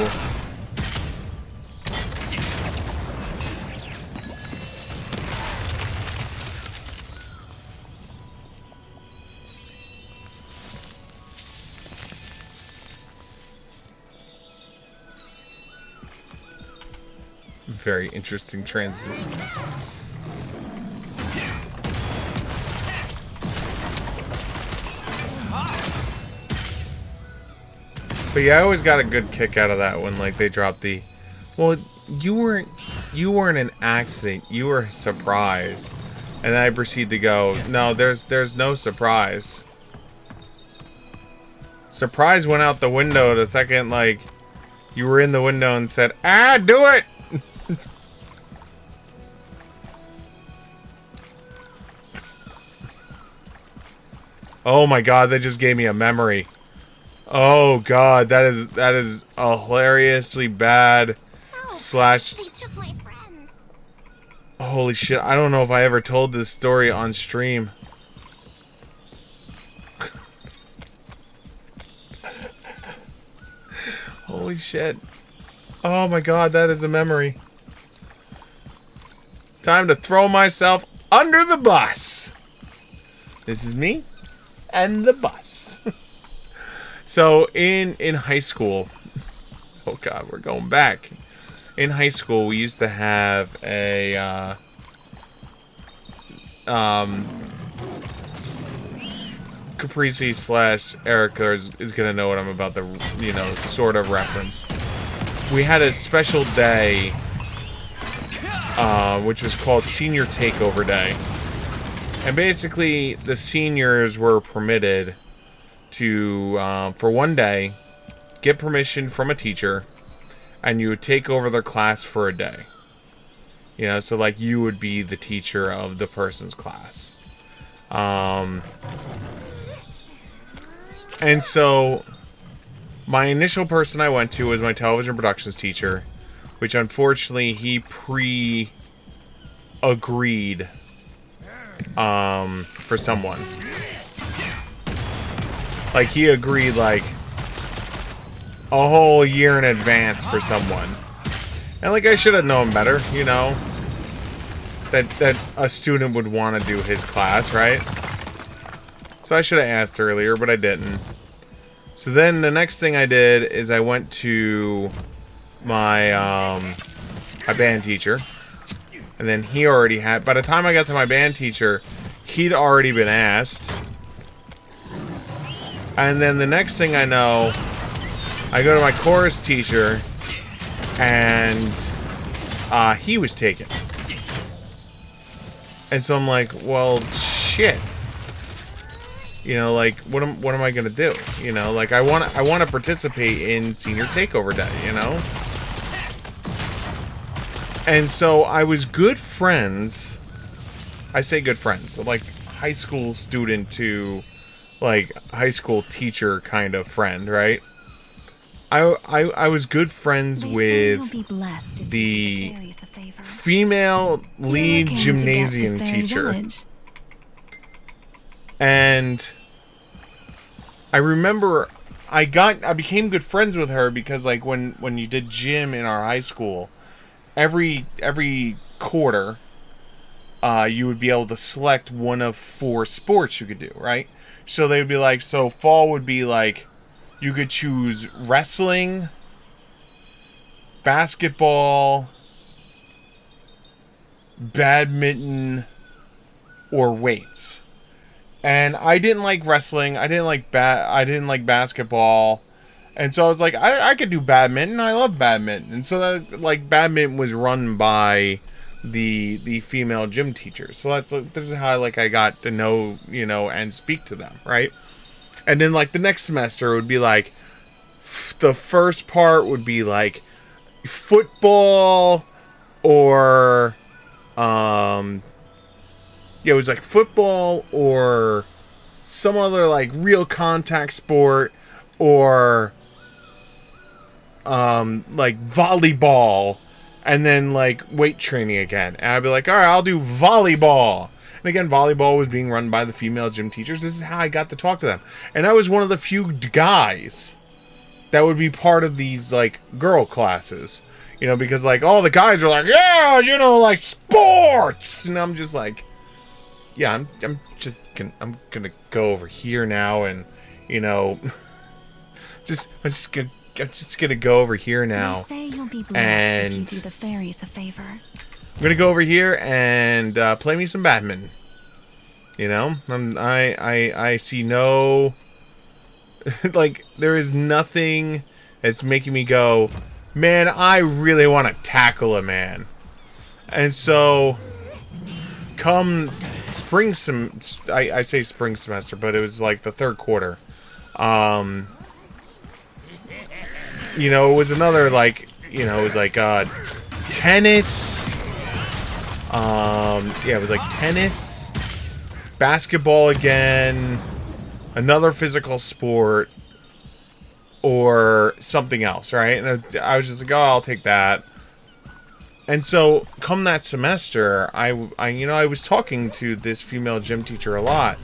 Very interesting transition. But yeah, I always got a good kick out of that when like they dropped the, well, you weren't an accident, you were surprised. And then I proceed to go, no, there's no surprise. Surprise went out the window the second like you were in the window and said, "Ah, do it." Oh my god, that just gave me a memory. Oh god, that is a hilariously bad slash. They took my friends. Holy shit, I don't know if I ever told this story on stream. Holy shit. Oh my god, that is a memory. Time to throw myself under the bus. This is me and the bus. So in high school, oh god, we're going back. In high school, we used to have a Caprese slash Erica is gonna know what I'm about to, you know, sort of reference. We had a special day, which was called Senior Takeover Day. And basically, the seniors were permitted to, for one day, get permission from a teacher, and you would take over their class for a day. You know, so like you would be the teacher of the person's class. And so, my initial person I went to was my television productions teacher, which unfortunately he pre-agreed for someone. Like, he agreed, like, a whole year in advance for someone. And, like, I should have known better, you know? That a student would want to do his class, right? So I should have asked earlier, but I didn't. So then the next thing I did is I went to my, my band teacher. And then he already had... By the time I got to my band teacher, he'd already been asked. And then the next thing I know, I go to my chorus teacher, and he was taken. And so I'm like, well, shit. You know, like, what am I gonna do? You know, like, I want to participate in Senior Takeover Day, you know? And so I was good friends. I say good friends, so like high school student to like high school teacher kind of friend, right? I was good friends with the female lead gymnasium teacher. And I remember I became good friends with her because like when you did gym in our high school, every quarter you would be able to select one of 4 sports you could do, right? So they would be like, so fall would be like you could choose wrestling, basketball, badminton, or weights. And I didn't like wrestling. I didn't like basketball. And so I was like, I could do badminton. I love badminton. And so that, like, badminton was run by the female gym teachers. So this is how I got to know, and speak to them, right? And then like the next semester it would be like the first part would be like football or it was like football or some other like real contact sport or like volleyball, and then like weight training again. And I'd be like, all right, I'll do volleyball. And again, volleyball was being run by the female gym teachers. This is how I got to talk to them. And I was one of the few guys that would be part of these like girl classes, because like all the guys are like, yeah, like sports. And I'm just like, yeah, I'm just gonna go over here now and, I'm just gonna go over here now. They say you'll be blessed and if you do the fairies a favor. I'm gonna go over here and play me some badminton. I see no like there is nothing that's making me go, man, I really want to tackle a man. And so come spring I say spring semester, but it was like the third quarter. It was another like, it was like tennis. It was like tennis, basketball again, another physical sport, or something else, right? And I was just like, oh, I'll take that. And so, come that semester, I was talking to this female gym teacher a lot.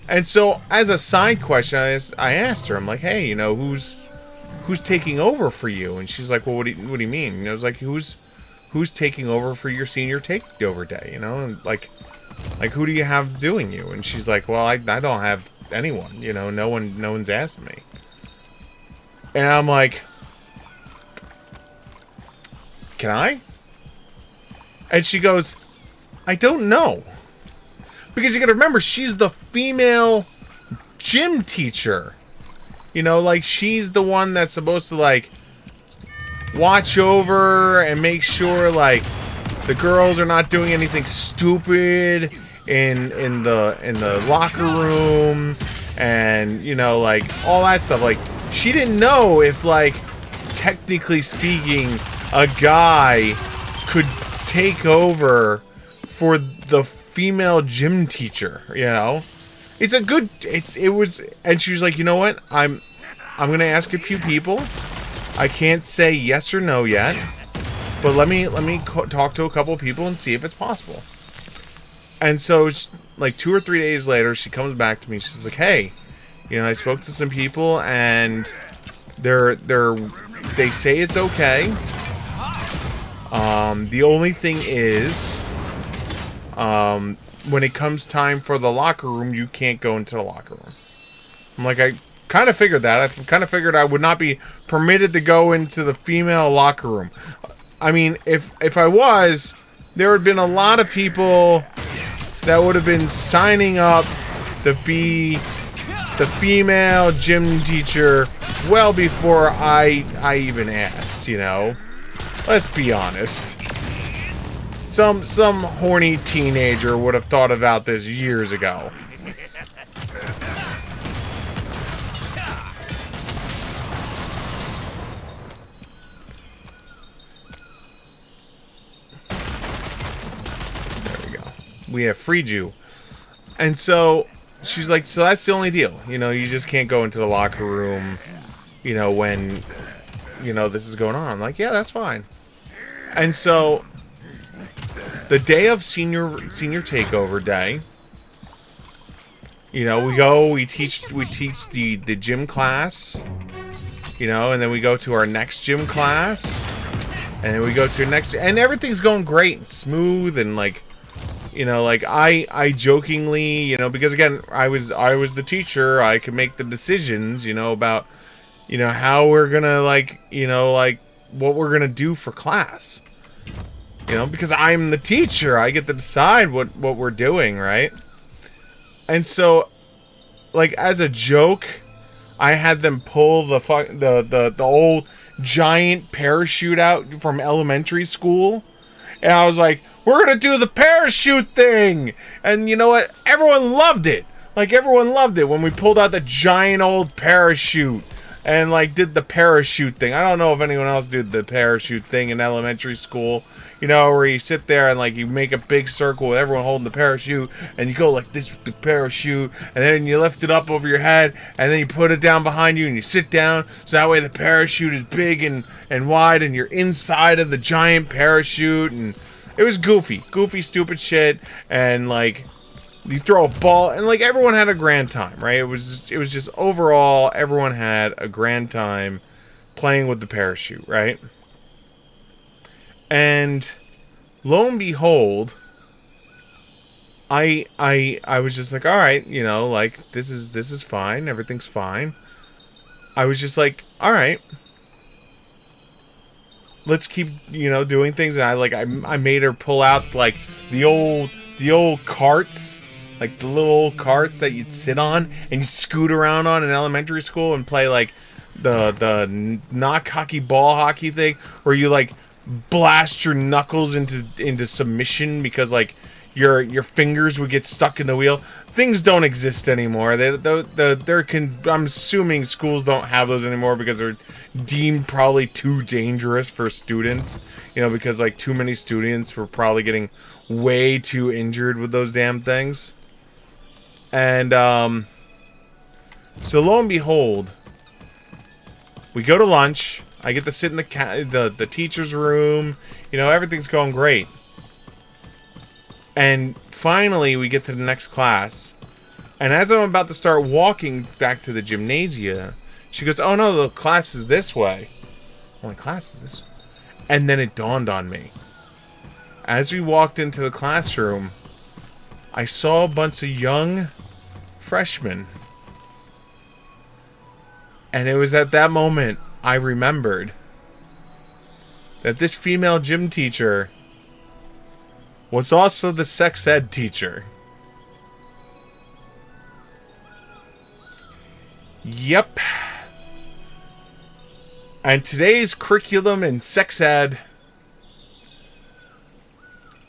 And so, as a side question, I asked her, I'm like, hey, who's taking over for you? And she's like, well, what do you mean? And I was like, who's taking over for your senior takeover day? And like who do you have doing you? And she's like, well, I don't have anyone. No one's asked me. And I'm like, can I? And she goes, I don't know. Because you gotta remember, she's the female gym teacher. Like, she's the one that's supposed to, like, watch over and make sure, like, the girls are not doing anything stupid in the locker room and, like, all that stuff. Like, she didn't know if, like, technically speaking, a guy could take over for the female gym teacher, It's a good, it was, and she was like, you know what, I'm gonna ask a few people. I can't say yes or no yet, but let me talk to a couple of people and see if it's possible. And so, like 2 or 3 days later, she comes back to me. She's like, hey, I spoke to some people and they say it's okay. The only thing is, when it comes time for the locker room, you can't go into the locker room. I'm like, I kind of figured that. I kind of figured I would not be permitted to go into the female locker room. I mean, if I was, there would have been a lot of people that would have been signing up to be the female gym teacher well before I even asked, Let's be honest. Some horny teenager would have thought about this years ago. There we go. We have freed you. And so she's like, so that's the only deal. You just can't go into the locker room, when, this is going on. I'm like, yeah, that's fine. And so the day of senior takeover day, we teach the gym class, and then we go to our next gym class, and then we go to next, and everything's going great and smooth, and like, I jokingly, because again, I was the teacher, I could make the decisions, about, how we're gonna what we're gonna do for class. You know, because I'm the teacher, I get to decide what we're doing, right? And so, like, as a joke, I had them pull the old giant parachute out from elementary school, and I was like, we're gonna do the parachute thing! And you know what? Everyone loved it. Like, everyone loved it when we pulled out the giant old parachute and, like, did the parachute thing. I don't know if anyone else did the parachute thing in elementary school. You know, where you sit there and, like, you make a big circle with everyone holding the parachute, and you go like this with the parachute, and then you lift it up over your head, and then you put it down behind you, and you sit down, so that way the parachute is big and wide, and you're inside of the giant parachute, and it was goofy, stupid shit, and, like, you throw a ball, and, like, everyone had a grand time, right? It was just, overall, everyone had a grand time playing with the parachute, right? And lo and behold, I was just like, all right, you know, like, this is fine, everything's fine. I was just like, all right, let's keep, you know, doing things. And I made her pull out, like, the old carts, like the little old carts that you'd sit on and you scoot around on in elementary school and play, like, the knock hockey, ball hockey thing, where you, like, blast your knuckles into submission because, like, your fingers would get stuck in the wheel. Things don't exist anymore. I'm assuming schools don't have those anymore because they're deemed probably too dangerous for students. You know, because, like, too many students were probably getting way too injured with those damn things. And so lo and behold, we go to lunch. I get to sit in the teacher's room. You know, everything's going great. And finally, we get to the next class. And as I'm about to start walking back to the gymnasia, she goes, oh no, the class is this way. I'm like, class is this way? And then it dawned on me. As we walked into the classroom, I saw a bunch of young freshmen. And it was at that moment I remembered that this female gym teacher was also the sex ed teacher. Yep. And today's curriculum in sex ed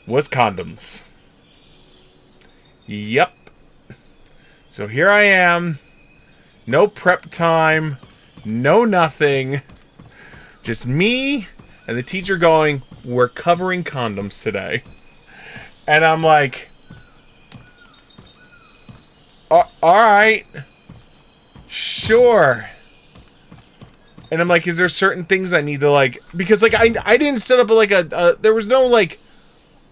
was condoms. Yep. So here I am. No prep time. No nothing. Just me and the teacher going, we're covering condoms today. And I'm like, alright. Sure. And I'm like, is there certain things I need to, like, because, like, I didn't set up like there was no, like,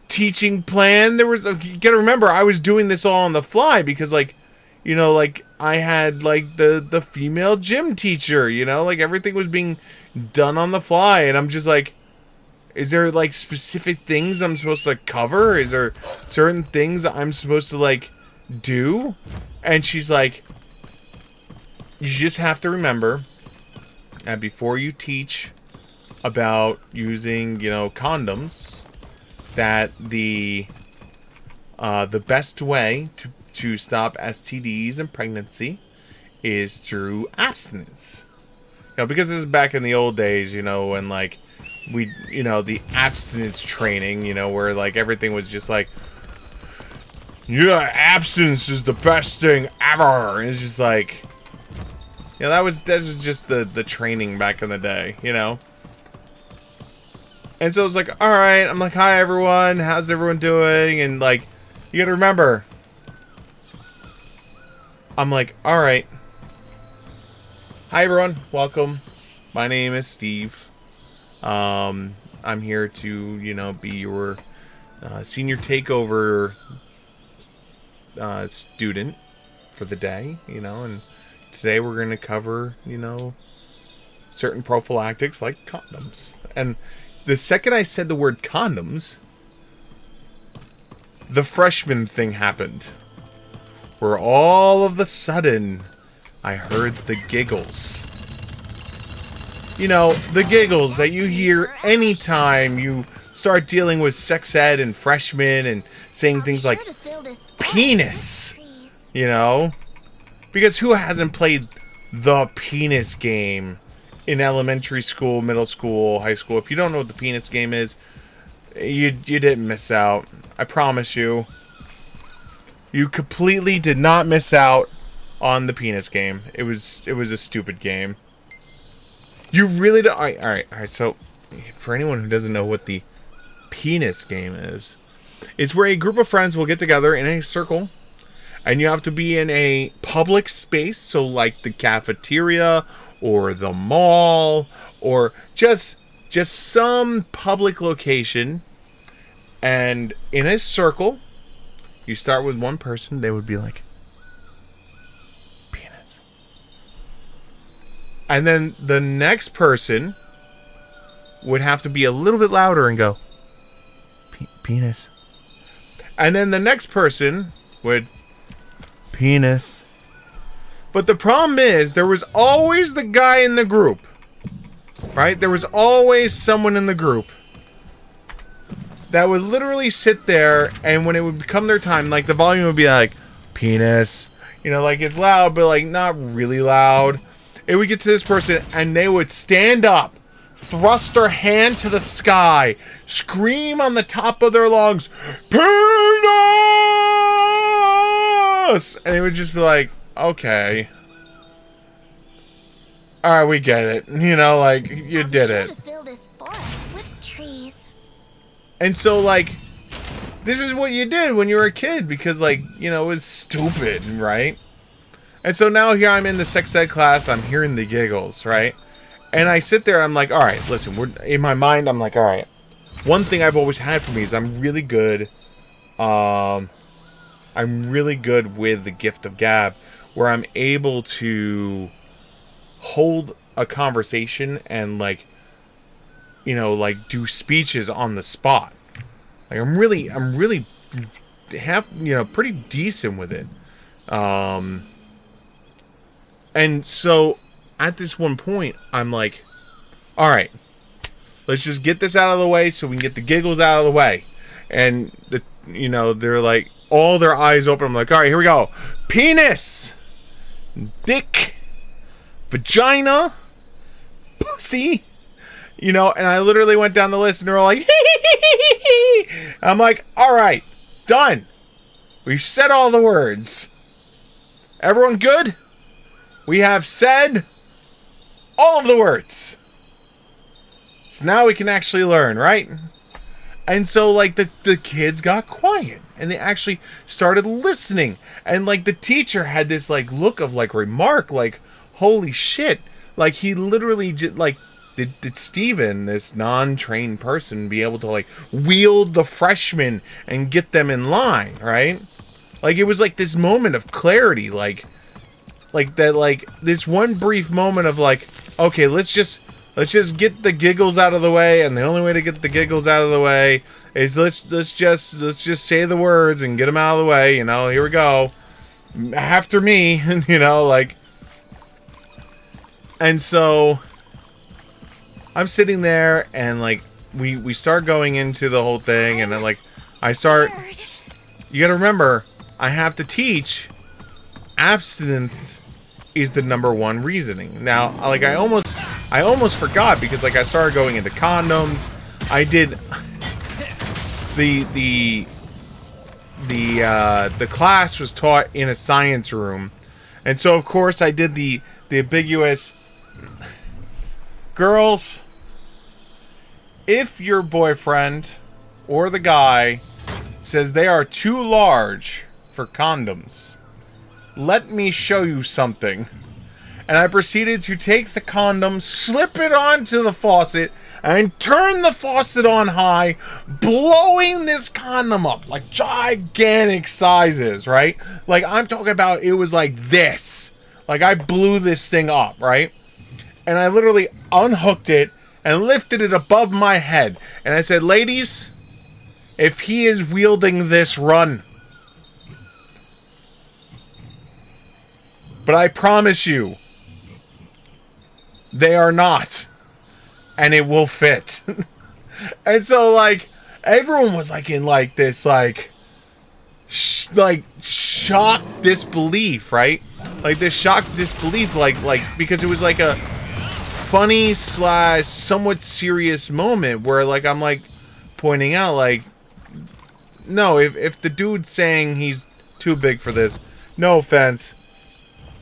teaching plan. There was, you gotta remember, I was doing this all on the fly because, like, you know, like, I had, like, the female gym teacher, you know, like, everything was being done on the fly, and I'm just like, is there, like, specific things I'm supposed to cover? Is there certain things I'm supposed to, like, do? And she's like, you just have to remember that before you teach about using, you know, condoms, that the best way to stop STDs and pregnancy is through abstinence. You know, because this is back in the old days, you know, when, like, we, you know, the abstinence training, you know, where, like, everything was just like, yeah, abstinence is the best thing ever. And it's just like, you know, that was just the training back in the day, you know. And so I was like, alright, I'm like, hi everyone, how's everyone doing? And, like, you gotta remember, I'm like, alright, hi everyone, welcome, my name is Steve. I'm here to, you know, be your senior takeover student for the day, you know, and today we're going to cover, you know, certain prophylactics like condoms. And the second I said the word condoms, the freshman thing happened, where all of a sudden I heard the giggles. you know, the giggles that you hear anytime you start dealing with sex ed and freshmen and saying things like penis, you know? Because who hasn't played the penis game in elementary school, middle school, high school? If you don't know what the penis game is, you didn't miss out. I promise you. You completely did not miss out on the penis game. It was a stupid game. You really don't. All right. So, for anyone who doesn't know what the penis game is, it's where a group of friends will get together in a circle, and you have to be in a public space, so like the cafeteria or the mall or just some public location, and in a circle, you start with one person. They would be like, penis. And then the next person would have to be a little bit louder and go, penis. And then the next person would, penis. But the problem is, there was always the guy in the group, right? There was always someone in the group that would literally sit there, and when it would become their time, like, the volume would be like, penis. You know, like, it's loud, but, like, not really loud. It would get to this person, and they would stand up, thrust their hand to the sky, scream on the top of their lungs, penis! And it would just be like, okay. Alright, we get it. You know, like, you did it. And so, like, this is what you did when you were a kid, because, like, you know, it was stupid, right? And so now here I'm in the sex ed class, I'm hearing the giggles, right? And I sit there, I'm like, alright, listen, in my mind, I'm like, alright. One thing I've always had for me is I'm really good with the gift of gab, where I'm able to hold a conversation and, like, you know, like, do speeches on the spot. Like, I'm really pretty decent with it. And so at this one point, I'm like, all right, let's just get this out of the way so we can get the giggles out of the way. And they're like, all their eyes open. I'm like, all right, here we go. Penis, dick, vagina, pussy. You know, and I literally went down the list, and they're all like, I'm like, all right, done. We've said all the words. Everyone good? We have said all of the words. So now we can actually learn, right? And so, like, the kids got quiet, and they actually started listening. And, like, the teacher had this, like, look of, like, remark, like, holy shit. Like, he literally just, like, did Steven, this non-trained person, be able to, like, wield the freshmen and get them in line, right? Like, it was, like, this moment of clarity, like that, like, this one brief moment of, like, okay, let's just get the giggles out of the way, and the only way to get the giggles out of the way is let's just say the words and get them out of the way, you know, here we go. After me, you know, like. And so I'm sitting there, and, like, we start going into the whole thing, and then, like, you gotta remember, I have to teach abstinence is the #1 reasoning. Now, like, I almost forgot, because, like, I started going into condoms. I did the class was taught in a science room, and so of course I did the ambiguous. Girls, if your boyfriend or the guy says they are too large for condoms, let me show you something. And I proceeded to take the condom, slip it onto the faucet, and turn the faucet on high, blowing this condom up, like, gigantic sizes, right? Like, I'm talking about, it was like this. Like, I blew this thing up, right? And I literally unhooked it and lifted it above my head. And I said, ladies, if he is wielding this, run. But I promise you, they are not. and it will fit. And so, like, everyone was, like, in, like, this, like shocked disbelief, right? Like, this shocked disbelief, like, because it was, like, a funny / somewhat serious moment where, like, I'm, like, pointing out, like, no, if the dude's saying he's too big for this, no offense,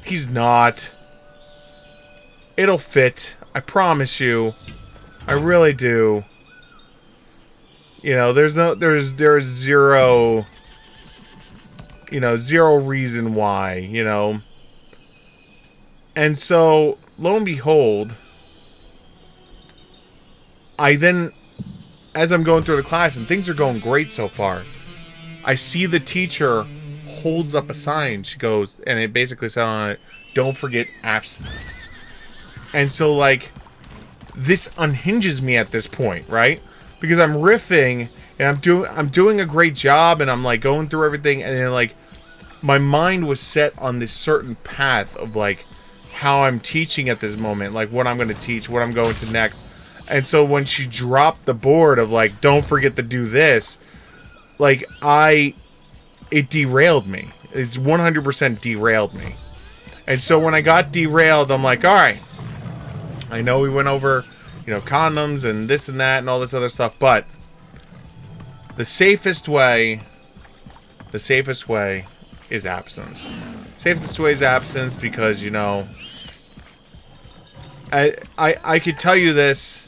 he's not. It'll fit. I promise you. I really do. You know, there's zero, you know, zero reason why, you know. And so, lo and behold, I then, as I'm going through the class, and things are going great so far, I see the teacher holds up a sign. She goes, and it basically said on it, "Don't forget abstinence." And so, like, this unhinges me at this point, right? Because I'm riffing, and I'm doing a great job, and I'm, like, going through everything, and then, like, my mind was set on this certain path of, like, how I'm teaching at this moment, like, what I'm going to teach, what I'm going to next. And so when she dropped the board of, like, don't forget to do this, like, it derailed me. It's 100% derailed me. And so when I got derailed, I'm like, all right, I know we went over, you know, condoms and this and that and all this other stuff, but the safest way is abstinence. Safest way is abstinence because, you know, I could tell you this,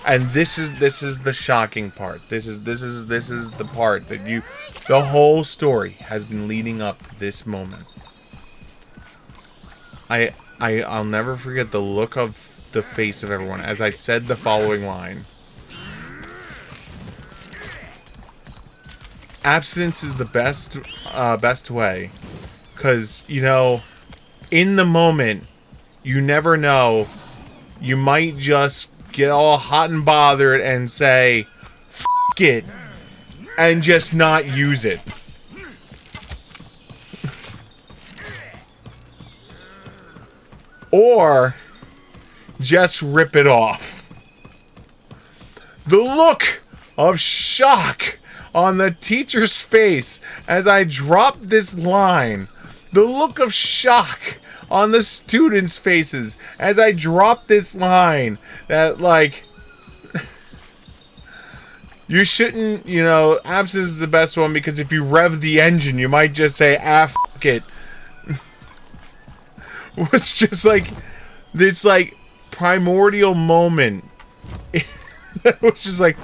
and this is the shocking part. This is the part that the whole story has been leading up to this moment. I'll never forget the look of the face of everyone as I said the following line. Abstinence is the best way, because, you know, in the moment, you never know, you might just get all hot and bothered and say, "F it," and just not use it. Or just rip it off. The look of shock on the teacher's face as I dropped this line. The look of shock on the students' faces as I dropped this line. That, like, you shouldn't, you know, abstinence is the best one, because if you rev the engine, you might just say, "Ah, f*** it." Was just like this, like, primordial moment. It was just like,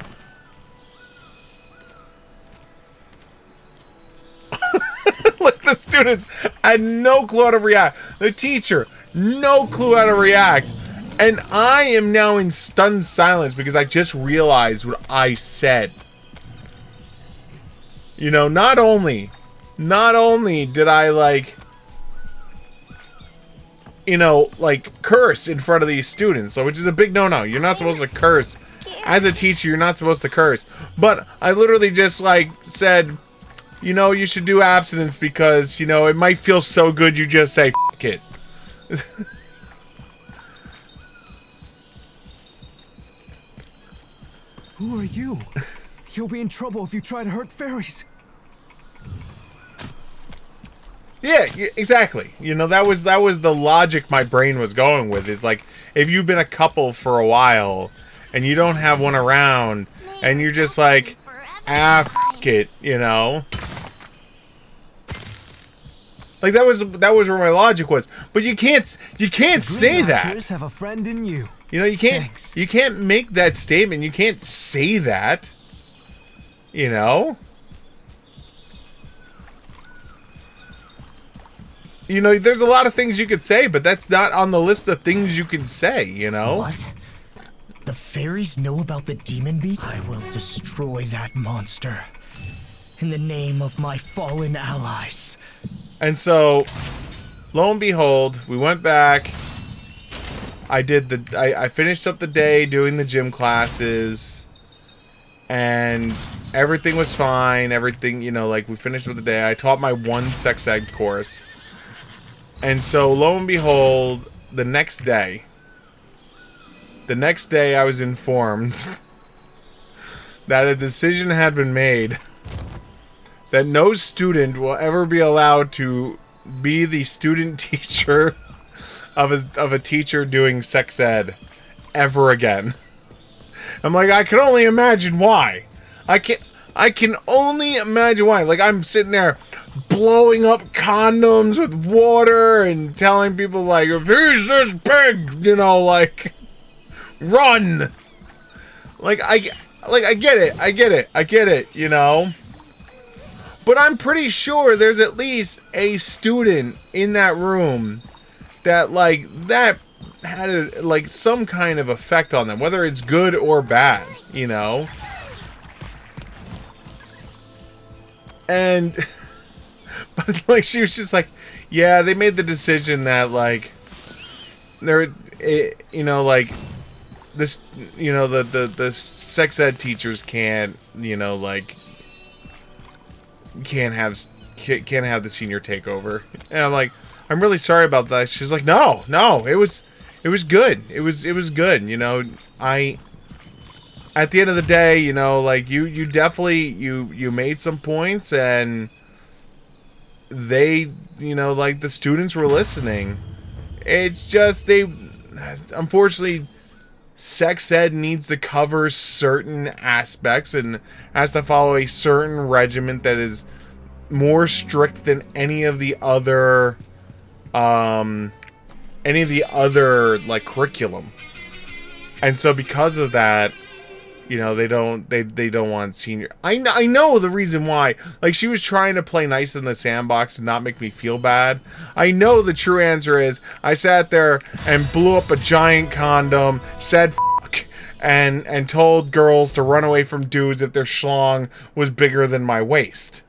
like, the students had no clue how to react. The teacher, no clue how to react. And I am now in stunned silence because I just realized what I said. You know, not only did I, like, you know, like, curse in front of these students, so, which is a big no-no. You're not supposed to curse. As a teacher, you're not supposed to curse. But I literally just, like, said, you know, you should do abstinence because, you know, it might feel so good you just say, "F*** it." Who are you? You'll be in trouble if you try to hurt fairies. Yeah, exactly. You know, that was the logic my brain was going with. Is like, if you've been a couple for a while and you don't have one around and you're just like, "Ah, f*** it," you know. Like, that was where my logic was. But you can't say that. Have a friend in you. You know, you can't make that statement. You can't say that. You know? You know, there's a lot of things you could say, but that's not on the list of things you can say, you know? What? The fairies know about the demon beast? I will destroy that monster. In the name of my fallen allies. And so, lo and behold, we went back. I finished up the day doing the gym classes. And everything was fine. Everything, you know, like, we finished with the day. I taught my one sex ed course. And so, lo and behold, the next day, The next day, I was informed that a decision had been made that no student will ever be allowed to be the student teacher of a teacher doing sex ed ever again. I'm like, I can only imagine why. I can only imagine why. Like, I'm sitting there blowing up condoms with water and telling people, like, if he's this big, you know, like, run. Like, I get it, you know. But I'm pretty sure there's at least a student in that room that, like, that had, like, some kind of effect on them, whether it's good or bad, you know. And, but, like, she was just like, yeah, they made the decision that, like, they're, you know, like, this, you know, the sex ed teachers can't, you know, like, can't have the senior takeover. And I'm like, I'm really sorry about that. She's like, no, it was good. It was good. You know, at the end of the day, you know, like, you definitely, you made some points, and they, you know, like, the students were listening. It's just, unfortunately, sex ed needs to cover certain aspects and has to follow a certain regiment that is more strict than any of the other like, curriculum. And so because of that, you know, they don't want senior. I know the reason why. Like, she was trying to play nice in the sandbox and not make me feel bad. I know the true answer is I sat there and blew up a giant condom, said fuck, and told girls to run away from dudes if their schlong was bigger than my waist.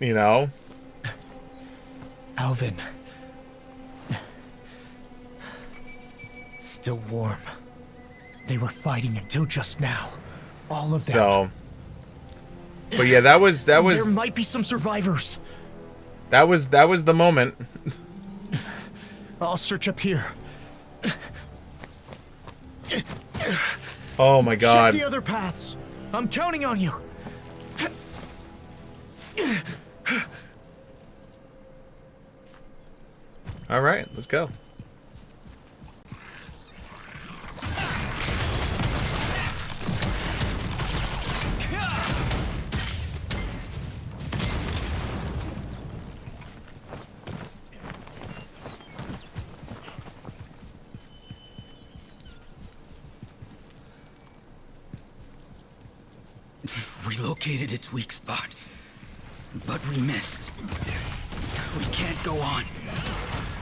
You know? Alvin. Still warm. They were fighting until just now. All of them. So, but yeah, that was. There might be some survivors. That was the moment. I'll search up here. Oh my God. Check the other paths. I'm counting on you. All right, let's go. We located its weak spot, but we missed. We can't go on.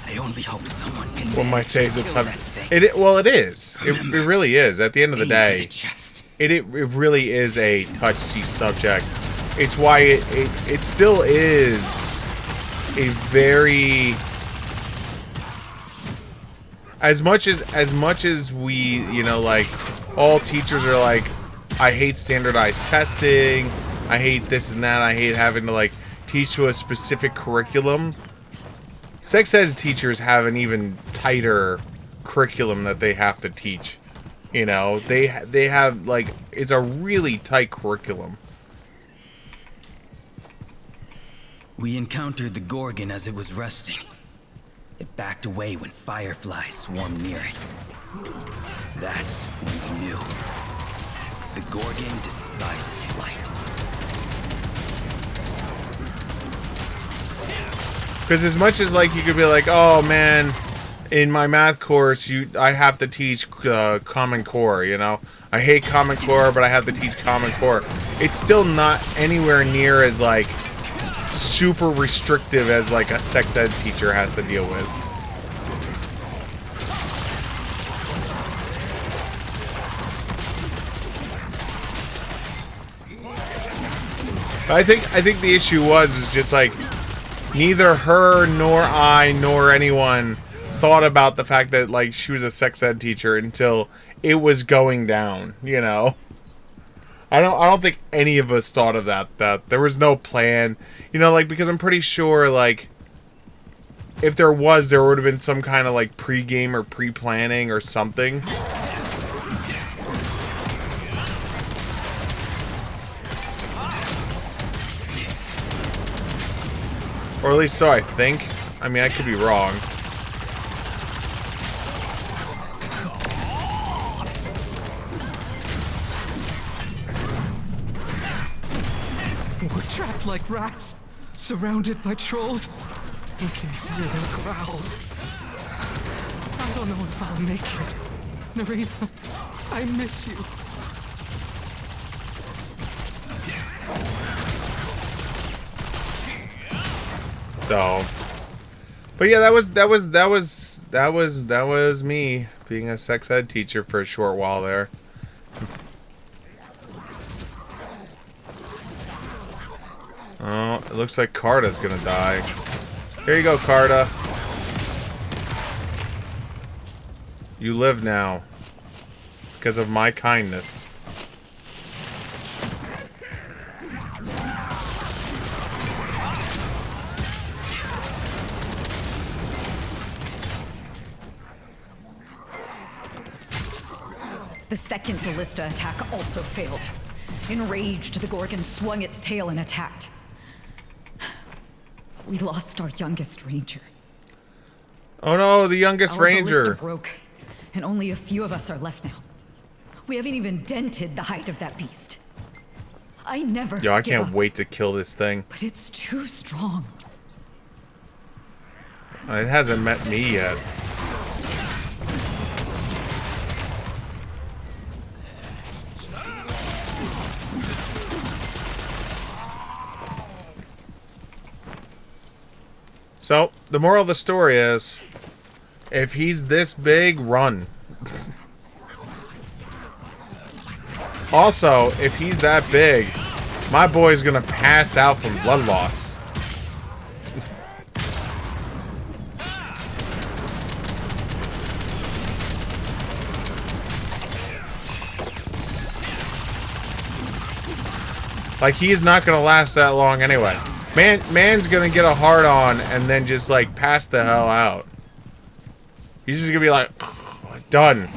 I only hope someone can. One might say it's a tough. It is. It really is. At the end of the day, it really is a touchy subject. It's why it still is a very, as much as we, you know, like, all teachers are like, I hate standardized testing, I hate this and that, I hate having to, like, teach to a specific curriculum. Sex ed teachers have an even tighter curriculum that they have to teach. You know, they have, like, it's a really tight curriculum. We encountered the Gorgon as it was resting. It backed away when fireflies swarmed near it. That's when we knew. The Gorgon despises light. Because as much as, like, you could be like, oh man, in my math course, I have to teach Common Core, you know? I hate Common Core, but I have to teach Common Core. It's still not anywhere near as, like, super restrictive as, like, a sex ed teacher has to deal with. But I think the issue is just, like, neither her nor I nor anyone thought about the fact that, like, she was a sex ed teacher until it was going down, you know? I don't think any of us thought of that there was no plan, you know, like, because I'm pretty sure, like, if there was, there would have been some kind of like pre-game or pre-planning or something. Or at least so I think. I mean, I could be wrong. We're trapped like rats, surrounded by trolls. We can hear their growls. I don't know if I'll make it. Narita, I miss you. So, but yeah, that was me being a sex ed teacher for a short while there. Oh, it looks like Carta's gonna die. Here you go, Carta. You live now because of my kindness. The second ballista attack also failed. Enraged, the Gorgon swung its tail and attacked. We lost our youngest ranger. Oh no, the youngest Our ranger. ballista broke, and only a few of us are left now. We haven't even dented the height of that beast. I never Yo, I give can't up, wait to kill this thing. but it's too strong. It hasn't met me yet. So, the moral of the story is, if he's this big, run. Also, if he's that big, my boy's gonna pass out from blood loss. Like, he's not gonna last that long anyway. Man's gonna get a hard on and then just like pass the hell out. He's just gonna be like, done.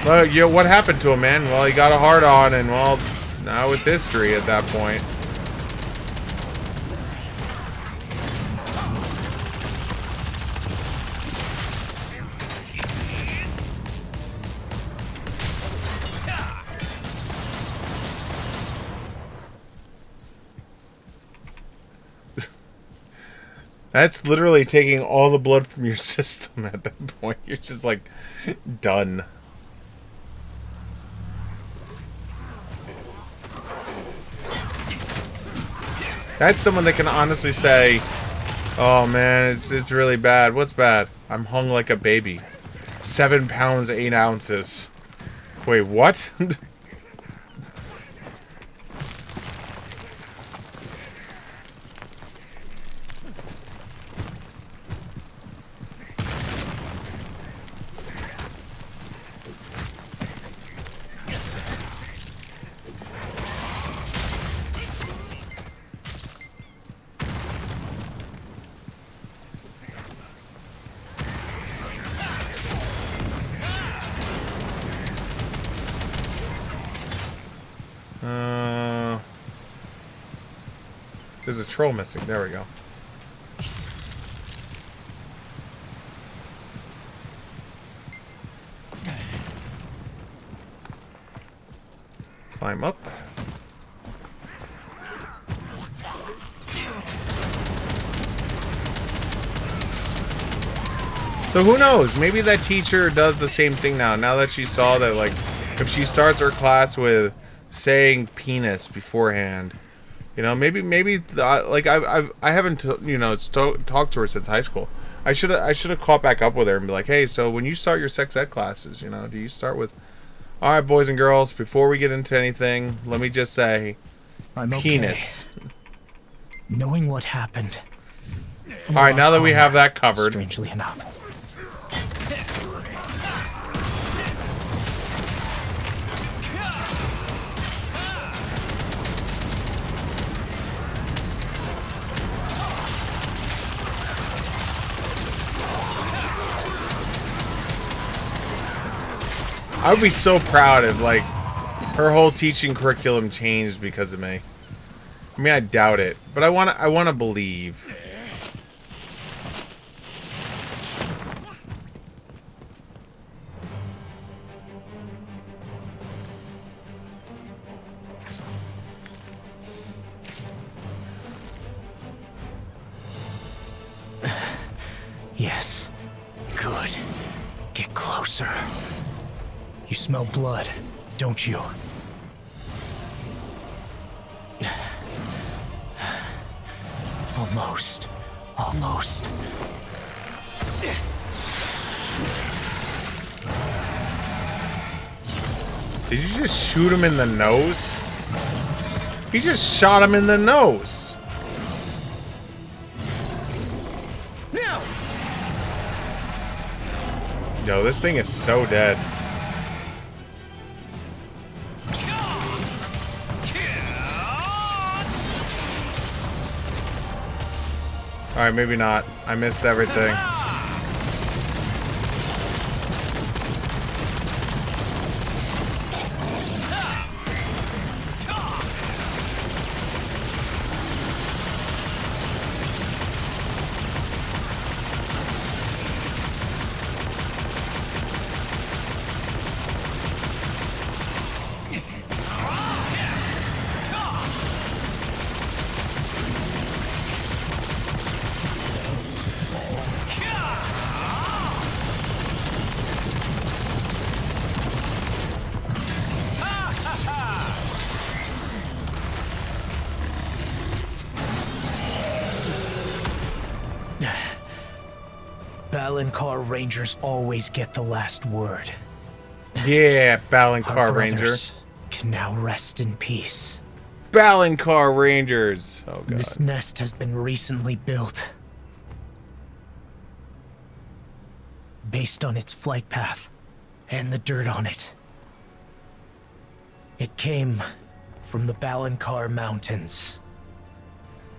Well, you know, what happened to him, man? Well, he got a hard on, and well, now it's history at that point. That's literally taking all the blood from your system at that point. You're just like, done. That's someone that can honestly say, oh man, it's really bad. What's bad? I'm hung like a baby. 7 pounds, 8 ounces. Wait, what? There's a troll missing. There we go. Climb up. So who knows? Maybe that teacher does the same thing now. Now that she saw that, like, if she starts her class with saying penis beforehand, you know, maybe like I haven't talked to her since high school. I should have caught back up with her and be like, hey, so when you start your sex ed classes, you know, do you start with, all right, boys and girls, before we get into anything, let me just say, I'm penis. Okay. Knowing what happened. All right, now that we have that covered. Strangely enough. I would be so proud if, like, her whole teaching curriculum changed because of me. I mean, I doubt it, but I wanna believe. Yes. Good. Get closer. You smell blood, don't you? Almost. Almost. Did you just shoot him in the nose? He just shot him in the nose. No. Yo, this thing is so dead. Alright, maybe not. I missed everything. Balankar Rangers always get the last word. Yeah, Our Balankar Ranger. brothers can now rest in peace. Balankar Rangers. Oh god. This nest has been recently built. Based on its flight path and the dirt on it. It came from the Balankar Mountains.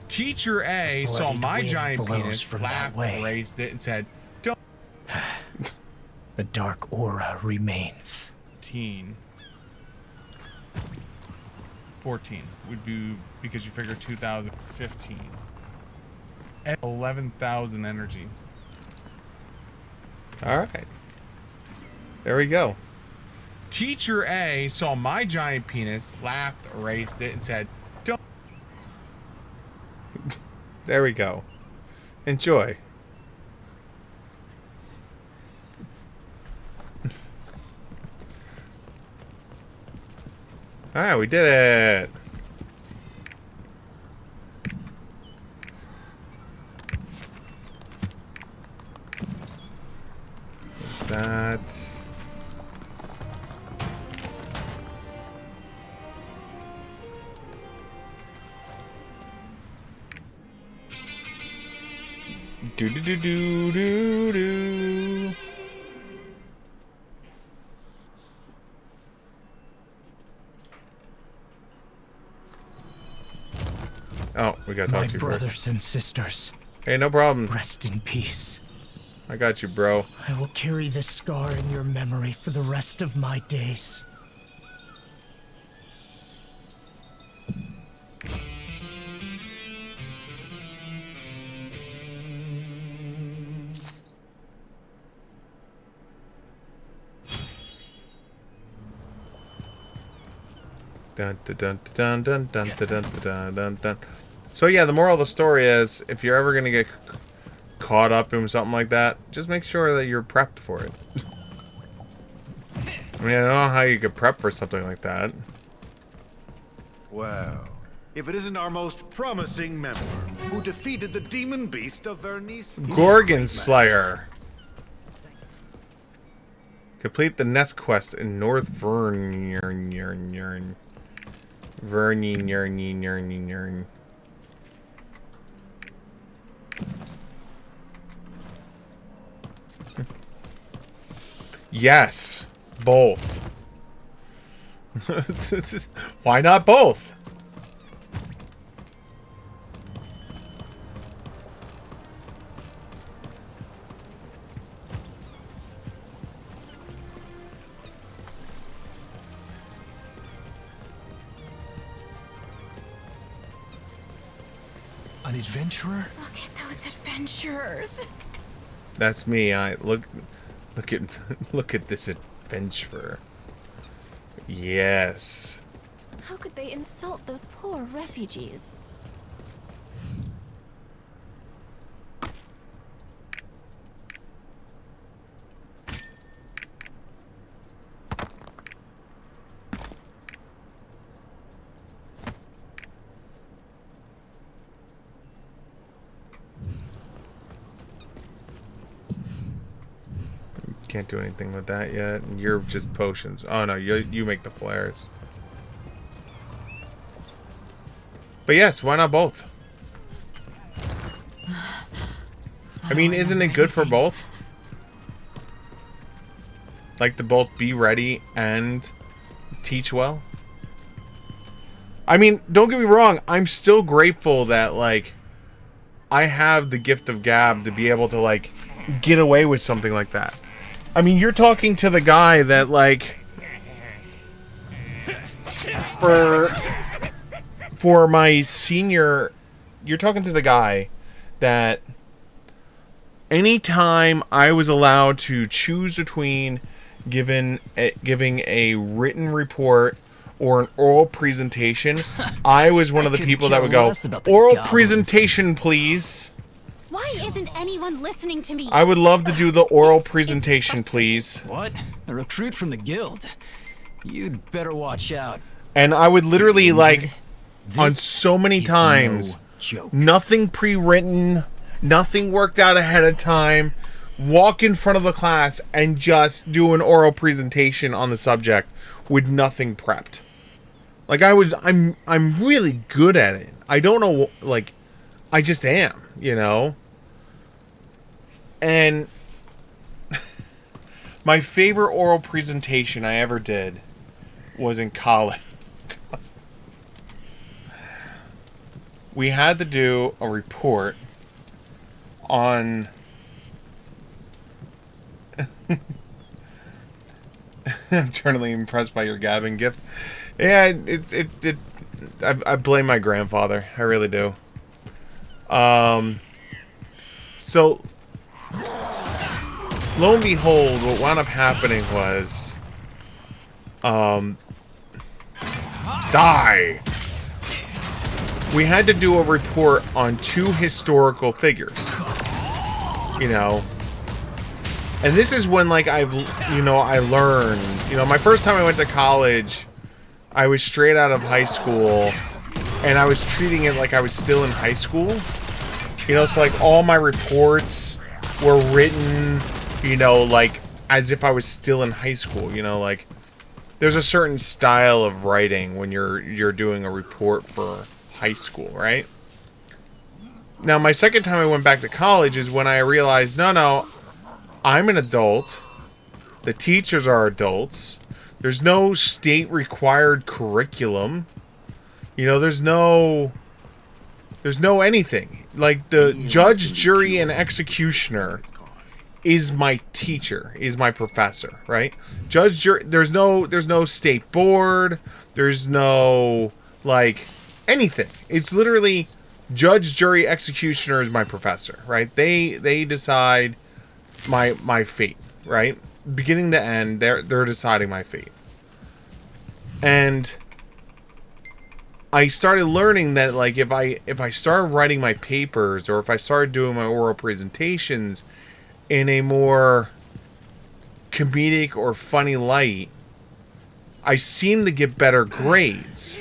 Teacher A saw Bloodied my wind giant blows penis, from that laughed, way. raised it, and said, "Don't." The dark aura remains. 14 would be because you figure 2015. At 11,000 energy. Alright. There we go. Teacher A saw my giant penis, laughed, raised it, and said, "Don't." There we go. Enjoy. Alright, we did it. What's that? Do do do do do do. Oh, we gotta talk My to you brothers first. and sisters, Hey, no problem. rest in peace. I got you, bro. I will carry this scar in your memory for the rest of my days. Dun dun dun dun dun dun dun dun dun dun dun. So yeah, the moral of the story is, if you're ever gonna get caught up in something like that, just make sure that you're prepped for it. I mean, I don't know how you could prep for something like that. Well, if it isn't our most promising member who defeated the demon beast of Vernice. Gorgon Slayer. Complete the nest quest in North Vernern. Yes, both. Why not both? adventurer? Look at those adventurers. That's me. Look at this adventurer. Yes. How could they insult those poor refugees? Can't do anything with that yet. You're just potions. Oh no, you make the flares. But yes, why not both? I mean, isn't it good for both? Like to both be ready and teach well? I mean, don't get me wrong, I'm still grateful that, like, I have the gift of gab to be able to, like, get away with something like that. I mean, you're talking to the guy that, like, for my senior, you're talking to the guy that anytime I was allowed to choose between giving a written report or an oral presentation, I was one of the people that would go, oral presentation, please. Why isn't anyone listening to me? I would love to do the oral presentation, please. What? A recruit from the guild? You'd better watch out. And I would literally, like, on so many times, nothing pre-written, nothing worked out ahead of time, walk in front of the class and just do an oral presentation on the subject with nothing prepped. Like, I'm really good at it. I don't know, like, I just am, you know? And my favorite oral presentation I ever did was in college. We had to do a report on I'm eternally impressed by your gabbing gift. Yeah, I blame my grandfather. I really do. So lo and behold, what wound up happening was die. We had to do a report on 2 historical figures. You know. And this is when, like, I learned, my first time I went to college, I was straight out of high school, and I was treating it like I was still in high school. So, like, all my reports were written, like, as if I was still in high school, like, there's a certain style of writing when you're doing a report for high school, right? Now, my second time I went back to college is when I realized, no, I'm an adult. The teachers are adults. There's no state required curriculum. There's no anything. Like, the judge, jury, and executioner is my teacher, is my professor, right? Judge, jury, there's no state board. There's no, like, anything. It's literally judge, jury, executioner is my professor, right? They decide my fate, right? Beginning to end, they're deciding my fate. And I started learning that, like, if I started writing my papers, or if I started doing my oral presentations in a more comedic or funny light, I seemed to get better grades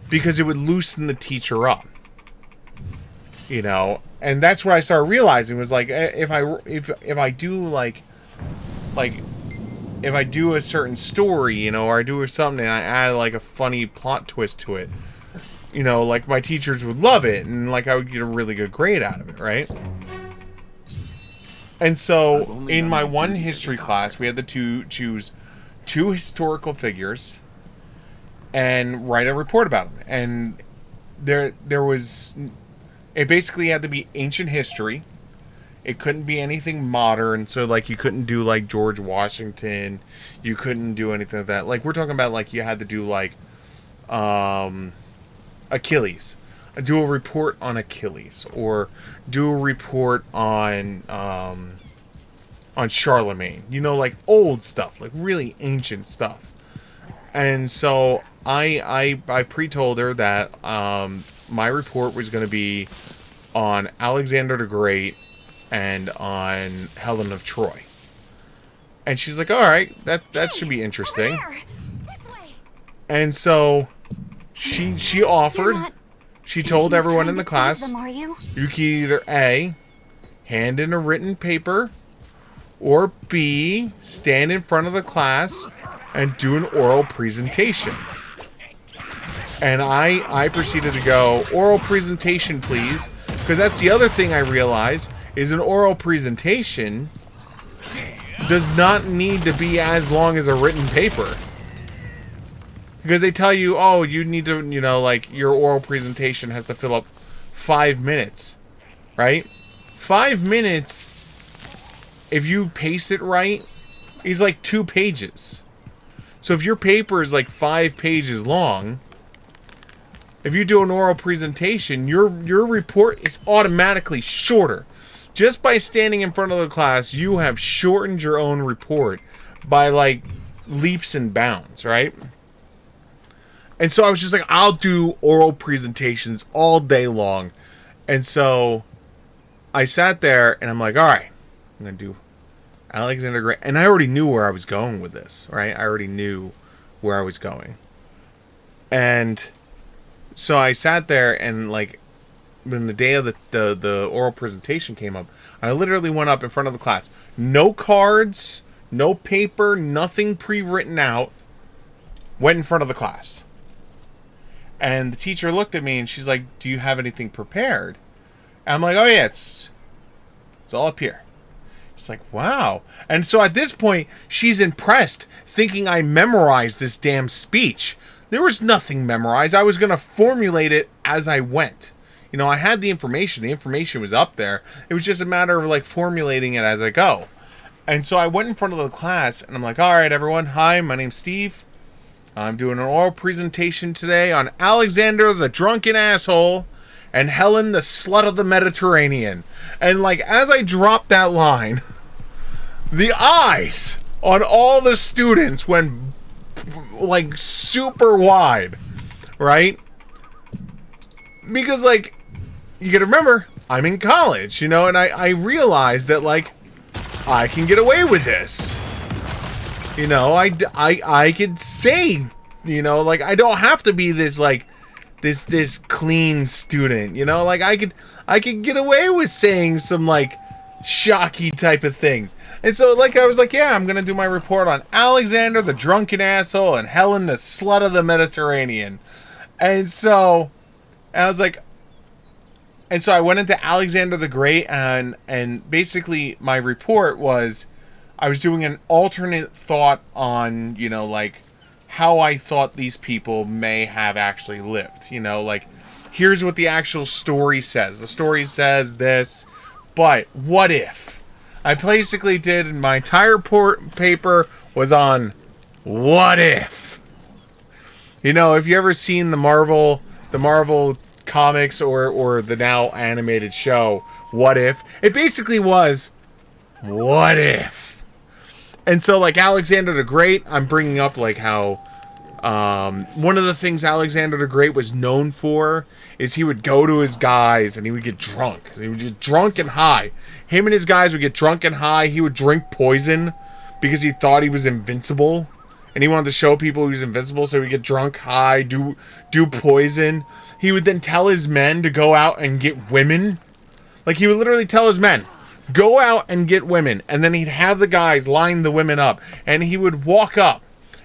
because it would loosen the teacher up. And that's what I started realizing was, like, if I do like if I do a certain story, or I do something and I add, like, a funny plot twist to it, like, my teachers would love it, and, like, I would get a really good grade out of it, right? And so in my one history class, we had to choose 2 historical figures and write a report about them. And there was, it basically had to be ancient history. It couldn't be anything modern. So, like, you couldn't do, like, George Washington. You couldn't do anything like that. Like, we're talking about, like, you had to do, like, Achilles. do a report on Achilles, or do a report on Charlemagne. You know, like old stuff, like really ancient stuff. And so I pre-told her that my report was going to be on Alexander the Great and on Helen of Troy. And she's like, all right, that should be interesting. And so she offered, she told everyone in the class, you can either A, hand in a written paper, or B, stand in front of the class and do an oral presentation. And I proceeded to go, oral presentation, please. Because that's the other thing I realized, is an oral presentation does not need to be as long as a written paper. Because they tell you, oh, you need to, you know, like, your oral presentation has to fill up 5 minutes. Right? 5 minutes, if you pace it right, is like 2 pages. So if your paper is like 5 pages long, if you do an oral presentation, your report is automatically shorter. Just by standing in front of the class, you have shortened your own report by like leaps and bounds, right? And so I was just like, I'll do oral presentations all day long. And so I sat there and I'm like, all right, I'm going to do Alexander Great. And I already knew where I was going with this, right? I already knew where I was going. And so I sat there and like, when the day of the oral presentation came up, I literally went up in front of the class. No cards, no paper, nothing pre-written out. Went in front of the class. And the teacher looked at me and she's like, do you have anything prepared? And I'm like, oh yeah, it's all up here. It's like, wow. And so at this point, she's impressed, thinking I memorized this damn speech. There was nothing memorized. I was going to formulate it as I went. You know, I had the information. The information was up there. It was just a matter of, like, formulating it as I go. And so I went in front of the class, and I'm like, all right, everyone. Hi, my name's Steve. I'm doing an oral presentation today on Alexander the Drunken Asshole and Helen the Slut of the Mediterranean. And, like, as I dropped that line, the eyes on all the students went, like, super wide, right? Because, like, you gotta remember, I'm in college, you know, and I realized that, like, I can get away with this. You know, I could say, you know, like, I don't have to be this, like, this clean student, you know, like, I could get away with saying some, like, shocky type of things. And so, like, I was like, yeah, I'm gonna do my report on Alexander the Drunken Asshole and Helen the Slut of the Mediterranean. And so I was like, and so I went into Alexander the Great, and basically my report was, I was doing an alternate thought on, you know, like, how I thought these people may have actually lived. You know, like, here's what the actual story says. The story says this, but what if? I basically did, my entire paper was on what if. You know, if you ever seen the Marvel comics or the now animated show What If, it basically was what if. And so, like, Alexander the Great, I'm bringing up, like, how one of the things Alexander the Great was known for is he would go to his guys and he would get drunk. He would get drunk and high. Him and his guys would get drunk and high. He would drink poison because he thought he was invincible. And he wanted to show people he was invincible, so he would get drunk, high, do poison. He would then tell his men to go out and get women. Like, he would literally tell his men, go out and get women. And then he'd have the guys line the women up. And he would walk up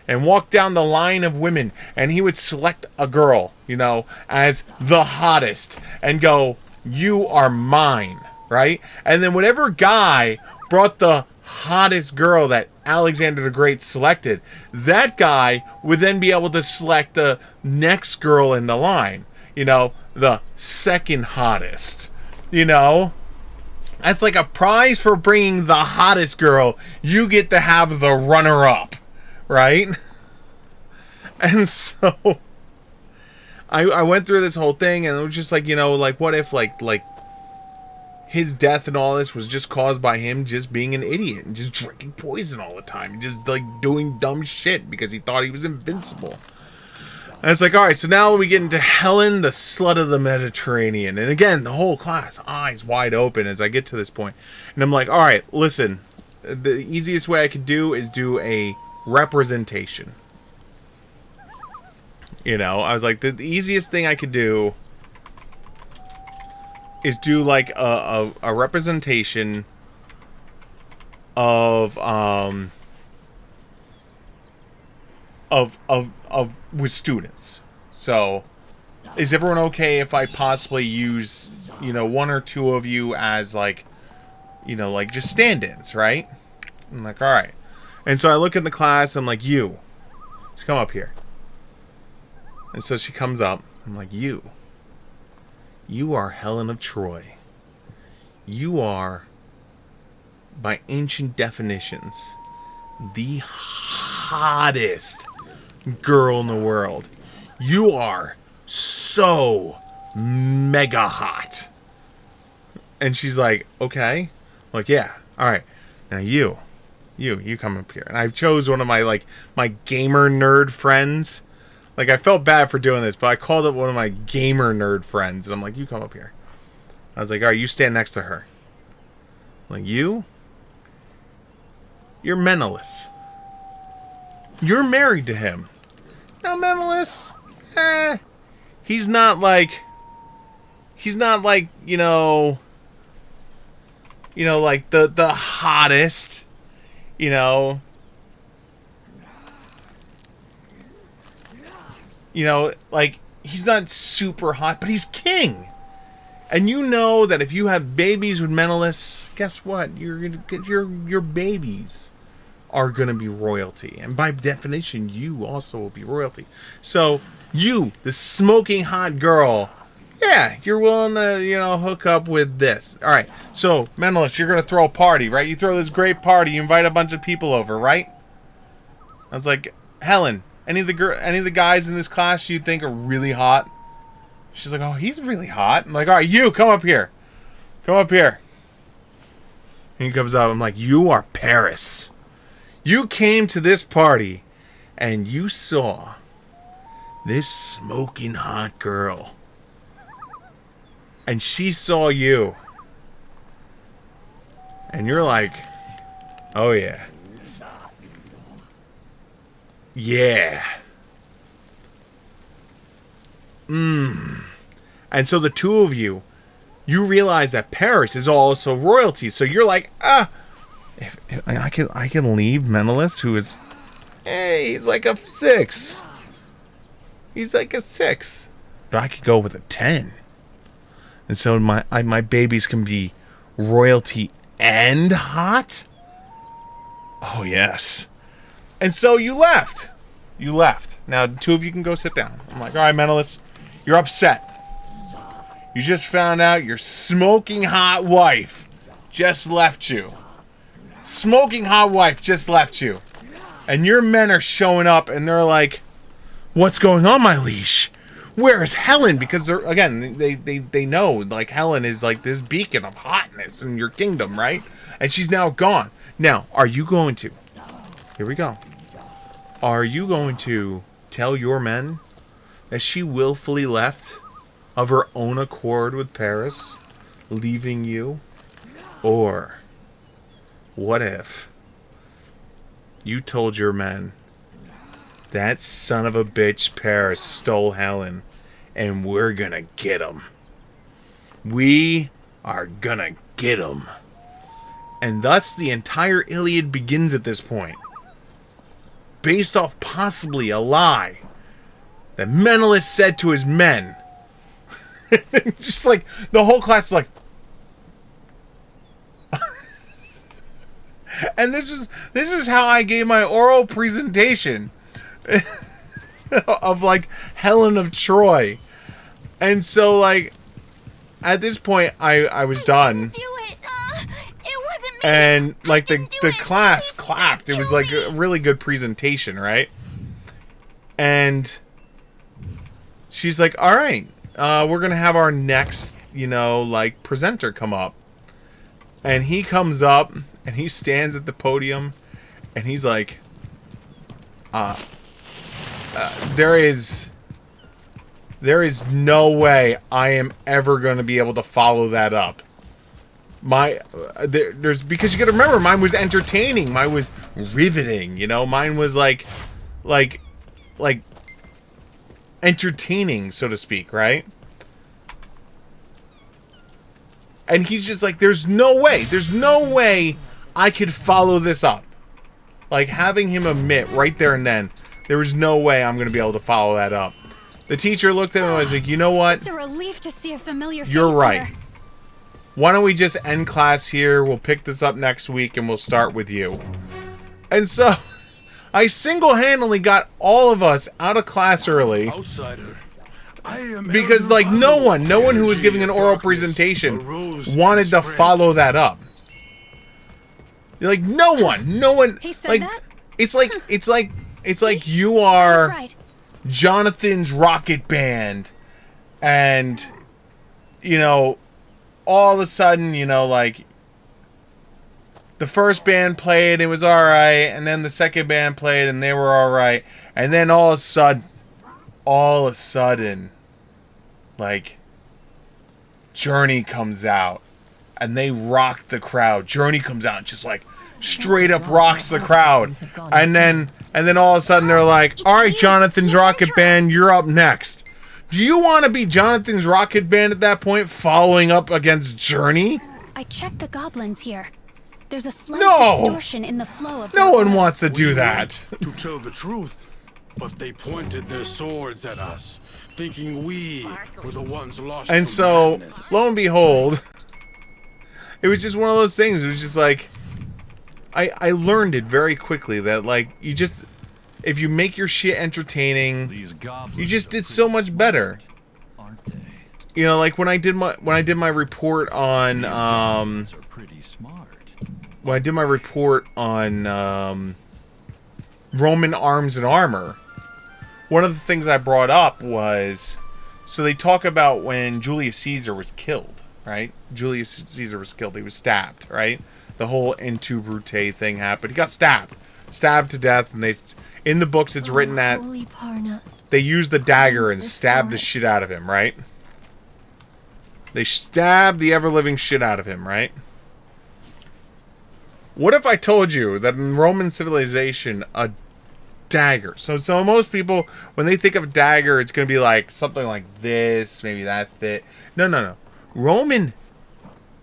and walk down the line of women. And he would select a girl, you know, as the hottest. And go, you are mine, right? And then whatever guy brought the hottest girl that Alexander the Great selected, that guy would then be able to select the next girl in the line. You know, the second hottest. You know? That's like a prize for bringing the hottest girl. You get to have the runner-up. Right? And so I went through this whole thing, and it was just like, you know, like, what if, like his death and all this was just caused by him just being an idiot and just drinking poison all the time and just, like, doing dumb shit because he thought he was invincible. And it's like, alright, so now we get into Helen, the slut of the Mediterranean. And again, the whole class, eyes wide open as I get to this point. And I'm like, alright, listen, the easiest way I could do is do a representation. You know, I was like, the easiest thing I could do is do like a representation of with students. So, is everyone okay if I possibly use, you know, one or two of you as like, you know, like just stand-ins, right? I'm like, all right. And so I look in the class. I'm like, you, just come up here. And so she comes up. I'm like, you are Helen of Troy. You are, by ancient definitions, the hottest girl in the world. You are so mega hot. And she's like, okay. I'm like, yeah. All right. Now you come up here. And I chose one of my, like, my gamer nerd friends. Like, I felt bad for doing this, but I called up one of my gamer nerd friends, and I'm like, you come up here. I was like, all right, you stand next to her. I'm like, you're Menelaus. You're married to him. Now, Menelaus, he's not like, you know, like the hottest, you know. You know, like, he's not super hot, but he's king. And you know that if you have babies with Menelaus, guess what? You're gonna get your babies are gonna be royalty. And by definition, you also will be royalty. So, you, the smoking hot girl, yeah, you're willing to, you know, hook up with this. Alright, so, Menelaus, you're gonna throw a party, right? You throw this great party, you invite a bunch of people over, right? I was like, Helen, any of the guys in this class you think are really hot? She's like, oh, he's really hot. I'm like, all right, you come up here. Come up here. And he comes up. I'm like, you are Paris. You came to this party and you saw this smoking hot girl. And she saw you. And you're like, oh yeah. Yeah. And so the two of you realize that Paris is also royalty. So you're like, if I can leave Menelaus, who is, he's like a 6. He's like a 6. But I could go with a 10. And so my babies can be royalty and hot? Oh, yes. And so you left. You left. Now, the two of you can go sit down. I'm like, all right, Menelaus, you're upset. You just found out your smoking hot wife just left you. Smoking hot wife just left you. And your men are showing up, and they're like, what's going on, my liege? Where is Helen? Because they're, again, they know, like, Helen is like this beacon of hotness in your kingdom, right? And she's now gone. Now, are you going to... Here we go. Are you going to tell your men that she willfully left of her own accord with Paris, leaving you? Or what if you told your men that son of a bitch Paris stole Helen and we're gonna get him? We are gonna get him. And thus the entire Iliad begins at this point. Based off possibly a lie that Menelaus said to his men. Just like, the whole class is like... And this is how I gave my oral presentation of, like, Helen of Troy. And so, like, at this point, I was done. And, like, the class clapped. It was, like, a really good presentation, right? And she's like, all right, we're going to have our next, you know, like, presenter come up. And he comes up, and he stands at the podium, and he's like, there is no way I am ever going to be able to follow that up. There's because you got to remember, mine was entertaining, mine was riveting, you know, mine was like entertaining, so to speak, right? And he's just like, there's no way I could follow this up. Like, having him admit right there and then, there was no way I'm going to be able to follow that up. The teacher looked at him and was like, you know what? It's a relief to see a familiar face. You're right. Here. Why don't we just end class here? We'll pick this up next week and we'll start with you. And so, I single-handedly got all of us out of class early. Outsider. Because, like, no one who was giving an oral presentation wanted to follow that up. Like, no one. He said like, that? It's like you are right. Jonathan's Rocket Band, and, you know, all of a sudden, you know, like, the first band played, it was alright, and then the second band played, and they were alright, and then all of a sudden, like, Journey comes out, and they rock the crowd. Journey comes out and just, like, straight up rocks the crowd. And then all of a sudden they're like, alright, Jonathan's Rocket Band, you're up next. Do you want to be Jonathan's Rocket Band at that point, following up against Journey? I checked the goblins here. There's a slight No! distortion in the flow of No their one words. wants to do that. To tell the truth, but they pointed their swords at us, thinking we were the ones lost. And from so, madness. lo and behold, it was just one of those things. It was just like, I learned it very quickly that, like, you just, if you make your shit entertaining, you just did so much better. You know, like when I did my report on Roman arms and armor, one of the things I brought up was, so they talk about when Julius Caesar was killed, right? Julius Caesar was killed. He was stabbed, right? The whole Intu Brute thing happened. He got stabbed to death, and in the books it's written that they used the dagger and stabbed the shit out of him, right? They stabbed the ever-living shit out of him, right? What if I told you that in Roman civilization, a dagger... So most people, when they think of dagger, it's going to be like something like this, maybe that fit. No. Roman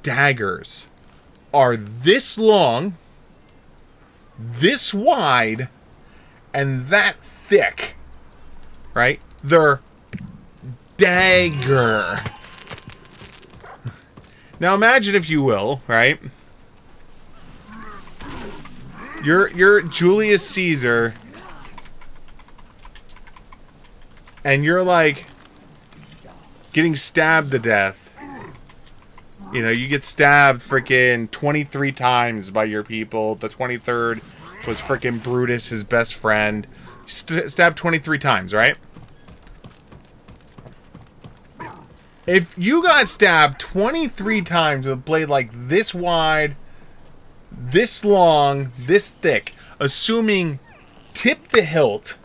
daggers are this long, this wide, and that thick, right? They're dagger. Now imagine, if you will, right? You're Julius Caesar, and you're like getting stabbed to death. You know, you get stabbed freaking 23 times by your people. The 23rd was freaking Brutus, his best friend. Stabbed 23 times, right? If you got stabbed 23 times with a blade like this wide, this long, this thick, assuming tip the hilt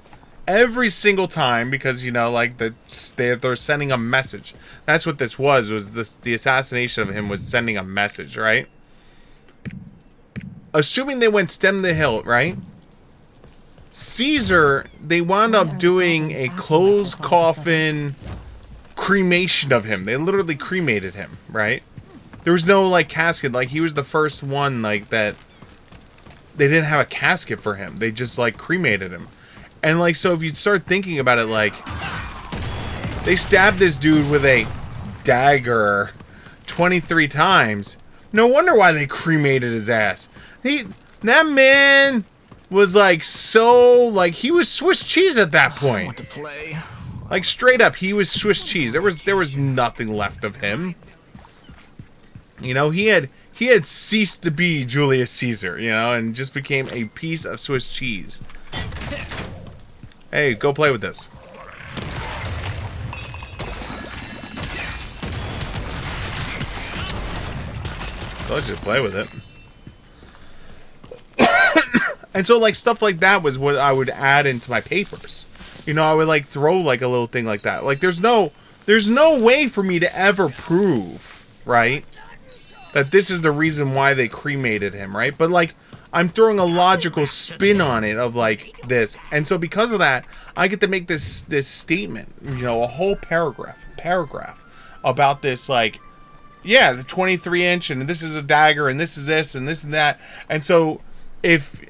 every single time, because, you know, like, they're sending a message. That's what this was the assassination of him was sending a message, right? Assuming they went stem the hilt, right? Caesar, they wound up doing a closed coffin cremation of him. They literally cremated him, right? There was no, like, casket. Like, he was the first one, like, that they didn't have a casket for him. They just, like, cremated him. And, like, so if you start thinking about it, like, they stabbed this dude with a dagger 23 times. No wonder why they cremated his ass. That man was, like, so, like, he was Swiss cheese at that point. Like, straight up, he was Swiss cheese. There was nothing left of him. You know, he had ceased to be Julius Caesar, you know, and just became a piece of Swiss cheese. Hey, go play with this. So let's just play with it. And so, like, stuff like that was what I would add into my papers. You know, I would, like, throw, like, a little thing like that. Like, there's no way for me to ever prove, right, that this is the reason why they cremated him, right? But, like, I'm throwing a logical spin on it of, like, this. And so because of that, I get to make this statement, you know, a whole paragraph about this, like, yeah, the 23-inch, and this is a dagger, and this is this, and this and that. And so if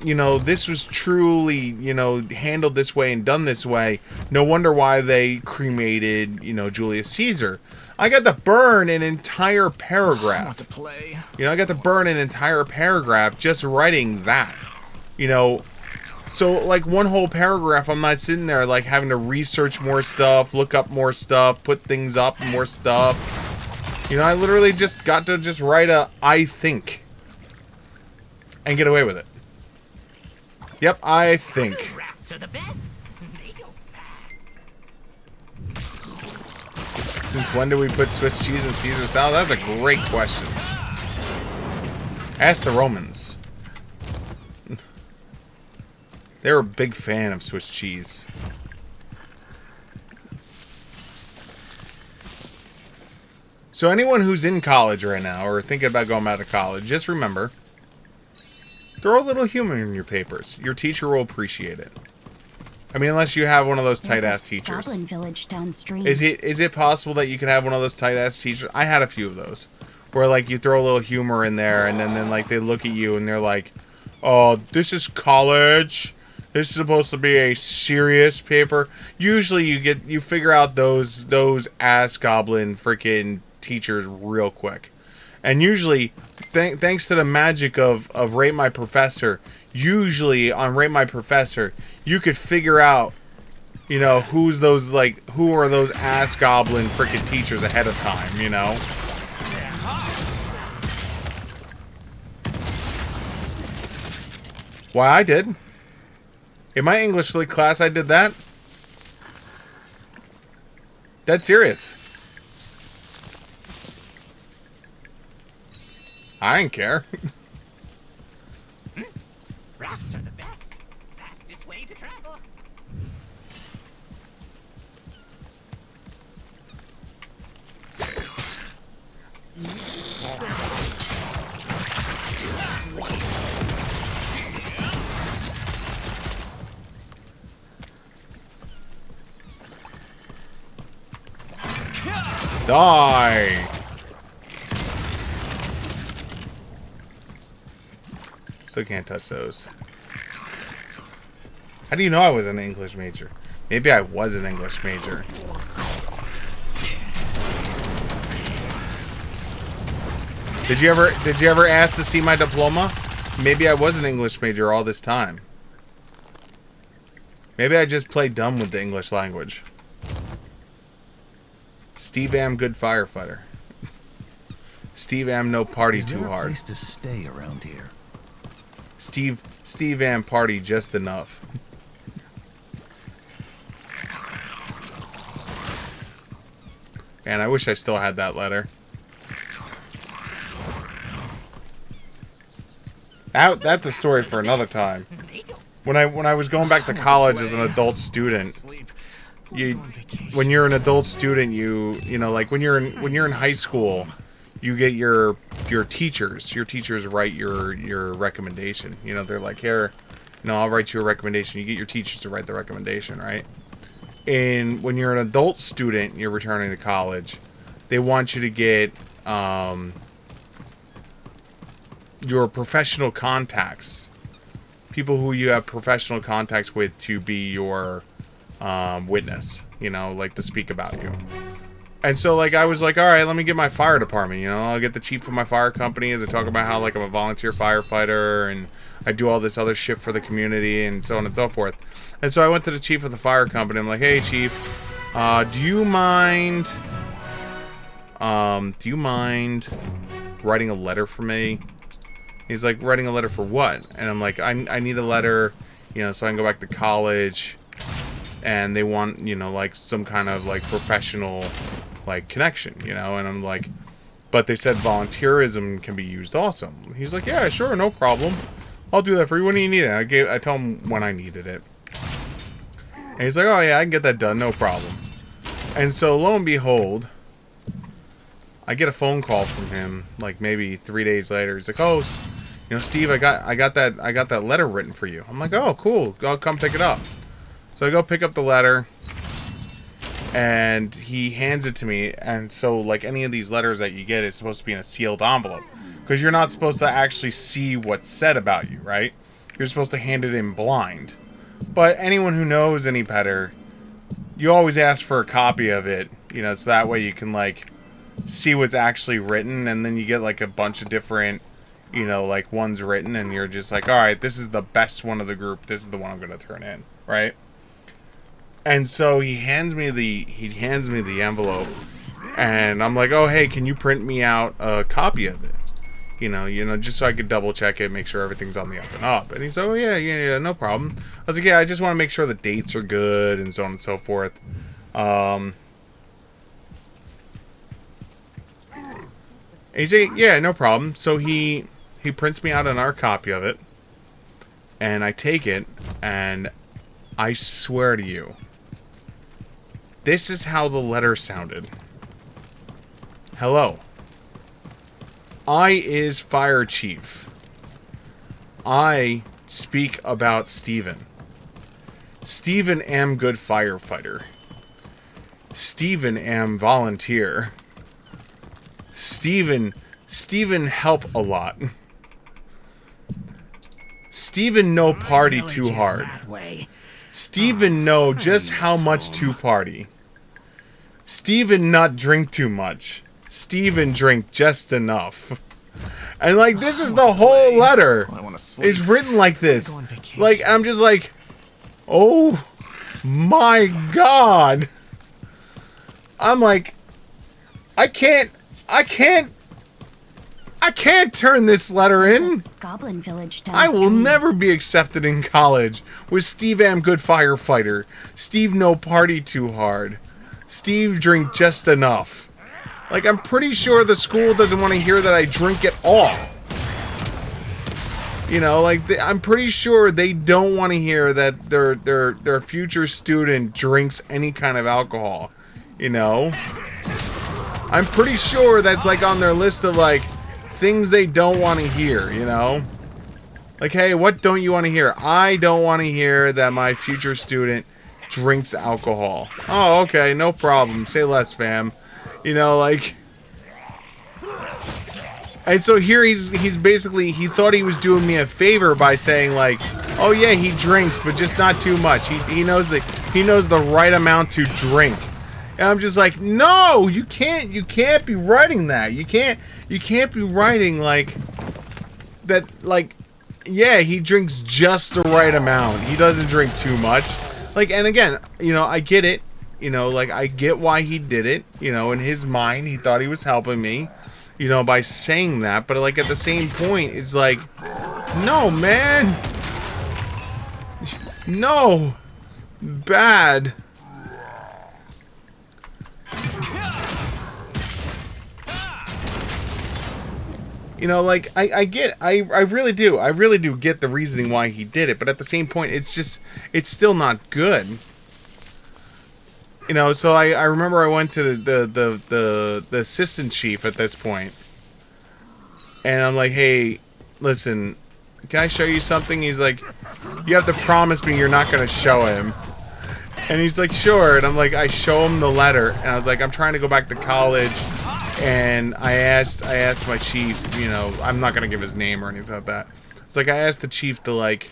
you know, this was truly, you know, handled this way and done this way, no wonder why they cremated, you know, Julius Caesar. I got to burn an entire paragraph. I want to play. You know, I got to burn an entire paragraph just writing that. You know, so, like, one whole paragraph, I'm not sitting there, like, having to research more stuff, look up more stuff, put things up, more stuff. You know, I literally just got to just write a I think. And get away with it. Yep, I think. Rats are the best. They go fast. Since when do we put Swiss cheese in Caesar salad? That's a great question. Ask the Romans. They were a big fan of Swiss cheese. So anyone who's in college right now or thinking about going back to college, just remember, throw a little humor in your papers. Your teacher will appreciate it. I mean, unless you have one of those tight-ass teachers. Goblin village downstream. Is it possible that you could have one of those tight-ass teachers? I had a few of those. Where, like, you throw a little humor in there, and then like, they look at you, and they're like, oh, this is college. This is supposed to be a serious paper. Usually you figure out those ass goblin freaking teachers real quick. And usually, thanks to the magic of Rate My Professor, usually on Rate My Professor, you could figure out, you know, who are those ass goblin freaking teachers ahead of time, you know? Why, I did. In my English Lit class, I did that. Dead serious. I didn't care. Rafts are the best. Fastest way to travel. Die! Still can't touch those. How do you know I was an English major? Maybe I was an English major. Did you ever ask to see my diploma? Maybe I was an English major all this time. Maybe I just played dumb with the English language. Steve Am, good firefighter. Steve Am, no party too hard. Is there a place to stay around here? Steve Am, party just enough. And I wish I still had that letter. That's a story for another time. When I was going back to college as an adult student, when you're an adult student, you know, like when you're in high school, you get your teachers write your recommendation. You know, they're like, here, you know, I'll write you a recommendation. You get your teachers to write the recommendation, right? And when you're an adult student, you're returning to college, they want you to get your professional contacts, people who you have professional contacts with, to be your witness, you know, like to speak about you. And so, like, I was like, all right, let me get my fire department, you know, I'll get the chief of my fire company to talk about how, like, I'm a volunteer firefighter and I do all this other shit for the community and so on and so forth. And so I went to the chief of the fire company. I'm like, hey, chief, do you mind writing a letter for me? He's like, writing a letter for what? And I'm like, I need a letter, you know, so I can go back to college. And they want, you know, like some kind of like professional like connection, you know. And I'm like, But they said volunteerism can be used also. He's like, yeah, sure, no problem. I'll do that for you. When do you need it? I tell him when I needed it. And he's like, oh yeah, I can get that done, no problem. And so lo and behold, I get a phone call from him, like maybe 3 days later. He's like, oh, you know, Steve, I got that letter written for you. I'm like, oh, cool. I'll come pick it up. So I go pick up the letter, and he hands it to me. And so, like any of these letters that you get is supposed to be in a sealed envelope, because you're not supposed to actually see what's said about you, right? You're supposed to hand it in blind. But anyone who knows any better, you always ask for a copy of it, you know, so that way you can, like, see what's actually written, and then you get, like, a bunch of different, you know, like, ones written, and you're just like, alright, this is the best one of the group, this is the one I'm going to turn in, right? And so he hands me the envelope, and I'm like, oh, hey, can you print me out a copy of it? You know, just so I could double check it, make sure everything's on the up and up. And he's like, oh, yeah, no problem. I was like, yeah, I just want to make sure the dates are good and so on and so forth. And he's like, yeah, no problem. So he prints me out another copy of it, and I take it, and I swear to you, this is how the letter sounded. Hello. I is fire chief. I speak about Steven. Steven am good firefighter. Steven am volunteer. Steven help a lot. Steven no party too hard. Steven know just how much to party. Steven not drink too much. Steven drink just enough. And like, this is the whole letter. It's written like this. Like, I'm just like, oh my god. I'm like, I can't turn this letter in. Goblin village I will never be accepted in college with Steve am good firefighter. Steve no party too hard. Steve drink just enough. Like, I'm pretty sure the school doesn't want to hear that I drink at all. You know, like, I'm pretty sure they don't want to hear that their future student drinks any kind of alcohol. You know? I'm pretty sure that's, like, on their list of, like, things they don't want to hear, you know? Like, hey, what don't you want to hear? I don't want to hear that my future student drinks alcohol. Oh, okay, no problem. Say less, fam. You know, like... And so here he's basically... He thought he was doing me a favor by saying, like, oh yeah, he drinks, but just not too much. He knows the right amount to drink. And I'm just like, no, you can't be writing that. You can't be writing like that, like, yeah, he drinks just the right amount. He doesn't drink too much. Like, and again, you know, I get it. You know, like, I get why he did it. You know, in his mind, he thought he was helping me, you know, by saying that. But, like, at the same point, it's like, no, man. No. Bad. You know, like, I really do get the reasoning why he did it, but at the same point, it's still not good. You know, so I remember I went to the assistant chief at this point, and I'm like, hey, listen, can I show you something? He's like, you have to promise me you're not going to show him. And he's like, sure. And I'm like, I show him the letter, and I was like, I'm trying to go back to college. And I asked my chief, you know, I'm not gonna give his name or anything like that. It's like, I asked the chief to, like,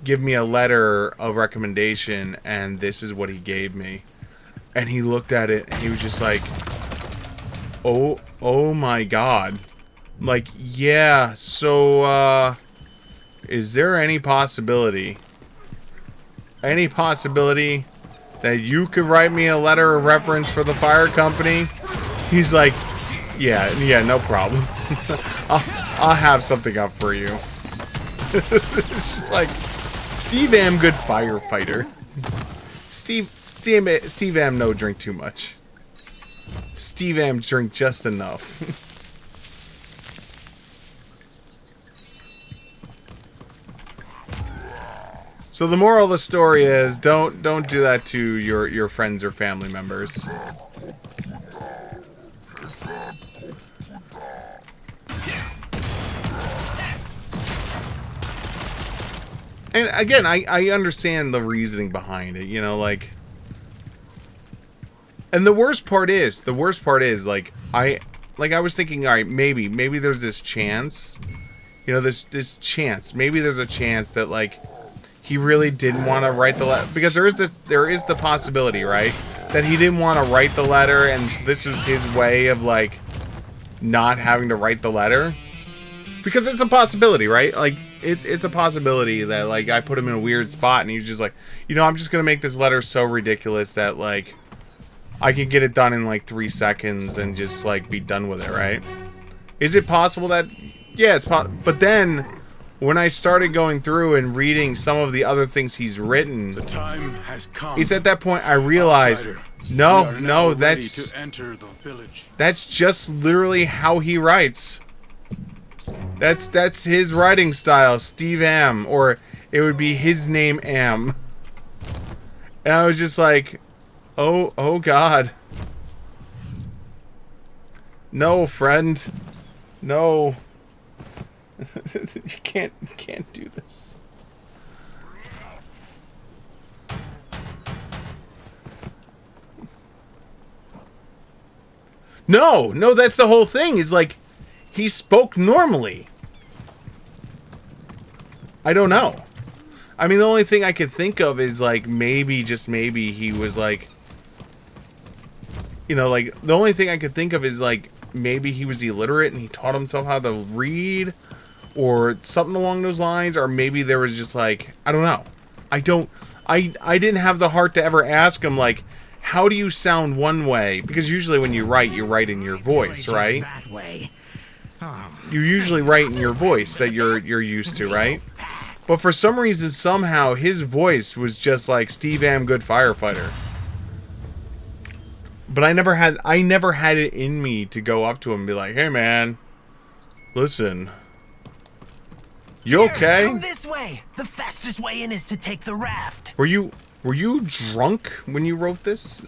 give me a letter of recommendation, and this is what he gave me. And he looked at it, and he was just like, oh my god. Like, yeah, so, is there any possibility that you could write me a letter of reference for the fire company? He's like, yeah, no problem. I'll have something up for you. It's just like, Steve am good firefighter. Steve am no drink too much. Steve Am drink just enough. So the moral of the story is don't do that to your friends or family members. And again, I understand the reasoning behind it, you know, like. And the worst part is like I was thinking, all right, maybe there's this chance, you know, this chance. Maybe there's a chance that like he really didn't want to write the letter, because there is the possibility, right, that he didn't want to write the letter, and this was his way of like not having to write the letter, because it's a possibility, right? Like it's a possibility that like I put him in a weird spot, and he's just like, you know, I'm just gonna make this letter so ridiculous that like I can get it done in like 3 seconds and just like be done with it, right? Is it possible that? Yeah, it's possible. But then when I started going through and reading some of the other things he's written, The time has come. it's at that point I realized, no, that's to enter the village. that's just literally how he writes. That's his writing style, Steve Am, or it would be his name Am. And I was just like, oh God. No, friend. No. You can't do this. No, that's the whole thing. Is like he spoke normally. I don't know. I mean, the only thing I could think of is like maybe, just maybe, he was like, you know, like the only thing I could think of is like maybe he was illiterate and he taught himself how to read, or something along those lines, or maybe there was just like, I don't know. I didn't have the heart to ever ask him like, how do you sound one way? Because usually when you write in your voice, right? That way. You usually write in your voice that you're used to, right? But for some reason, somehow, his voice was just like Steve Am, good firefighter. But I never had it in me to go up to him and be like, hey man, listen. You okay? Come this way. The fastest way in is to take the raft. Were you drunk when you wrote this?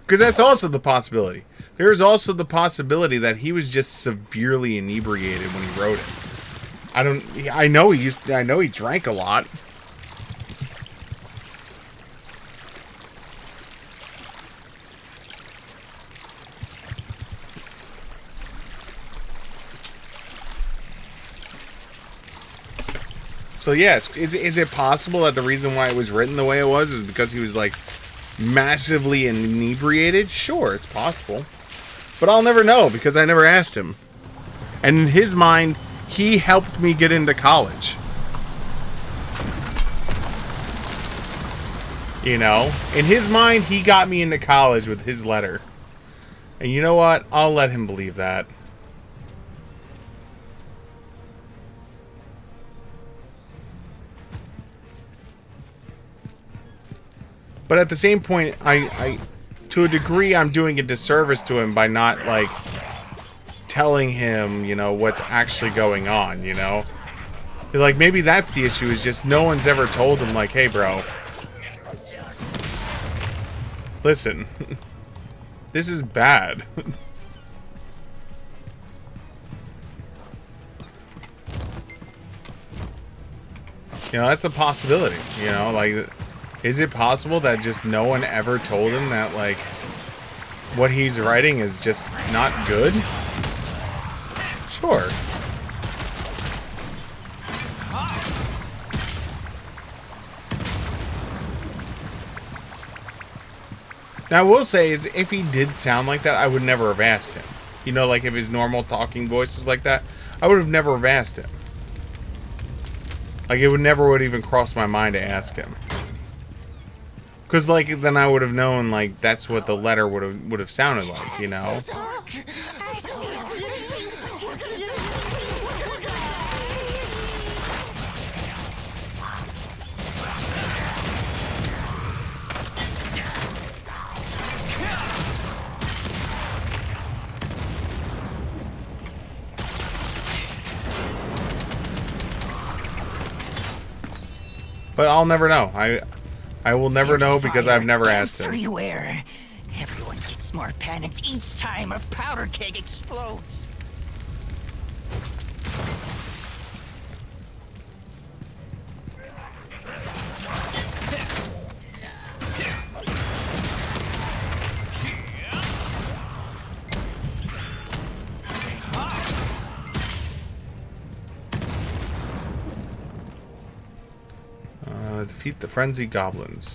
Because that's also the possibility. There's also the possibility that he was just severely inebriated when he wrote it. I know he drank a lot. So yes, is it possible that the reason why it was written the way it was is because he was like massively inebriated? Sure, it's possible. But I'll never know because I never asked him. And in his mind, he helped me get into college. You know? In his mind, he got me into college with his letter. And you know what? I'll let him believe that. But at the same point, I to a degree, I'm doing a disservice to him by not, like, telling him, you know, what's actually going on, you know? Like, maybe that's the issue, is just no one's ever told him, like, hey, bro. Listen. This is bad. You know, that's a possibility, you know, like... Is it possible that just no one ever told him that, like, what he's writing is just not good? Sure. Now, I will say, is if he did sound like that, I would never have asked him. You know, like, if his normal talking voice is like that, I would have never have asked him. Like, it would never even cross my mind to ask him. Because, like, then I would have known, like, that's what the letter would have sounded like, you know? But I'll never know. I will never know because I've never asked him. Everywhere. Everyone gets more panicked each time a powder keg explodes. Defeat the frenzied goblins.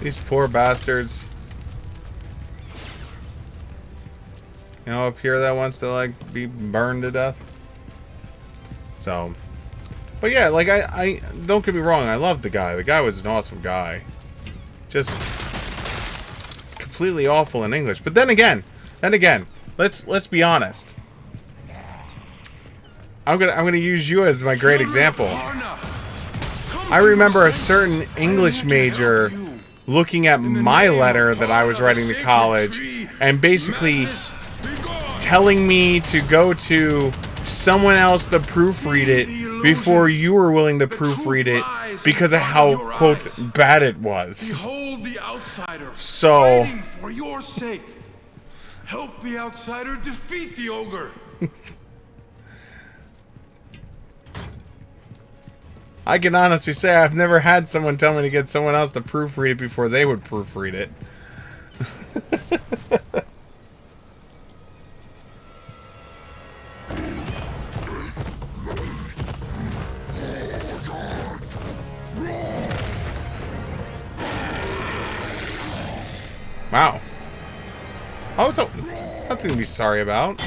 These poor bastards. You know, up here that wants to like be burned to death. So, but yeah, like I don't get me wrong, I love the guy. The guy was an awesome guy. Just completely awful in English. But then again, let's be honest. I'm gonna use you as my great example. I remember a certain English major looking at my letter that I was writing to college and basically telling me to go to someone else to proofread it before you were willing to proofread it because of how, quote, bad it was. Behold the outsider So, fighting for your sake. Help the outsider defeat the ogre. I can honestly say I've never had someone tell me to get someone else to proofread it before they would proofread it. Wow. Oh, so nothing to be sorry about.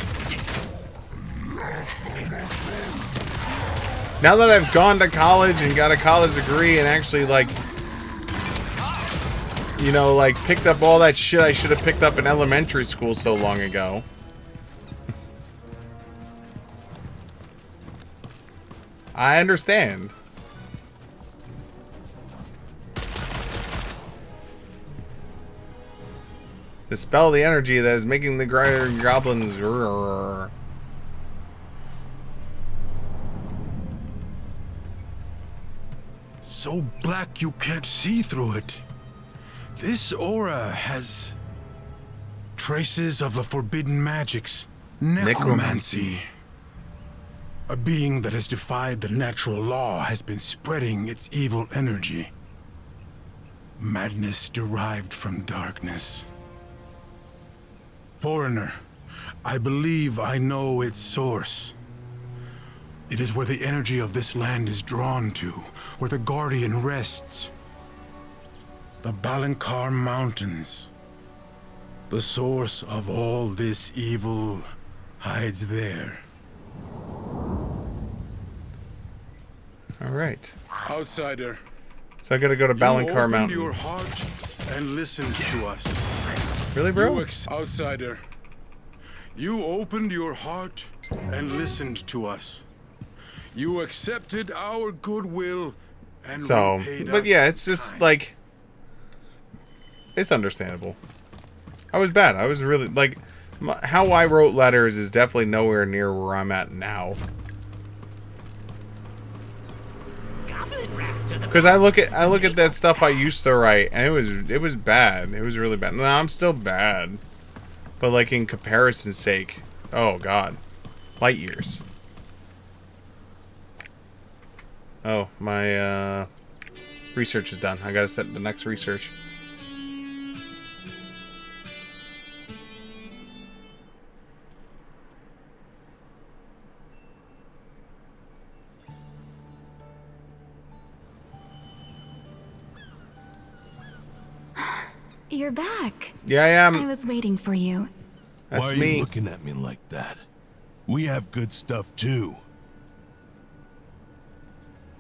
Now that I've gone to college and got a college degree and actually, like, you know, like, picked up all that shit I should have picked up in elementary school so long ago. I understand. Dispel the energy that is making the goblins roar. So black you can't see through it. This aura has traces of the forbidden magics. Necromancy. A being that has defied the natural law has been spreading its evil energy. Madness derived from darkness. Foreigner, I believe I know its source. It is where the energy of this land is drawn to, where the Guardian rests. The Balankar Mountains. The source of all this evil hides there. Alright. Outsider. So I gotta go to Balankar Mountain. You opened your heart and listened to us. Really, bro? Outsider. You opened your heart and listened to us. You accepted our goodwill and repaid but us yeah, it's just like, it's understandable. I was bad. I was really, like, how I wrote letters is definitely nowhere near where I'm at now. Because I look at that stuff I used to write, and it was bad. It was really bad. No, I'm still bad, but like in comparison's sake, oh god, light years. Oh, my research is done. I gotta set the next research. You're back. Yeah, I am. I was waiting for you. That's Why are me. you looking at me like that? We have good stuff too.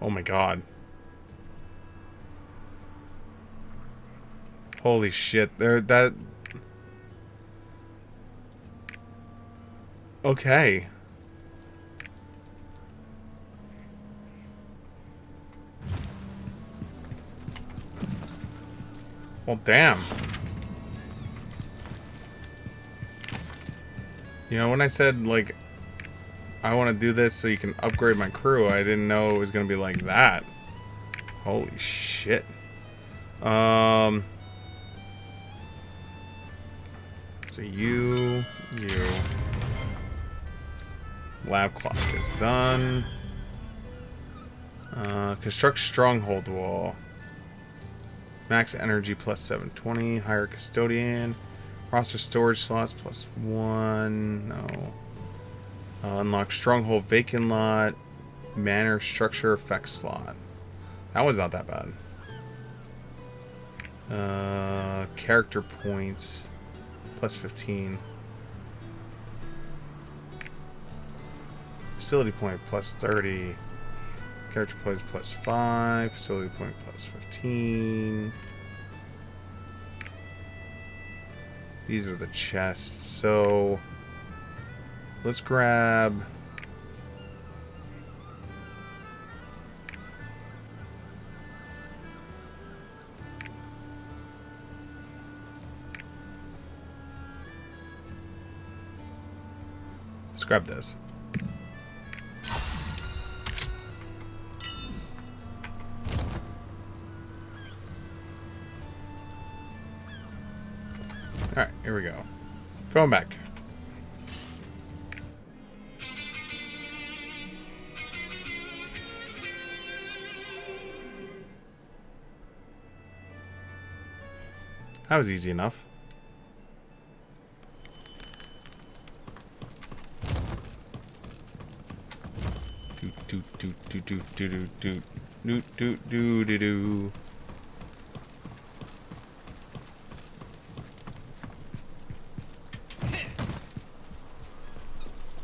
Oh my god. Holy shit. Okay. Well, damn. You know, when I said, like, I want to do this so you can upgrade my crew, I didn't know it was going to be like that. Holy shit. So you. Lab clock is done. Construct stronghold wall. Max energy plus 720. Hire custodian. Roster storage slots plus 1. No. Unlock stronghold vacant lot. Manor structure effects slot. That was not that bad. Character points plus 15. Facility point plus 30. Character points plus 5. Facility point plus 15. These are the chests. So let's grab. Let's grab this. Alright, here we go. Going back. That was easy enough. Do.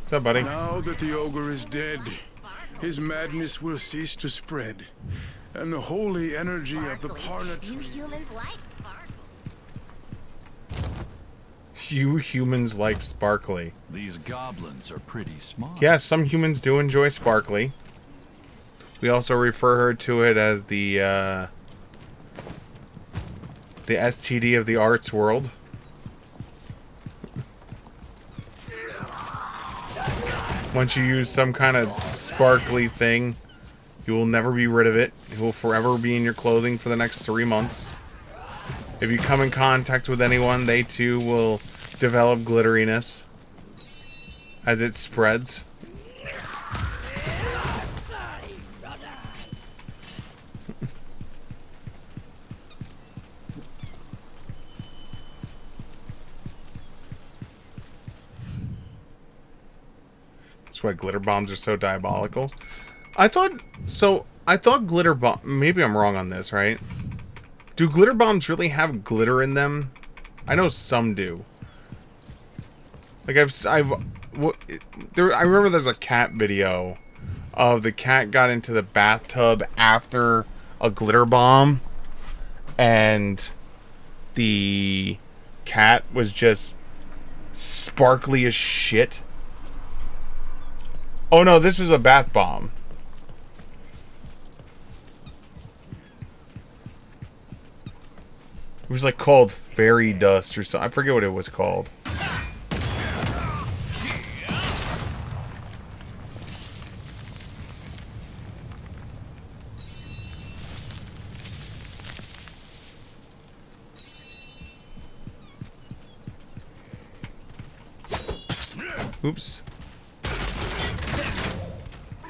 What's up, buddy? Now that the ogre is dead, his madness will cease to spread, and the holy energy of the Parna tree. You humans like sparkle. You humans like sparkly. These goblins are pretty smart. Yes, some humans do enjoy sparkly. We also refer to it as the STD of the arts world. Once you use some kind of sparkly thing, you will never be rid of it. It will forever be in your clothing for the next 3 months. If you come in contact with anyone, they too will develop glitteriness as it spreads. That's why glitter bombs are so diabolical. I thought glitter bomb. Maybe I'm wrong on this, right? Do glitter bombs really have glitter in them? I know some do. Like I remember there's a cat video of the cat got into the bathtub after a glitter bomb, and the cat was just sparkly as shit. Oh no, this was a bath bomb. It was like called fairy dust or something. I forget what it was called. Oops.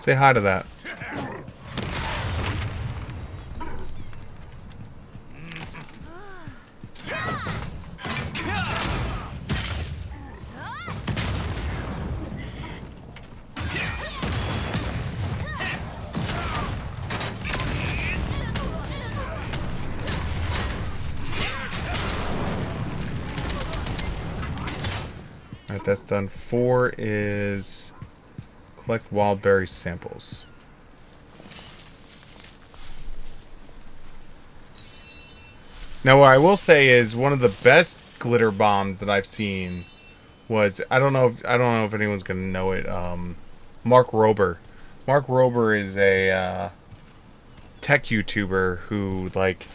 Say hi to that. Alright, that's done. 4 is collect wild berry samples. Now what I will say is one of the best glitter bombs that I've seen was, I don't know if anyone's gonna know it. Mark Rober. Mark Rober is a tech YouTuber who like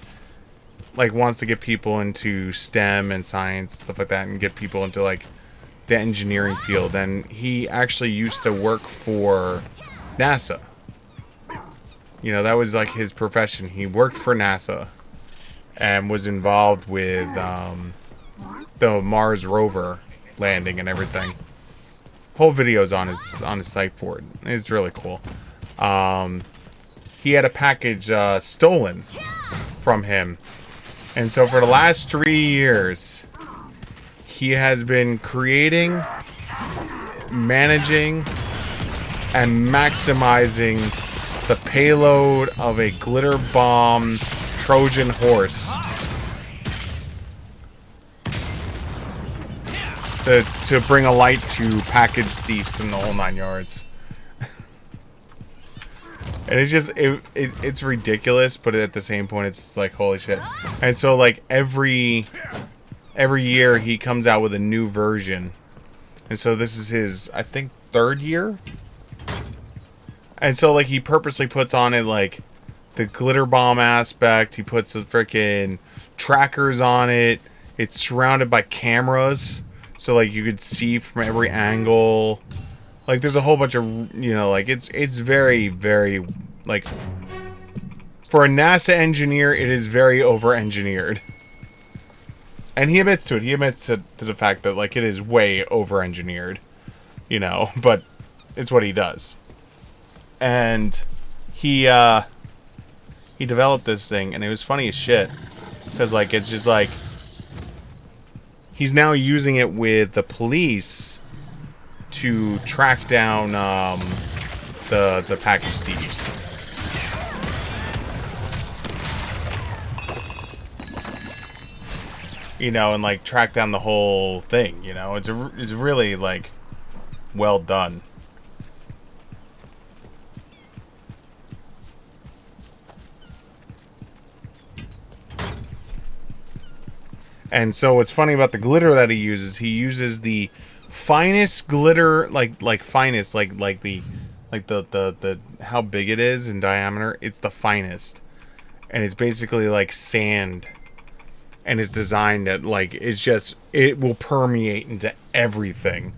wants to get people into STEM and science and stuff like that, and get people into like the engineering field. And he actually used to work for NASA. You know, that was like his profession. He worked for NASA and was involved with the Mars rover landing and everything. Whole video's on his site for it. It's really cool. He had a package stolen from him, and so for the last 3 years, he has been creating, managing, and maximizing the payload of a glitter bomb Trojan horse to bring a light to package thieves in the whole 9 yards. And it's just it's ridiculous, but at the same point it's just like holy shit. And so like every year he comes out with a new version. And so this is his, I think, 3rd year. And so like he purposely puts on it like the glitter bomb aspect. He puts the freaking trackers on it. It's surrounded by cameras, so like you could see from every angle. Like there's a whole bunch of, you know, like it's very, very, like, for a NASA engineer, it is very over-engineered. And he admits to it. He admits to the fact that like it is way over-engineered, you know, but it's what he does. And he developed this thing, and it was funny as shit, because like it's just like he's now using it with the police to track down the package thieves. You know, and like track down the whole thing. You know, it's really like well done. And so what's funny about the glitter that he uses the finest glitter, like finest, like the how big it is in diameter. It's the finest, and it's basically like sand, and it's designed that like it's just, it will permeate into everything.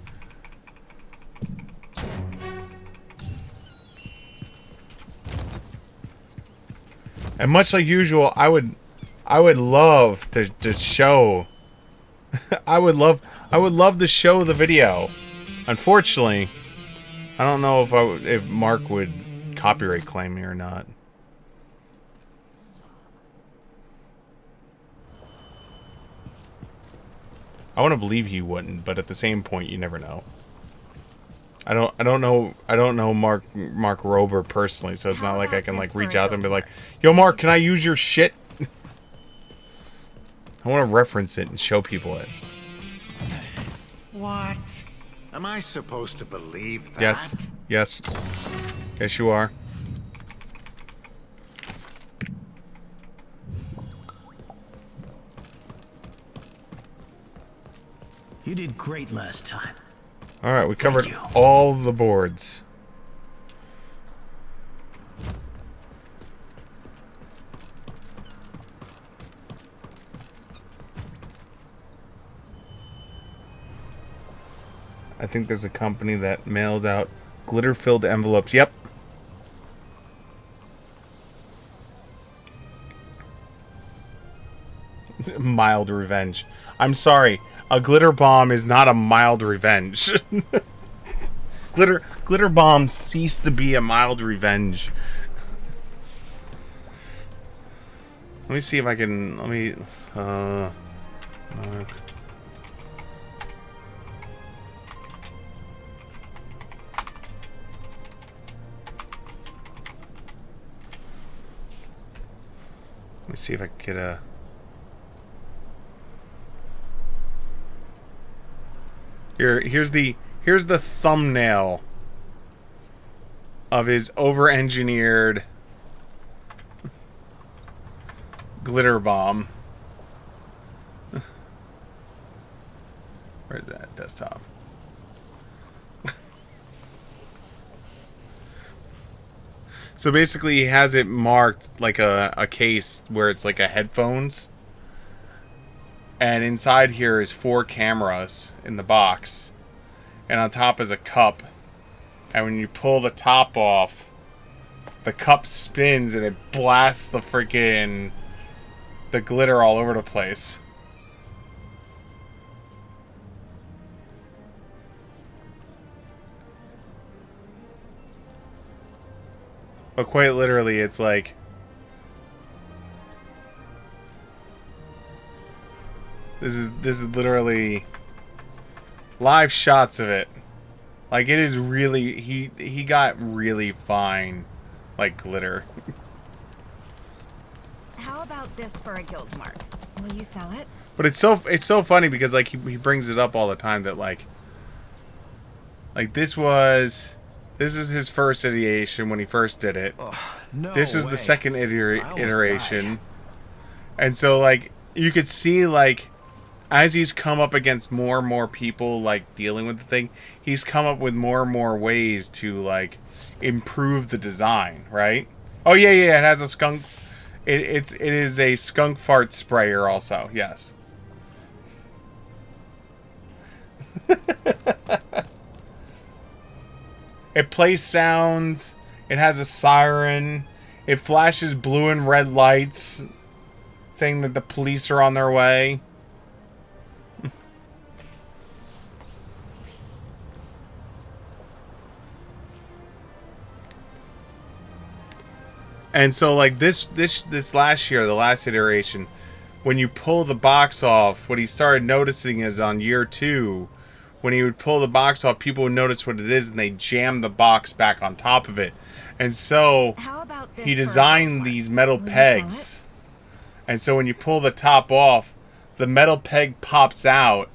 And much like usual, I would love to show I would love to show the video. Unfortunately, I don't know if Mark would copyright claim me or not. I want to believe he wouldn't, but at the same point, you never know. I don't know Mark Rober personally, so it's not like I can like reach out to him and be like, "Yo, Mark, can I use your shit?" I want to reference it and show people it. What? Am I supposed to believe that? Yes. Yes. Yes, you are. You did great last time. Alright, we covered all the boards. I think there's a company that mails out glitter-filled envelopes. Yep. Mild revenge. I'm sorry. A glitter bomb is not a mild revenge. Glitter bombs cease to be a mild revenge. Let me see if I can. Let me. Mark. Let me see if I can get a. Here's the thumbnail of his over-engineered glitter bomb. Where's that desktop? So basically he has it marked like a case where it's like a headphones. And inside here is 4 cameras in the box. And on top is a cup. And when you pull the top off, the cup spins and it blasts the freaking the glitter all over the place. But quite literally, it's like this is literally live shots of it. Like it is really he got really fine like glitter. How about this for a guild mark? Will you sell it? But it's so funny because like he brings it up all the time that like this is his first iteration when he first did it. No this was way. the second I almost iteration. died. And so like you could see like as he's come up against more and more people like dealing with the thing, he's come up with more and more ways to like improve the design, right? Oh yeah, it has a skunk. It is a skunk fart sprayer also. Yes. It plays sounds. It has a siren. It flashes blue and red lights, saying that the police are on their way. And so like this last year, the last iteration, when you pull the box off, what he started noticing is on year 2, when he would pull the box off, people would notice what it is and they jam the box back on top of it. And so he designed these metal pegs. And so when you pull the top off, the metal peg pops out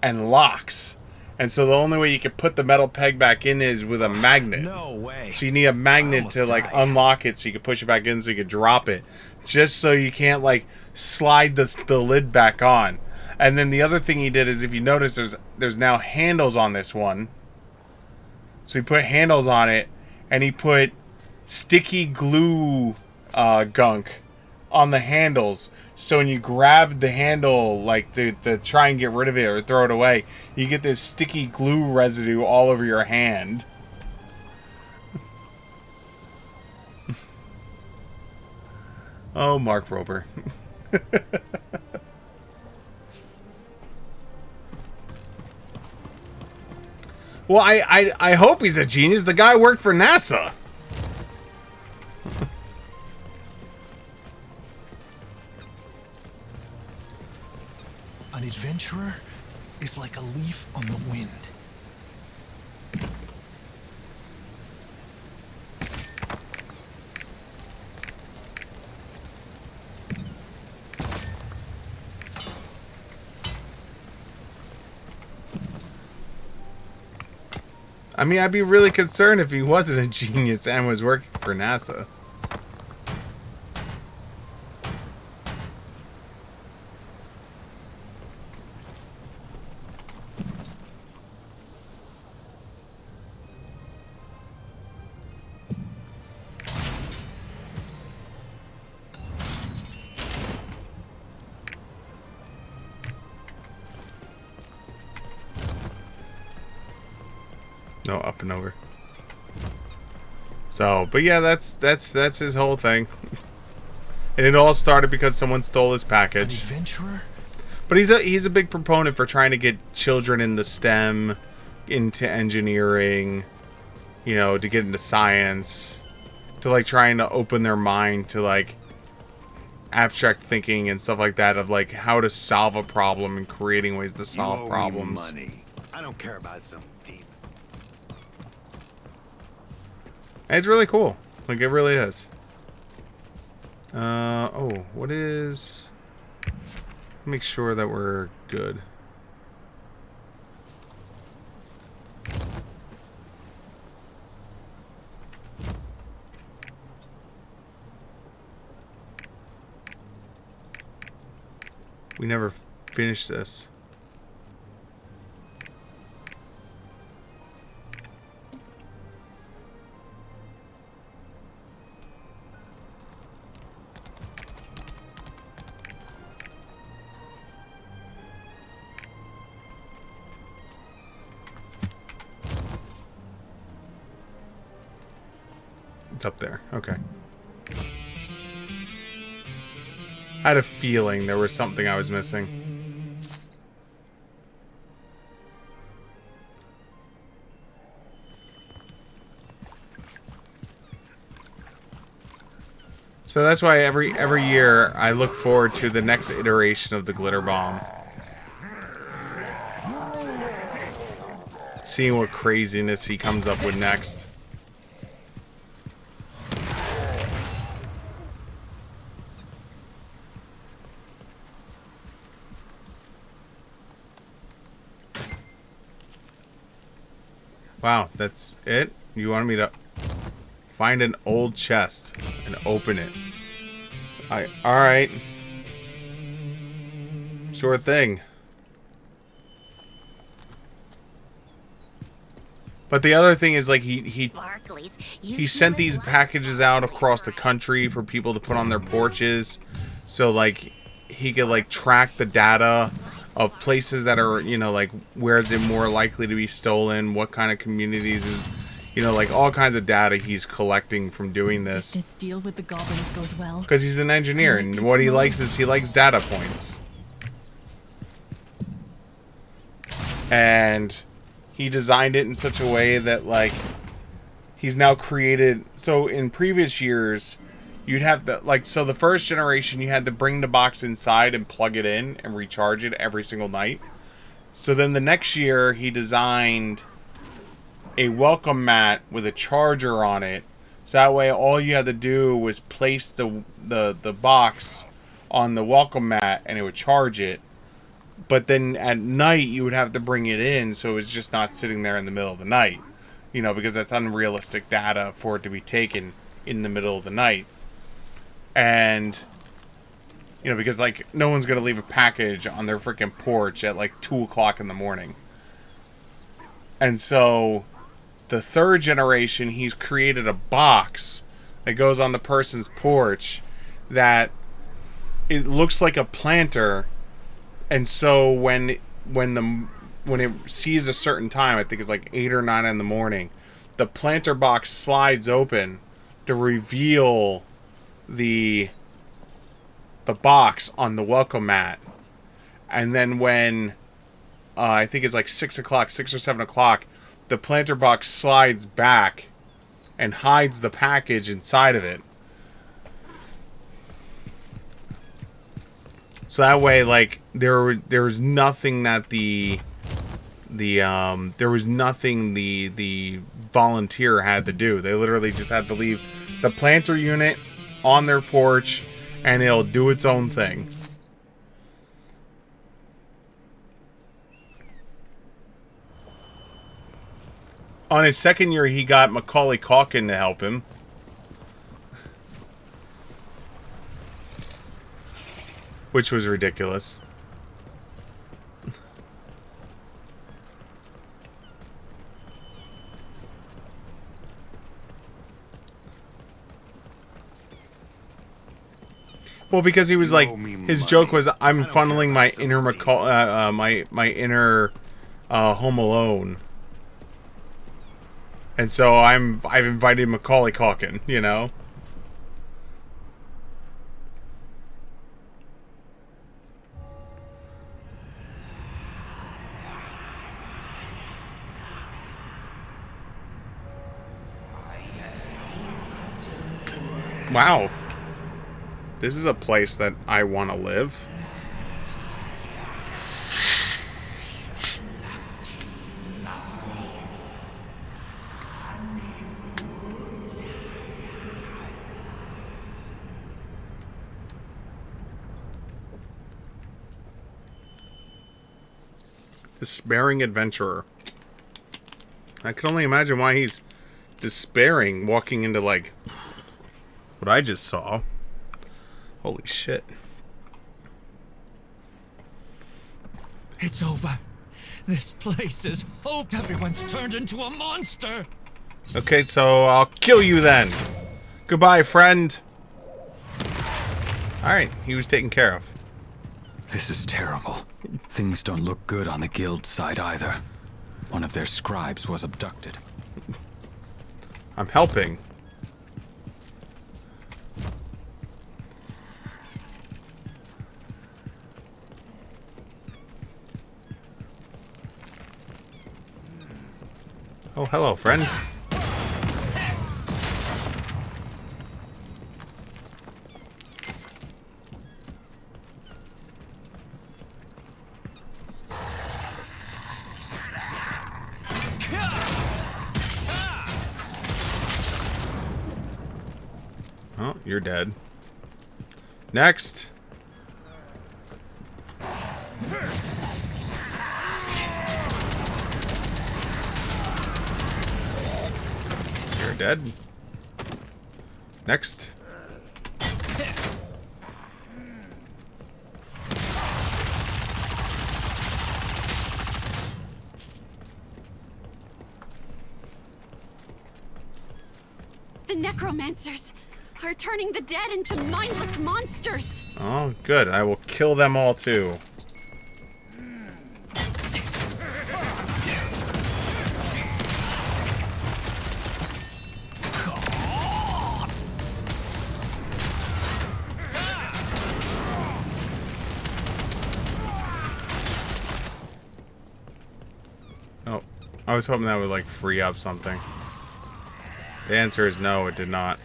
and locks. And so the only way you can put the metal peg back in is with a magnet. No way. So you need a magnet to like unlock it so you can push it back in so you can drop it. Just so you can't like slide the lid back on. And then the other thing he did is, if you notice, there's now handles on this one. So he put handles on it, and he put sticky glue gunk on the handles. So when you grab the handle, like to try and get rid of it or throw it away, you get this sticky glue residue all over your hand. Oh, Mark Rober. Well, I hope he's a genius. The guy worked for NASA. An adventurer is like a leaf on the wind. I mean, I'd be really concerned if he wasn't a genius and was working for NASA. No, up and over. So, but yeah, that's his whole thing. And it all started because someone stole his package. An adventurer? But he's a big proponent for trying to get children in the STEM, into engineering, you know, to get into science, to like trying to open their mind to like abstract thinking and stuff like that, of like how to solve a problem and creating ways to solve problems. Money. I don't care about some demon. And it's really cool. Like, it really is. Oh, what is... Make sure that we're good. We never finished this. it's up there. Okay. I had a feeling there was something I was missing. So that's why every year I look forward to the next iteration of the glitter bomb. Seeing what craziness he comes up with next. Wow, that's it? You wanted me to find an old chest and open it. Alright. Sure thing. But the other thing is, like, he sent these packages out across the country for people to put on their porches. So, like, he could, like, track the data of places that are, you know, like, where is it more likely to be stolen, what kind of communities is, you know, like, all kinds of data he's collecting from doing this. This deal with the goblins goes well. Because he's an engineer, and what he likes is he likes data points. And he designed it in such a way that, like, he's now created... So, in previous years, you'd have to... Like, so the first generation, you had to bring the box inside and plug it in and recharge it every single night. So then the next year, he designed a welcome mat with a charger on it. So that way, all you had to do was place the box on the welcome mat, and it would charge it. But then at night, you would have to bring it in, so it was just not sitting there in the middle of the night. You know, because that's unrealistic data for it to be taken in the middle of the night. And, you know, because, like, no one's going to leave a package on their freaking porch at, like, 2 o'clock in the morning. And so, the third generation, he's created a box that goes on the person's porch that it looks like a planter. And so when it sees a certain time, I think it's like 8 or 9 in the morning, the planter box slides open to reveal the box on the welcome mat. And then when I think it's like 6 o'clock, 6 or 7 o'clock, the planter box slides back and hides the package inside of it. So that way, like, there was nothing that the volunteer had to do. They literally just had to leave the planter unit on their porch, and it'll do its own thing. On his second year, he got Macaulay Culkin to help him. Which was ridiculous. Well, because he was like, his joke was, I'm funneling my inner my inner Home Alone, and so I've invited Macaulay Culkin, you know. Wow. This is a place that I want to live. Despairing adventurer. I can only imagine why he's despairing walking into, like, what I just saw. Holy shit. It's over. This place is hoped. Everyone's turned into a monster. Okay, so I'll kill you then. Goodbye, friend. Alright, he was taken care of. This is terrible. Things don't look good on the guild side either. One of their scribes was abducted. I'm helping. Oh, hello, friend. Oh, you're dead. Next. You're dead. Next. The necromancers are turning the dead into mindless monsters. Oh, good. I will kill them all too. Oh, I was hoping that would like free up something. The answer is no, it did not.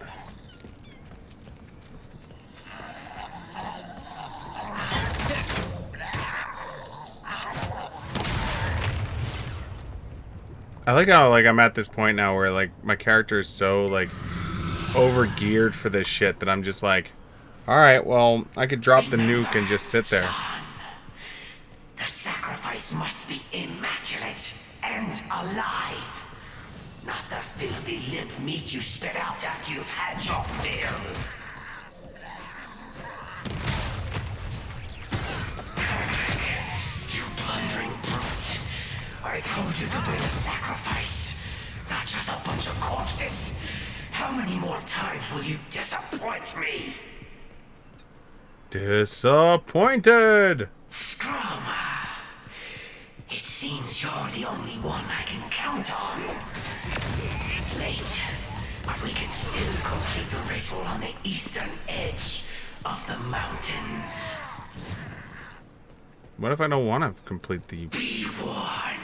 I like how like I'm at this point now where like my character is so like over geared for this shit that I'm just like, alright, well, I could drop the nuke and just sit there. The sacrifice must be immaculate and alive. Not the filthy limp meat you spit out after you've had your fill. You plundering brute. I told you to bring a sacrifice, not just a bunch of corpses. How many more times will you disappoint me? Disappointed! Scrum. It seems you're the only one I can count on. It's late, but we can still complete the ritual on the eastern edge of the mountains. What if I don't want to complete the... Be warned.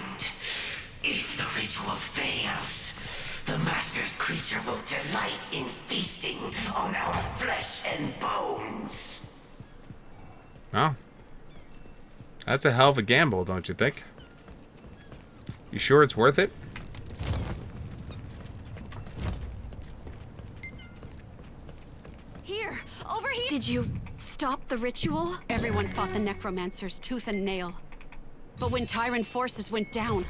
If the ritual fails, the Master's creature will delight in feasting on our flesh and bones. Oh. That's a hell of a gamble, don't you think? You sure it's worth it? Here, over here. Did you stop the ritual? Everyone fought the necromancers tooth and nail. But when Tyrant forces went down,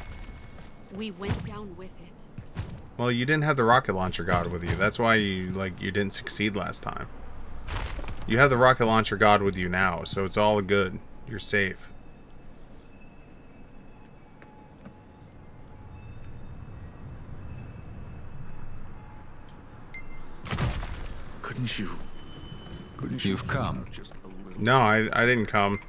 we went down with it. Well, you didn't have the rocket launcher god with you. That's why you didn't succeed last time. You have the rocket launcher god with you now, so it's all good. You're safe. Couldn't you? You've come. No, I didn't come.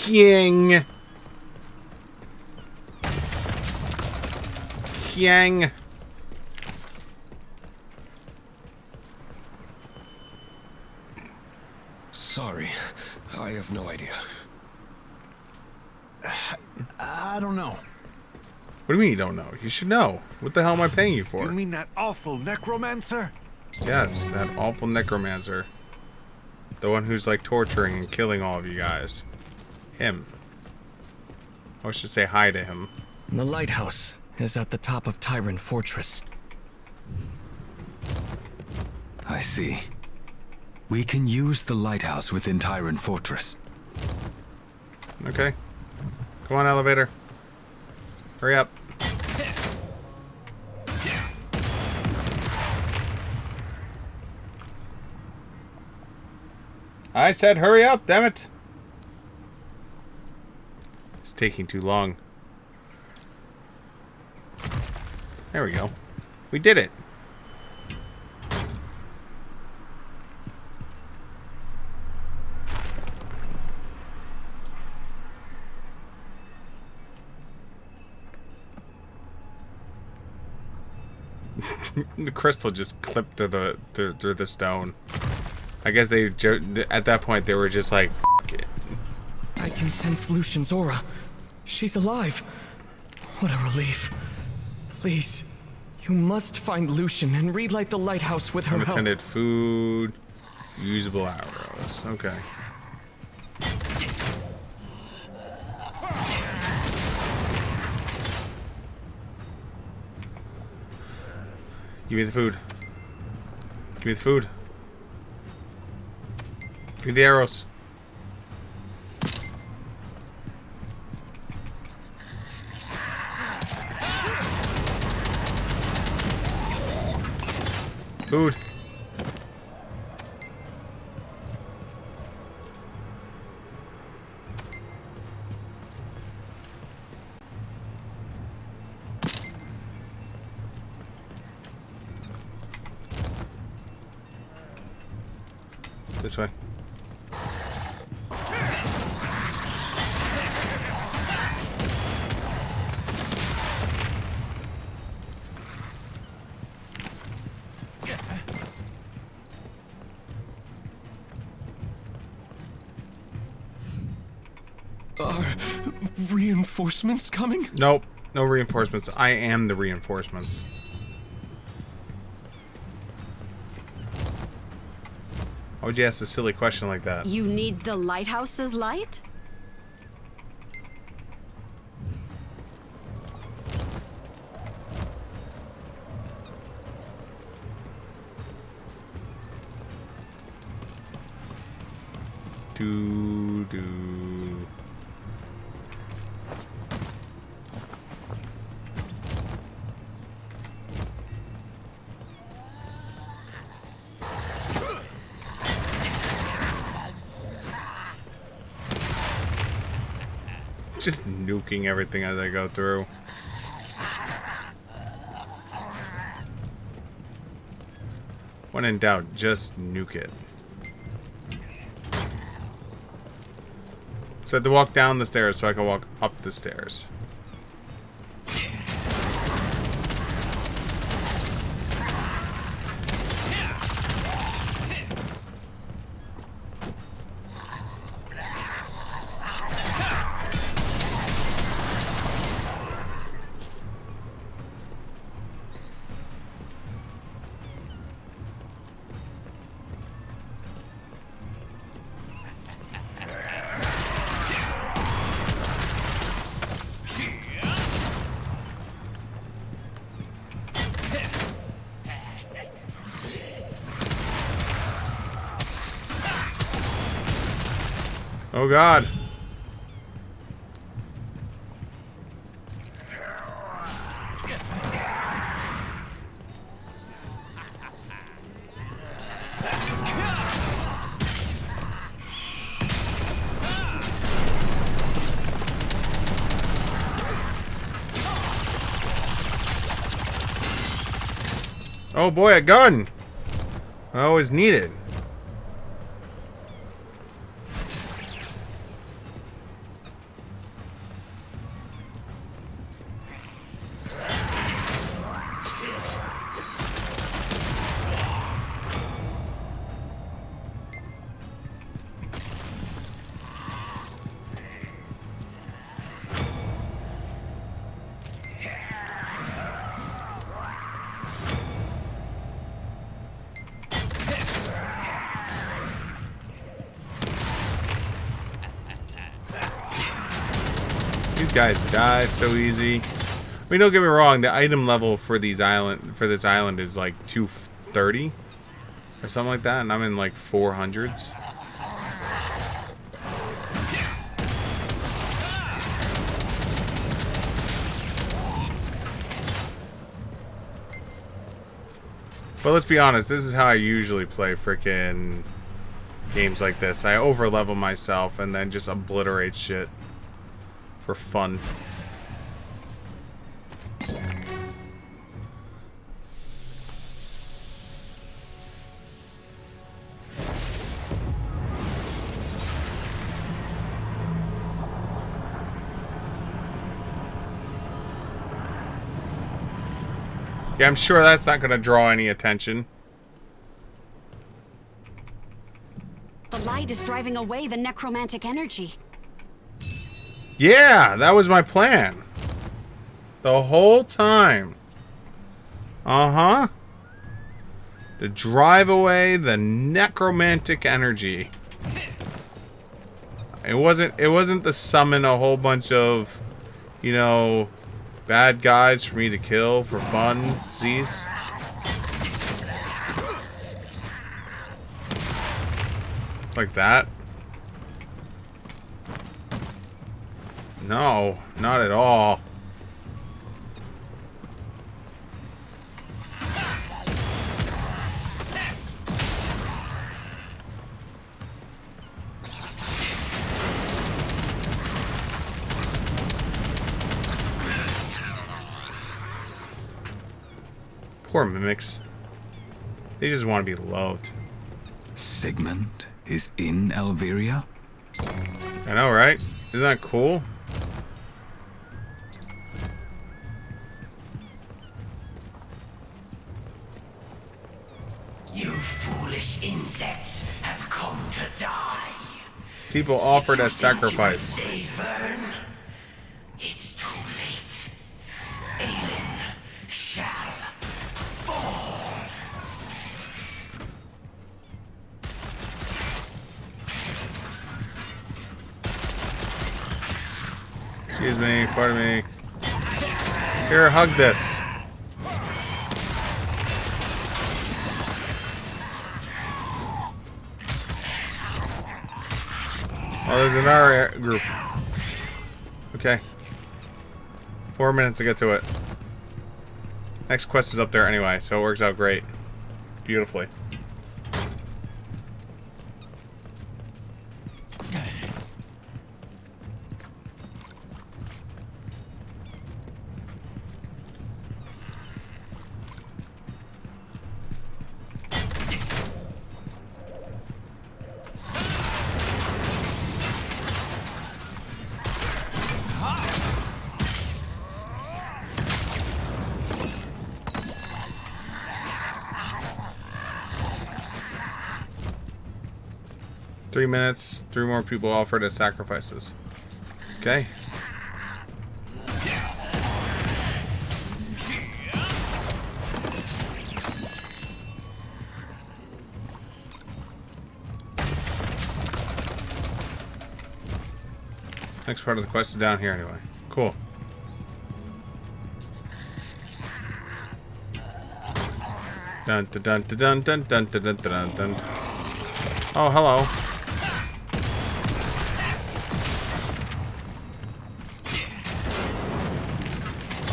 Yang. Yang. Sorry, I have no idea. I don't know. What do you mean you don't know? You should know. What the hell am I paying you for? You mean that awful necromancer? Yes, that awful necromancer. The one who's like torturing and killing all of you guys. Him. I should say hi to him. The lighthouse is at the top of Tyrant Fortress. I see. We can use the lighthouse within Tyrant Fortress. Okay. Come on, elevator. Hurry up. I said hurry up, damn it. It's taking too long. There we go. We did it. The crystal just clipped through the stone. I guess they at that point they were just like, F it. I can sense Lucian's aura. She's alive. What a relief. Please, you must find Lucian and relight the lighthouse with her help. Unattended food, usable arrows. Okay. Give me the food. Give me the food. Give me the arrows. Food. This way. Are reinforcements coming? Nope. No reinforcements. I am the reinforcements. Why would you ask a silly question like that? You need the lighthouse's light? Do. Just nuking everything as I go through. When in doubt, just nuke it. So I have to walk down the stairs so I can walk up the stairs. Oh God. Oh boy, a gun! I always need it. These guys die so easy. I mean, don't get me wrong. The item level for this island is like 230 or something like that, and I'm in like 400s. But let's be honest. This is how I usually play frickin' games like this. I over level myself and then just obliterate shit for fun. Yeah, I'm sure that's not going to draw any attention. The light is driving away the necromantic energy. Yeah, that was my plan. The whole time. Uh-huh. To drive away the necromantic energy. It wasn't to summon a whole bunch of, you know, bad guys for me to kill for fun, Z's. Like that. No, not at all. Poor mimics. They just want to be loved. Sigmund is in Elviria? I know, right? Isn't that cool? You foolish insects have come to die. People offered as sacrifice. Save Vern? It's too late. Aelin shall fall. Excuse me, pardon me. Here, hug this. Oh, there's another group. Okay. 4 minutes to get to it. Next quest is up there anyway, so it works out great. Beautifully. Three minutes, 3 more people offered as sacrifices. Okay. Next part of the quest is down here anyway. Cool. Dun dun dun dun dun dun dun dun dun dun. Oh, hello.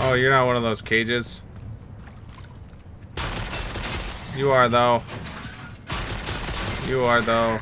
Oh, you're not one of those cages. You are, though. You are, though.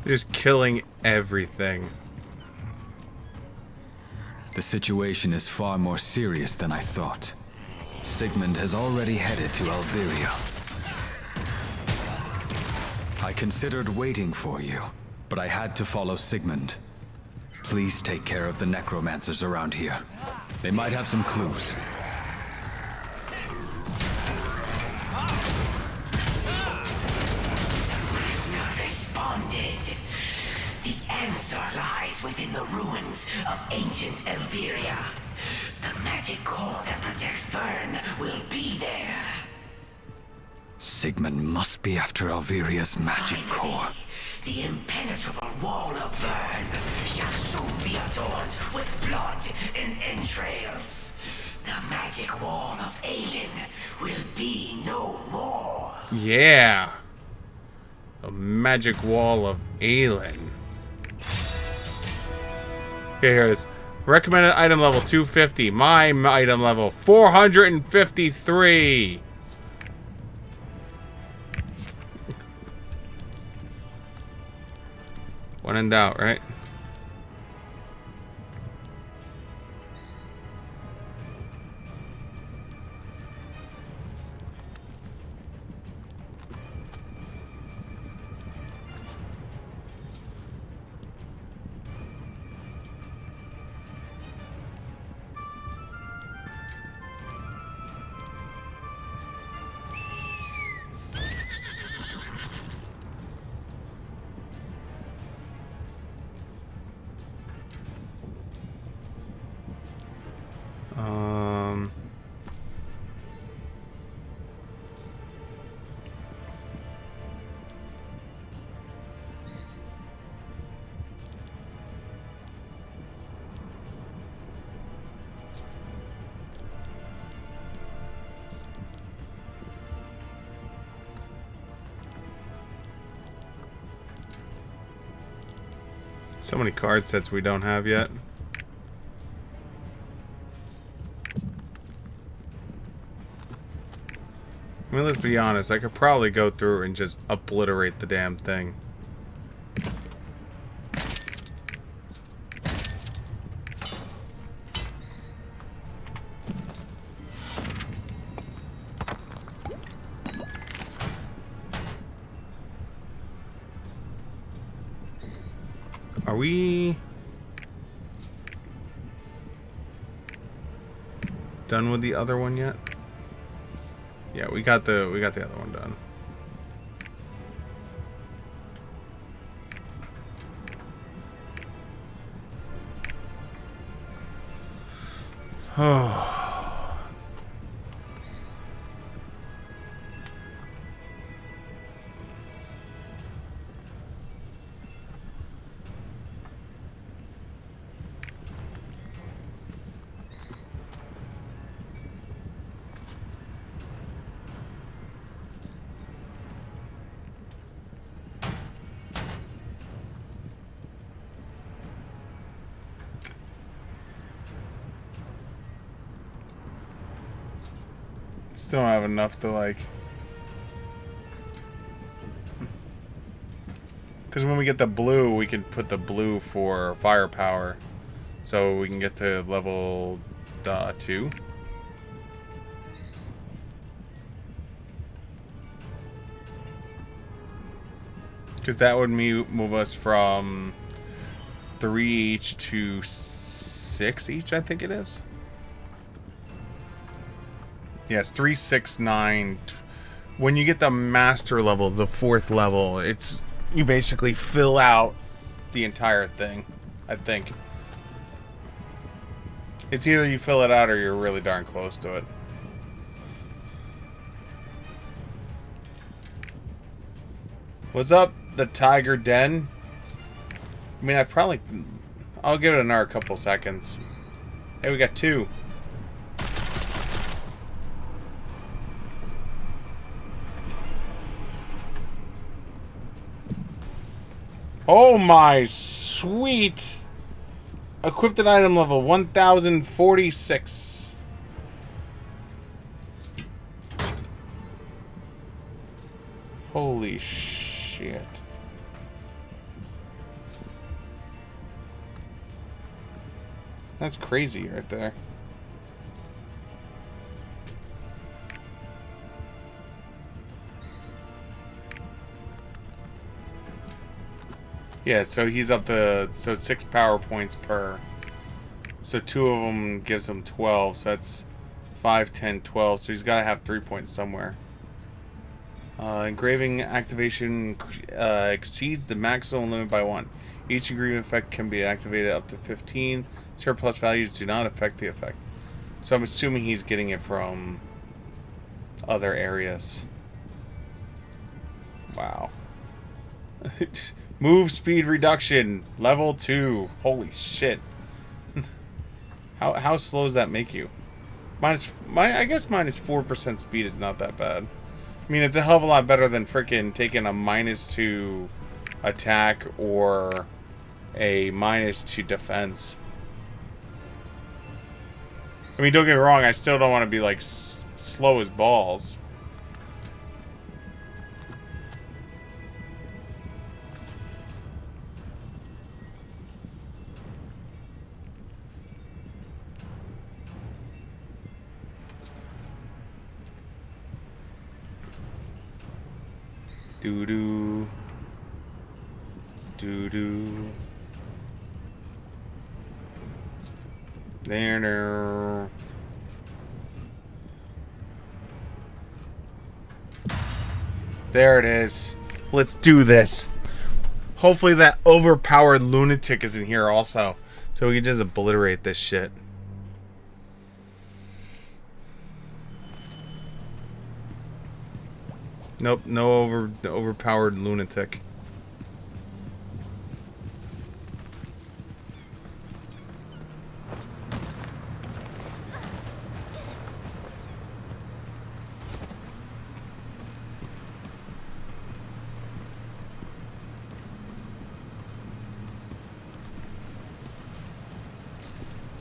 Just killing everything. The situation is far more serious than I thought. Sigmund has already headed to Elviria. I considered waiting for you, but I had to follow Sigmund. Please take care of the necromancers around here. They might have some clues. The answer lies within the ruins of ancient Elviria. The magic core that protects Vern will be there. Sigmund must be after Elviria's magic core. The impenetrable wall of Vern shall soon be adorned with blood and entrails. The magic wall of Aelin will be no more. Yeah. The magic wall of Aelin. Okay, here it is. Recommended item level 250. My item level 453. When in doubt, right? So many card sets we don't have yet. I mean, let's be honest. I could probably go through and just obliterate the damn thing. Are we done with the other one yet? Yeah, we got the other one done. Oh. Still don't have enough to like, because when we get the blue, we can put the blue for firepower, so we can get to level 2. Because that would move us from 3 each to 6 each, I think it is. Yes, 3, 6, 9. When you get the master level, the 4th level, it's you basically fill out the entire thing, I think. It's either you fill it out or you're really darn close to it. What's up, the Tiger Den? I mean, I'll give it another couple seconds. Hey, we got 2. Oh my sweet! Equipped at item level 1046. Holy shit. That's crazy right there. Yeah, so he's up to, so 6 power points per. So 2 of them gives him 12, so that's 5, 10, 12. So he's got to have 3 points somewhere. Engraving activation exceeds the maximum limit by 1. Each engraving effect can be activated up to 15. Surplus values do not affect the effect. So I'm assuming he's getting it from other areas. Wow. Move speed reduction, level 2. Holy shit. How slow does that make you? I guess minus 4% speed is not that bad. I mean, it's a hell of a lot better than freaking taking a -2 attack or a -2 defense. I mean, don't get me wrong, I still don't want to be like slow as balls. Doo-doo. Doo-doo. There. There it is. Let's do this. Hopefully that overpowered lunatic is in here also, so we can just obliterate this shit. Nope, no overpowered lunatic.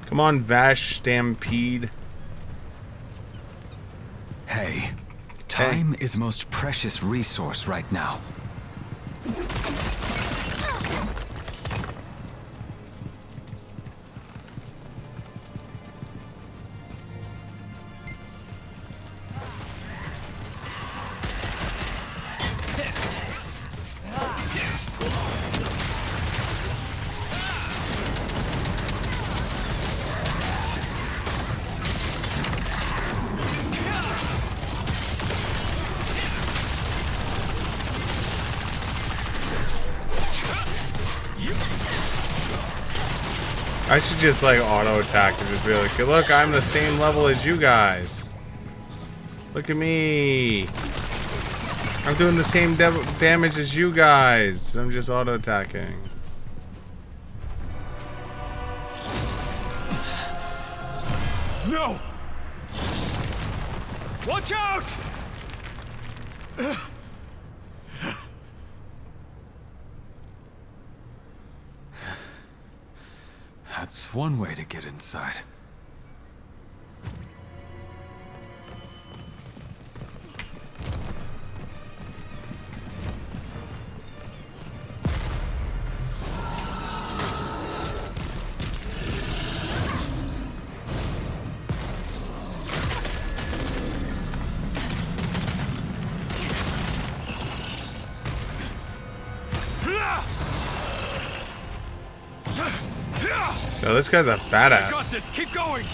Come on, Vash Stampede. Hey, time is most precious resource right now. I should just like auto attack and just be like, look, I'm the same level as you guys. Look at me. I'm doing the same damage as you guys. I'm just auto attacking. No! Watch out! That's one way to get inside. So this guy's a badass. Got this. Keep going.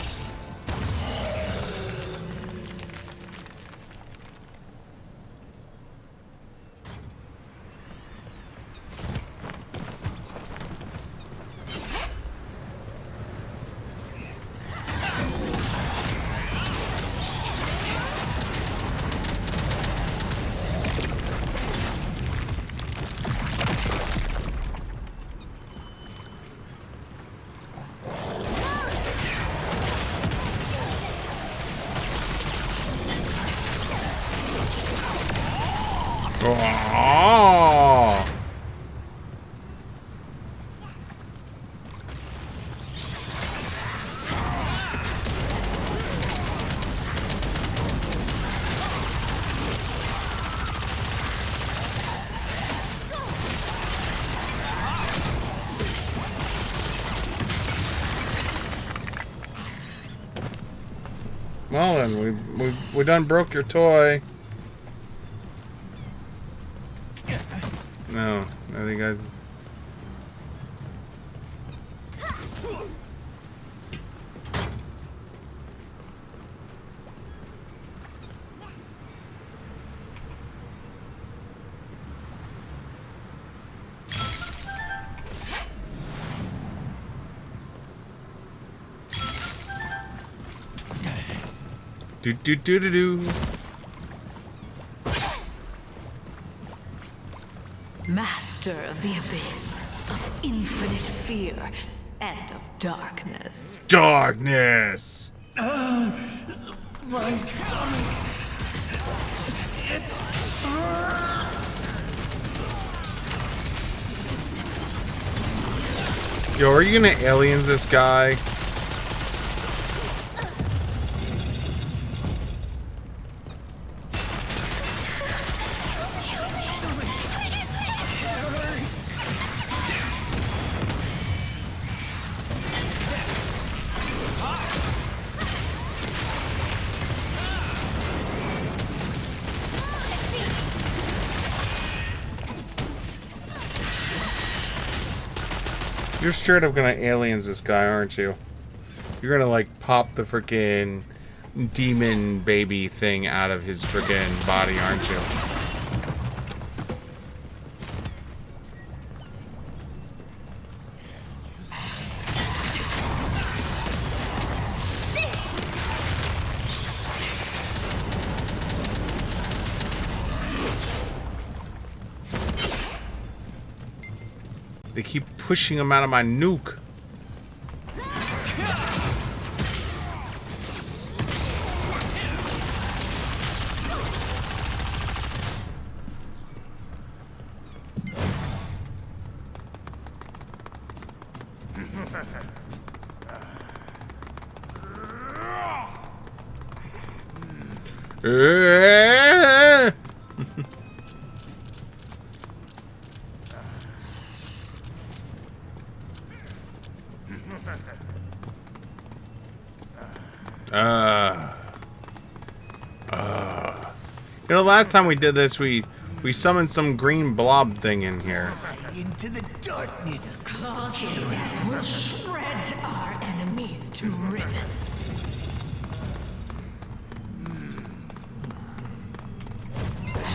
Oh. Well then, we done broke your toy. No, I think I... Do. Master of the abyss, of infinite fear, and of darkness. Darkness! My stomach. It hurts. Yo, are you gonna aliens this guy? You're straight up gonna aliens this guy, aren't you? You're gonna like pop the freaking demon baby thing out of his freaking body, aren't you? They keep pushing him out of my nuke. You know, last time we did this, we summoned some green blob thing in here. Into the darkness. Cause of death will shred our enemies to ribbons.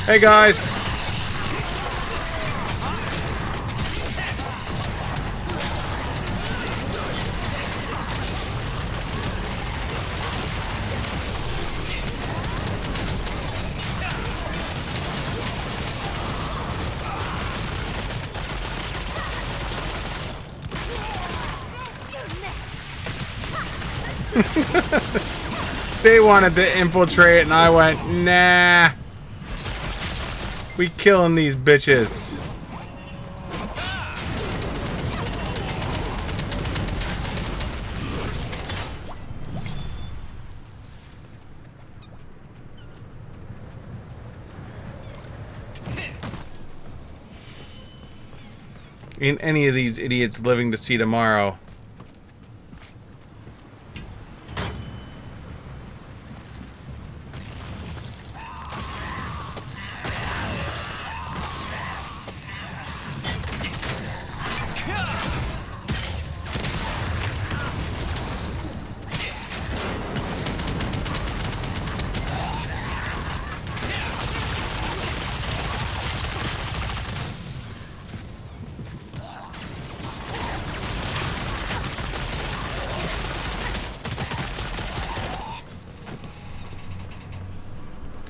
Hey guys. They wanted to infiltrate and I went, nah. We killing these bitches. Ain't any of these idiots living to see tomorrow.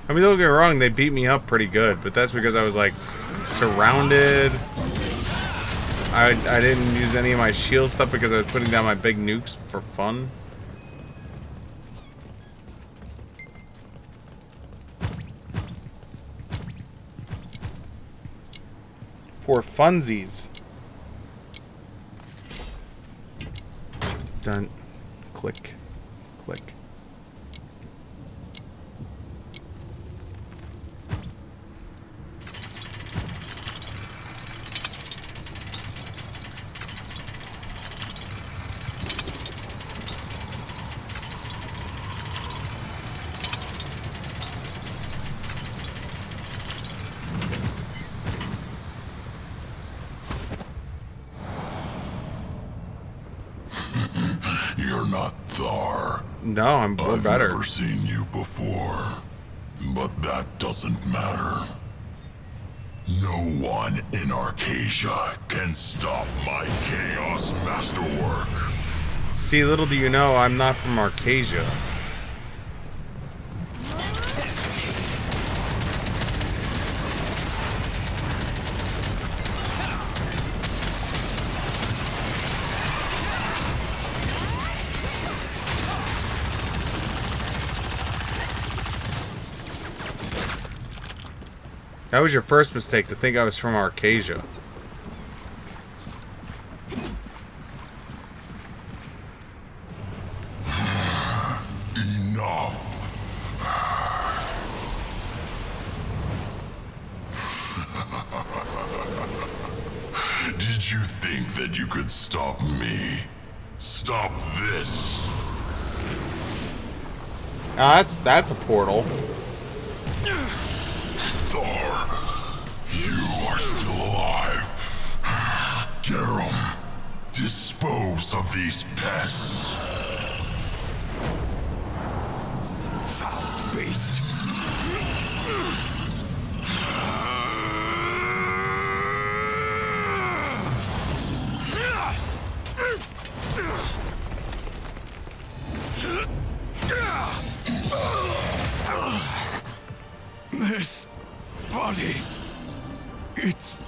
I mean, don't get me wrong, they beat me up pretty good, but that's because I was, like, surrounded. I didn't use any of my shield stuff because I was putting down my big nukes for fun. For funsies. Done. Click. Click. You're not Thar. No, I'm better. I've never seen you before, but that doesn't matter. No one in Arcasia can stop my chaos masterwork. See, little do you know, I'm not from Arcasia. That was your first mistake, to think I was from Arcasia. Enough. Did you think that you could stop me? Stop this. That's a portal. Thor, you are still alive. Garum, did Dispose of these pests. Foul beast. This body, it's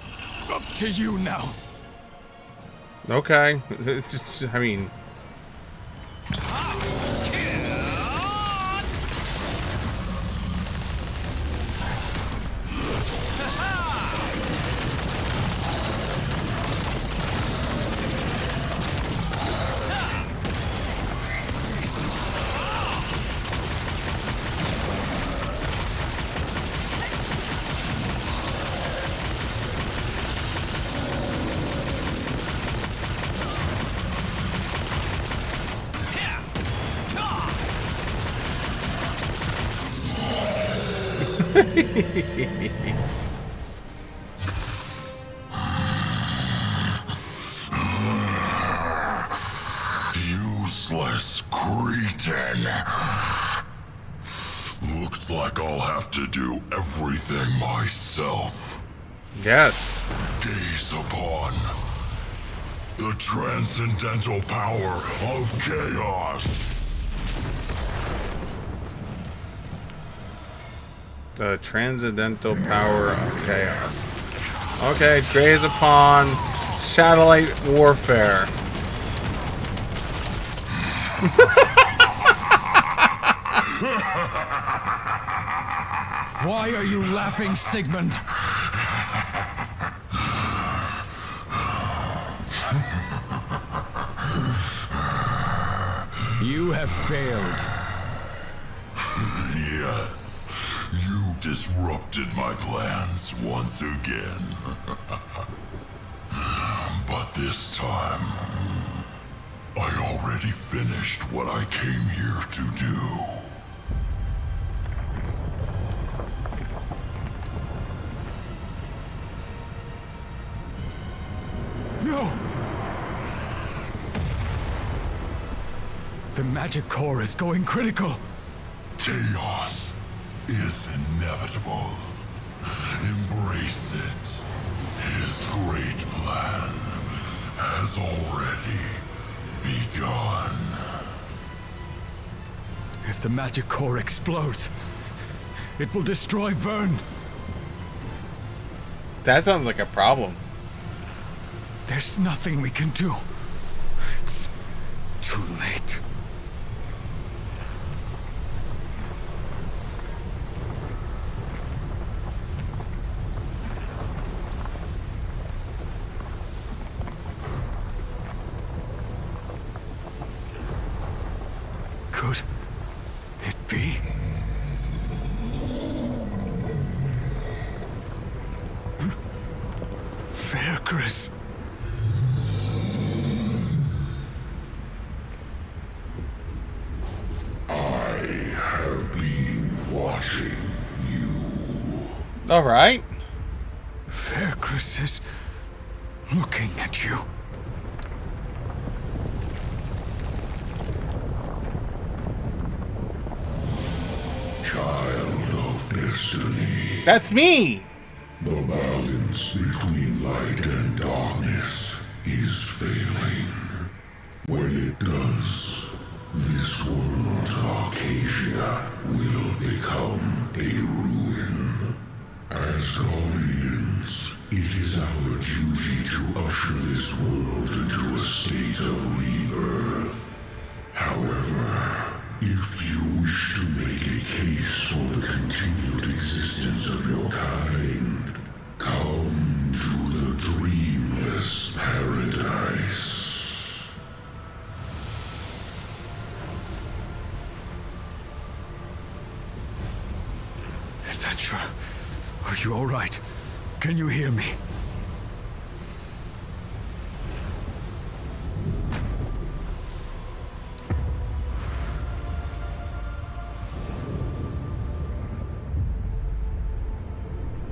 up to you now. Okay. It's just, I mean... Useless cretin. Looks like I'll have to do everything myself. Yes. Gaze upon the transcendental power of chaos. The transcendental power of chaos. Okay, gaze upon satellite warfare. Why are you laughing, Sigmund? You have failed. Yes, you disrupted my plans once again. But this time, I already finished what I came here to do. No! The magic core is going critical. Chaos is inevitable. Embrace it. His great plan has already begun. If the magic core explodes, it will destroy Vern. That sounds like a problem. There's nothing we can do. It's too late. Could it be? Fair, Chris. I have been watching you. All right. Fair, Chris is looking at you. Child of destiny. That's me. The balance between light and darkness is failing. When it does, this world, Arcasia, will become a ruin. As guardians, it is our duty to usher this world into a state of rebirth. However, if you wish to make a case for the continued existence of your kind, come to the Dreamless Paradise. Adventurer, are you all right? Can you hear me?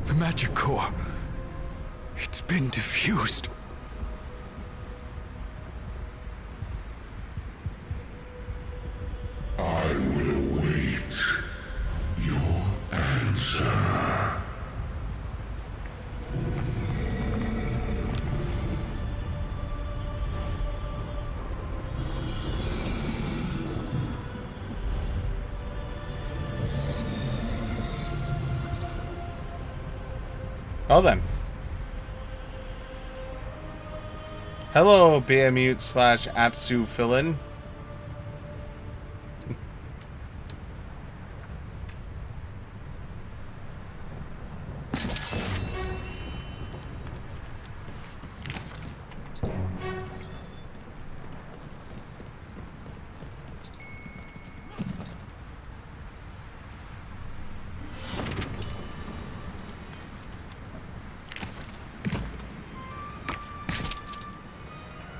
The magic core. It's been diffused. Well then. Hello, BMute / Apsu fill-in.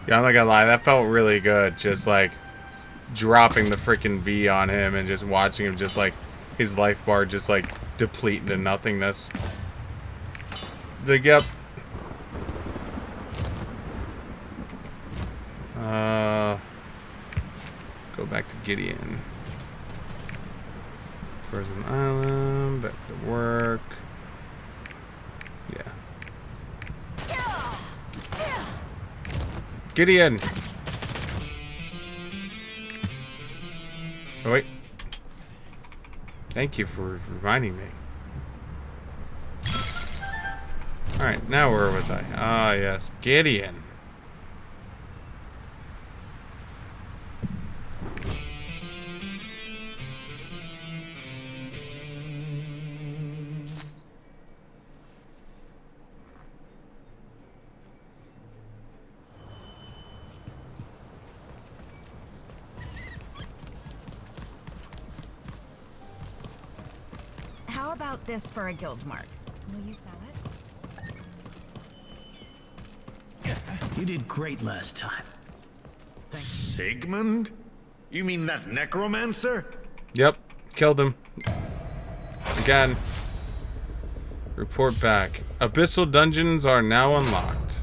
Yeah, I'm not gonna lie, that felt really good. Just like dropping the freaking V on him and just watching him just like his life bar just like deplete into nothingness. Yep. Go back to Gideon. Frozen Island, back to work. Yeah. Gideon! Oh, wait. Thank you for reminding me. Alright, now where was I? Ah, yes. Gideon. How about this for a guild mark? Will you sell it? You did great last time. Sigmund? You mean that necromancer? Yep, killed him. Again. Report back. Abyssal dungeons are now unlocked.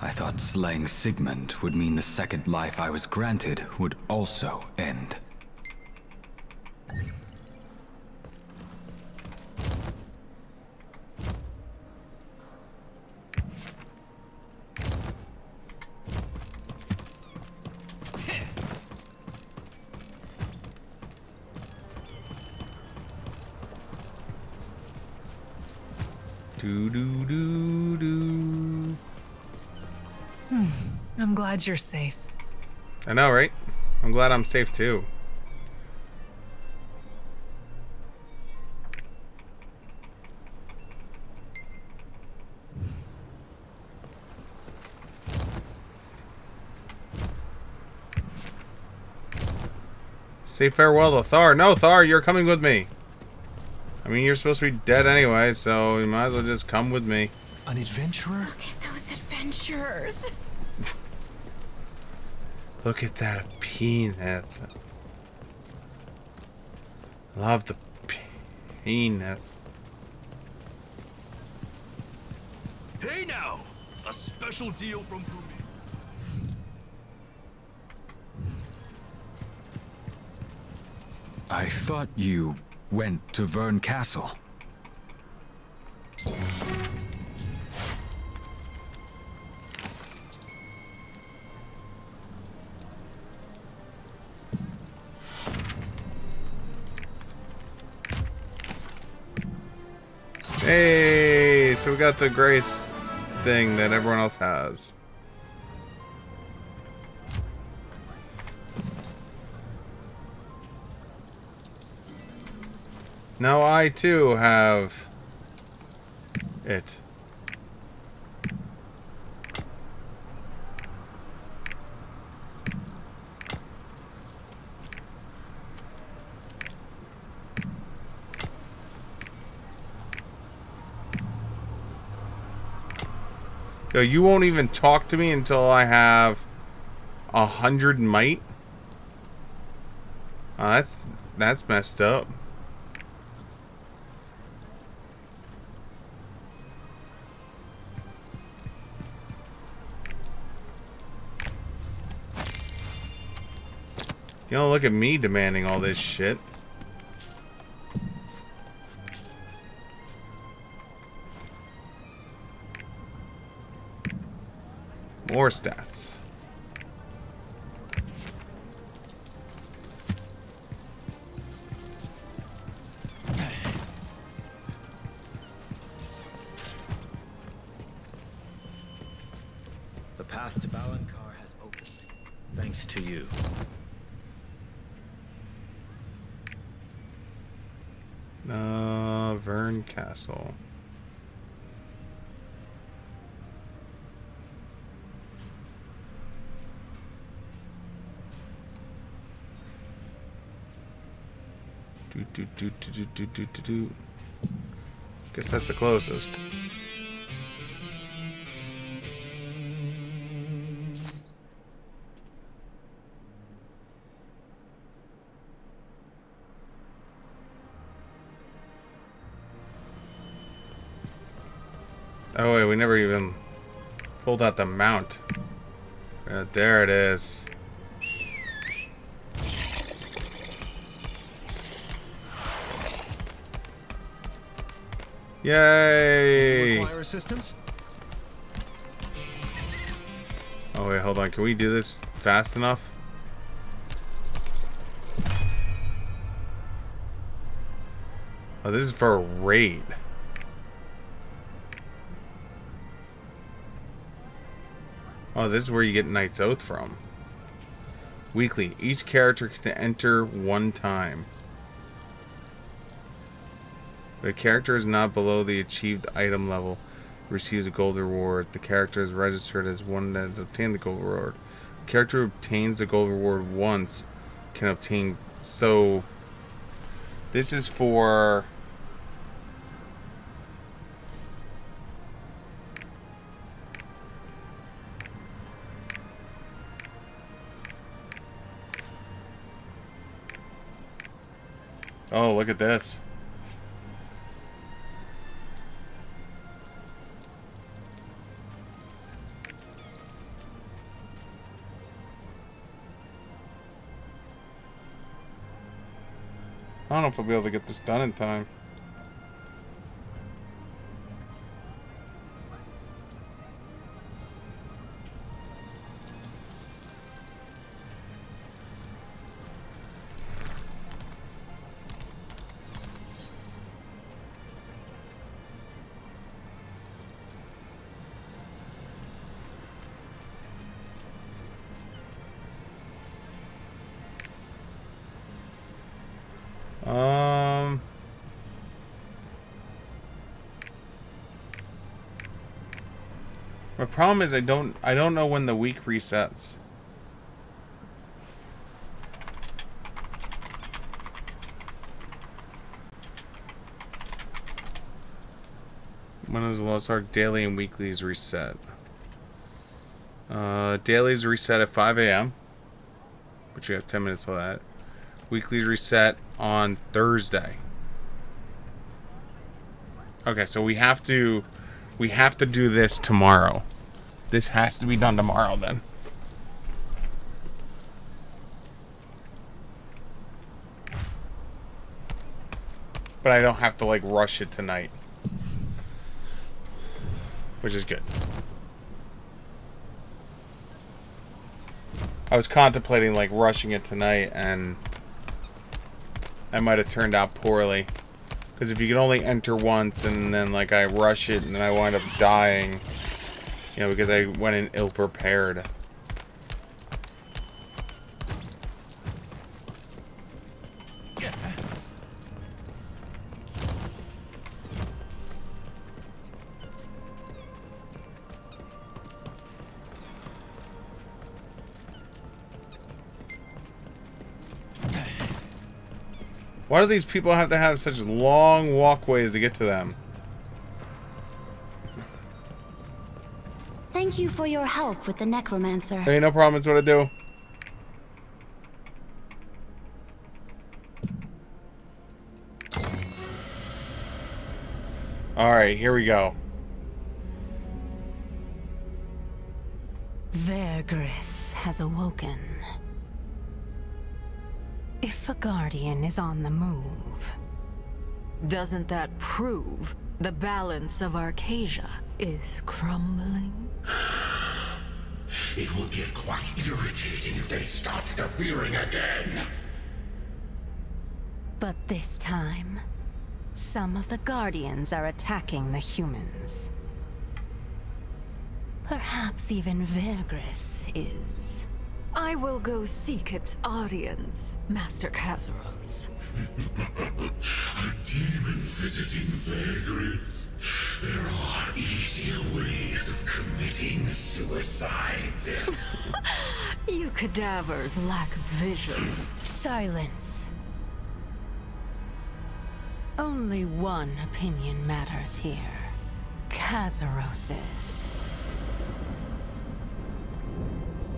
I thought slaying Sigmund would mean the second life I was granted would also end. I'm glad you're safe. I know, right? I'm glad I'm safe too. Say farewell to Thar. No, Thar, you're coming with me. I mean, you're supposed to be dead anyway, so you might as well just come with me. An adventurer? Look at those adventurers. Look at that penis. Love the penis. Hey now! A special deal from Boomy. I thought you went to Vern Castle. Hey, so we got the grace thing that everyone else has. Now I too have it. Yo, you won't even talk to me until I have 100 might? Oh, that's messed up. You don't look at me demanding all this shit. More stats. to you. Vern Castle. Guess that's the closest. Oh wait, we never even pulled out the mount. There it is. Yay! Require assistance? Oh wait, hold on. Can we do this fast enough? Oh, this is for a raid. Oh, this is where you get Knight's Oath from. Weekly. Each character can enter one time. If a character is not below the achieved item level, receives a gold reward. The character is registered as one that has obtained the gold reward. The character who obtains the gold reward once can obtain... So, this is for... Oh, look at this. I don't know if I'll be able to get this done in time. My problem is I don't know when the week resets. When is the Lost Ark daily and weeklies reset? Dailies reset at 5 a.m. Which we have 10 minutes of that. Weeklies reset on Thursday. Okay, so we have to do this tomorrow. This has to be done tomorrow then. But I don't have to like rush it tonight. Which is good. I was contemplating like rushing it tonight and that might have turned out poorly. Because if you can only enter once and then like I rush it and then I wind up dying, you know, because I went in ill prepared. Why do these people have to have such long walkways to get to them? Thank you for your help with the necromancer. Hey, no problem. It's what I do. Alright, here we go. Vergris has awoken. If a guardian is on the move, Doesn't that prove the balance of Arcasia is crumbling? It will get quite irritating if they start interfering again. but this time, some of the guardians are attacking the humans. Perhaps even Vergris is I will go seek its audience, Master Kazaros. A demon visiting vagrants. There are easier ways of committing suicide. You cadavers lack vision. Silence. Only one opinion matters here. Kazaros's.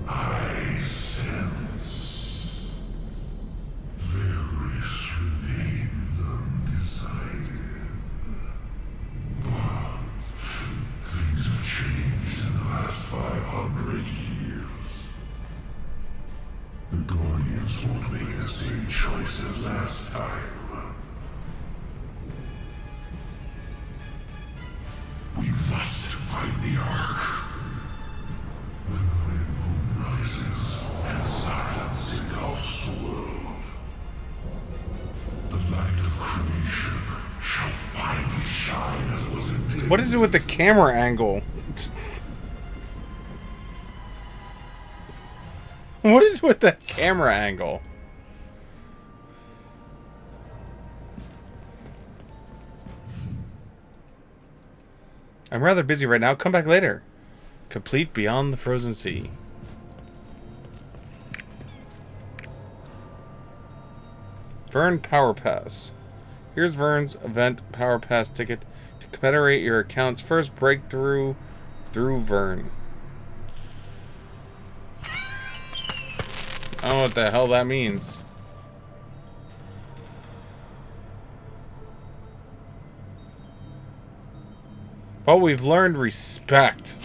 I sense Varys remains undecided. But things have changed in the last 500 years. The Guardians won't make the same choice as last time. We must find the Ark. When the red moon rises and silence engulfs the world, the light of creation shall finally shine as was intended. What is it with the camera angle? What is with that camera angle? I'm rather busy right now. Come back later. Complete Beyond the Frozen Sea. Vern Power Pass. Here's Vern's event Power Pass ticket to commemorate your account's first breakthrough through Vern. I don't know what the hell that means. But we've learned respect.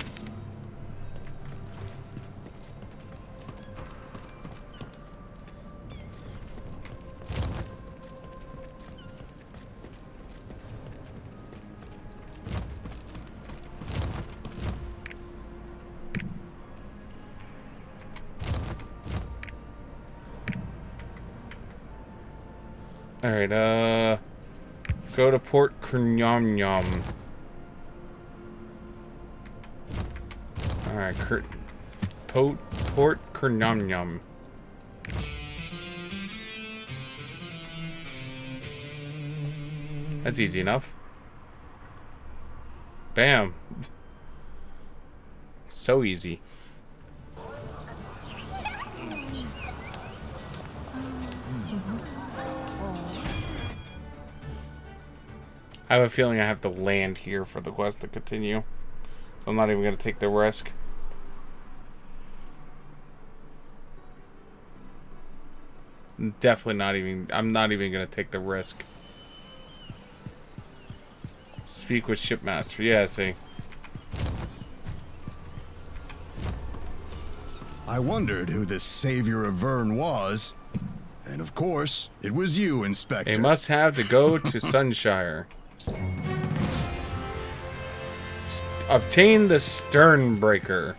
Alright, go to Port Kurnyamnyam. Alright, Port Kurnyamnyam. That's easy enough. Bam. So easy. I have a feeling I have to land here for the quest to continue. So I'm not even going to take the risk. Definitely not even... I'm not even going to take the risk. Speak with Shipmaster. Yeah, see. I wondered who this savior of Vern was. And of course, it was you, Inspector. A must-have to go to Sunshire. Obtain the Sternbreaker.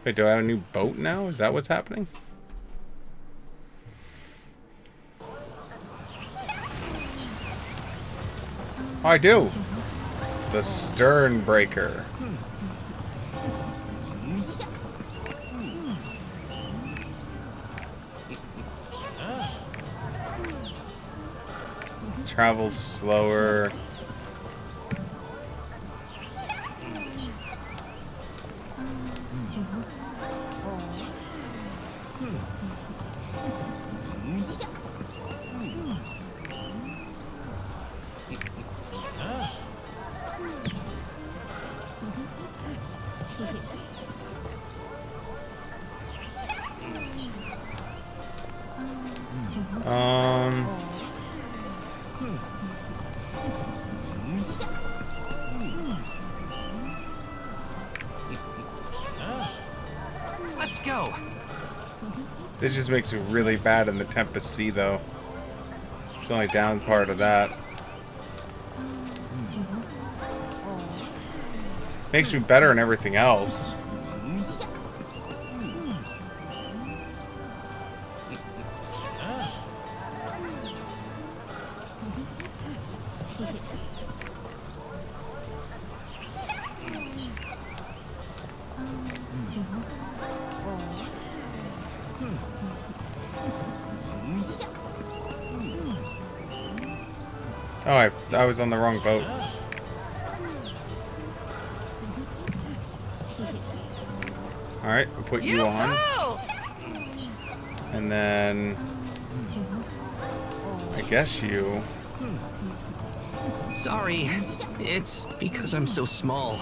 Wait, do I have a new boat now? Is that what's happening? Oh, I do. The Sternbreaker. Travels slower. Let's go. This just makes me really bad in the Tempest Sea, though. It's the only down part of that. Makes me better in everything else. Oh, I was on the wrong boat. Alright, I'll put you on. And then... I guess you... Sorry, it's because I'm so small.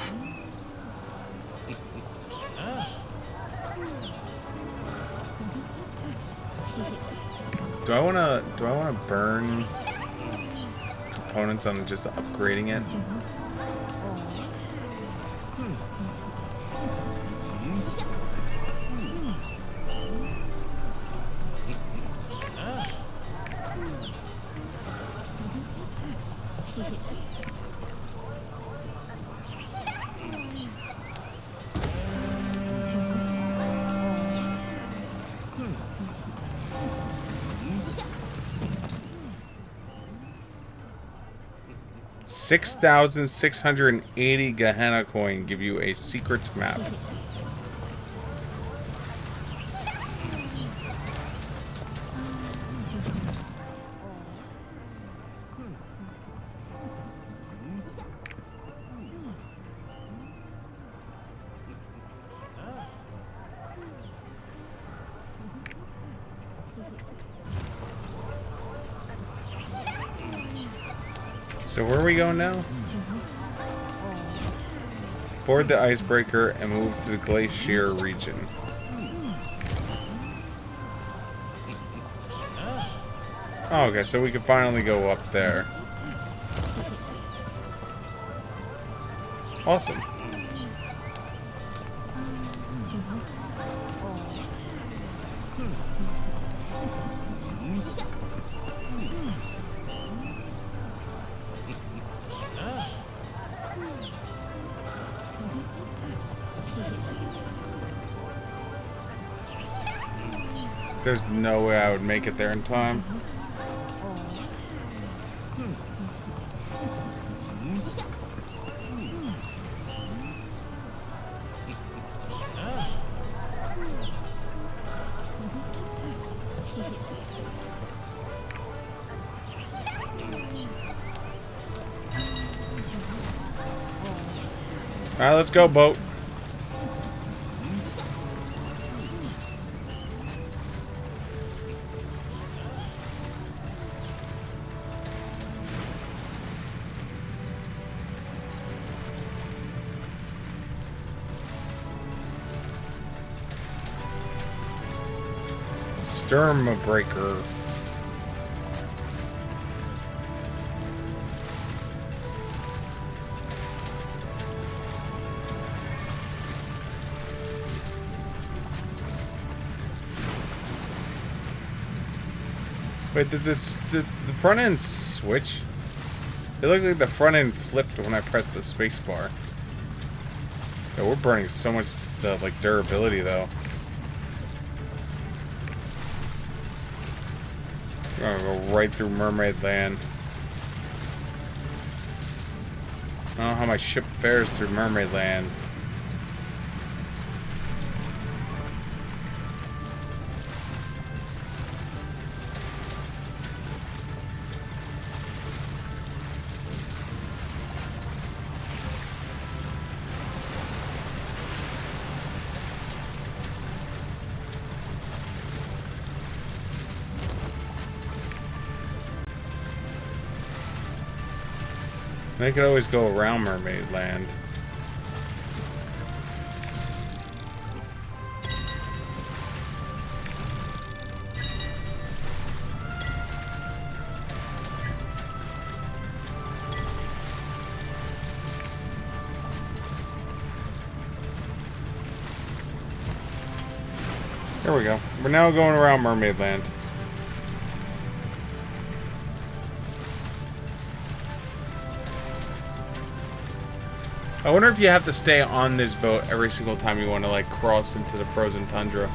Do I wanna burn components on just upgrading it? $6,680 Gehenna coin give you a secret map. So where are we going now? Board the icebreaker and move to the glacier region. Oh, okay, so we can finally go up there. Awesome. There's no way I would make it there in time. Alright, let's go, boat. Breaker. Wait, did the front end switch? It looked like the front end flipped when I pressed the space bar. Yeah, we're burning so much like durability though. We're gonna go right through Mermaid Land. I don't know how my ship fares through Mermaid Land. They could always go around Mermaid Land. There we go. We're now going around Mermaid Land. I wonder if you have to stay on this boat every single time you want to like cross into the frozen tundra.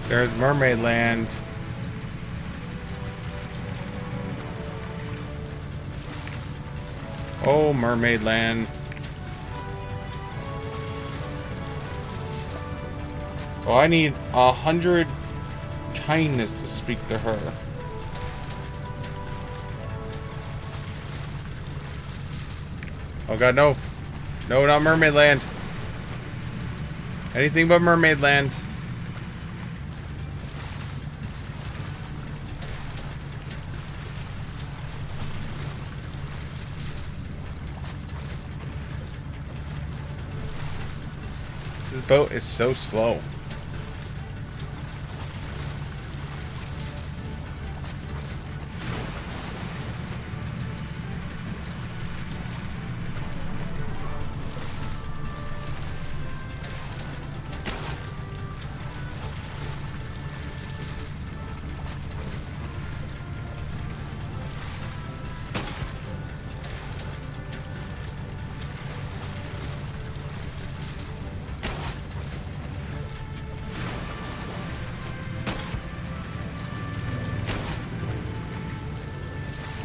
There's Mermaid Land. Oh, Mermaid Land. Oh, I need 100 kindness to speak to her. Oh god, no. No, not Mermaid Land. Anything but Mermaid Land. This boat is so slow.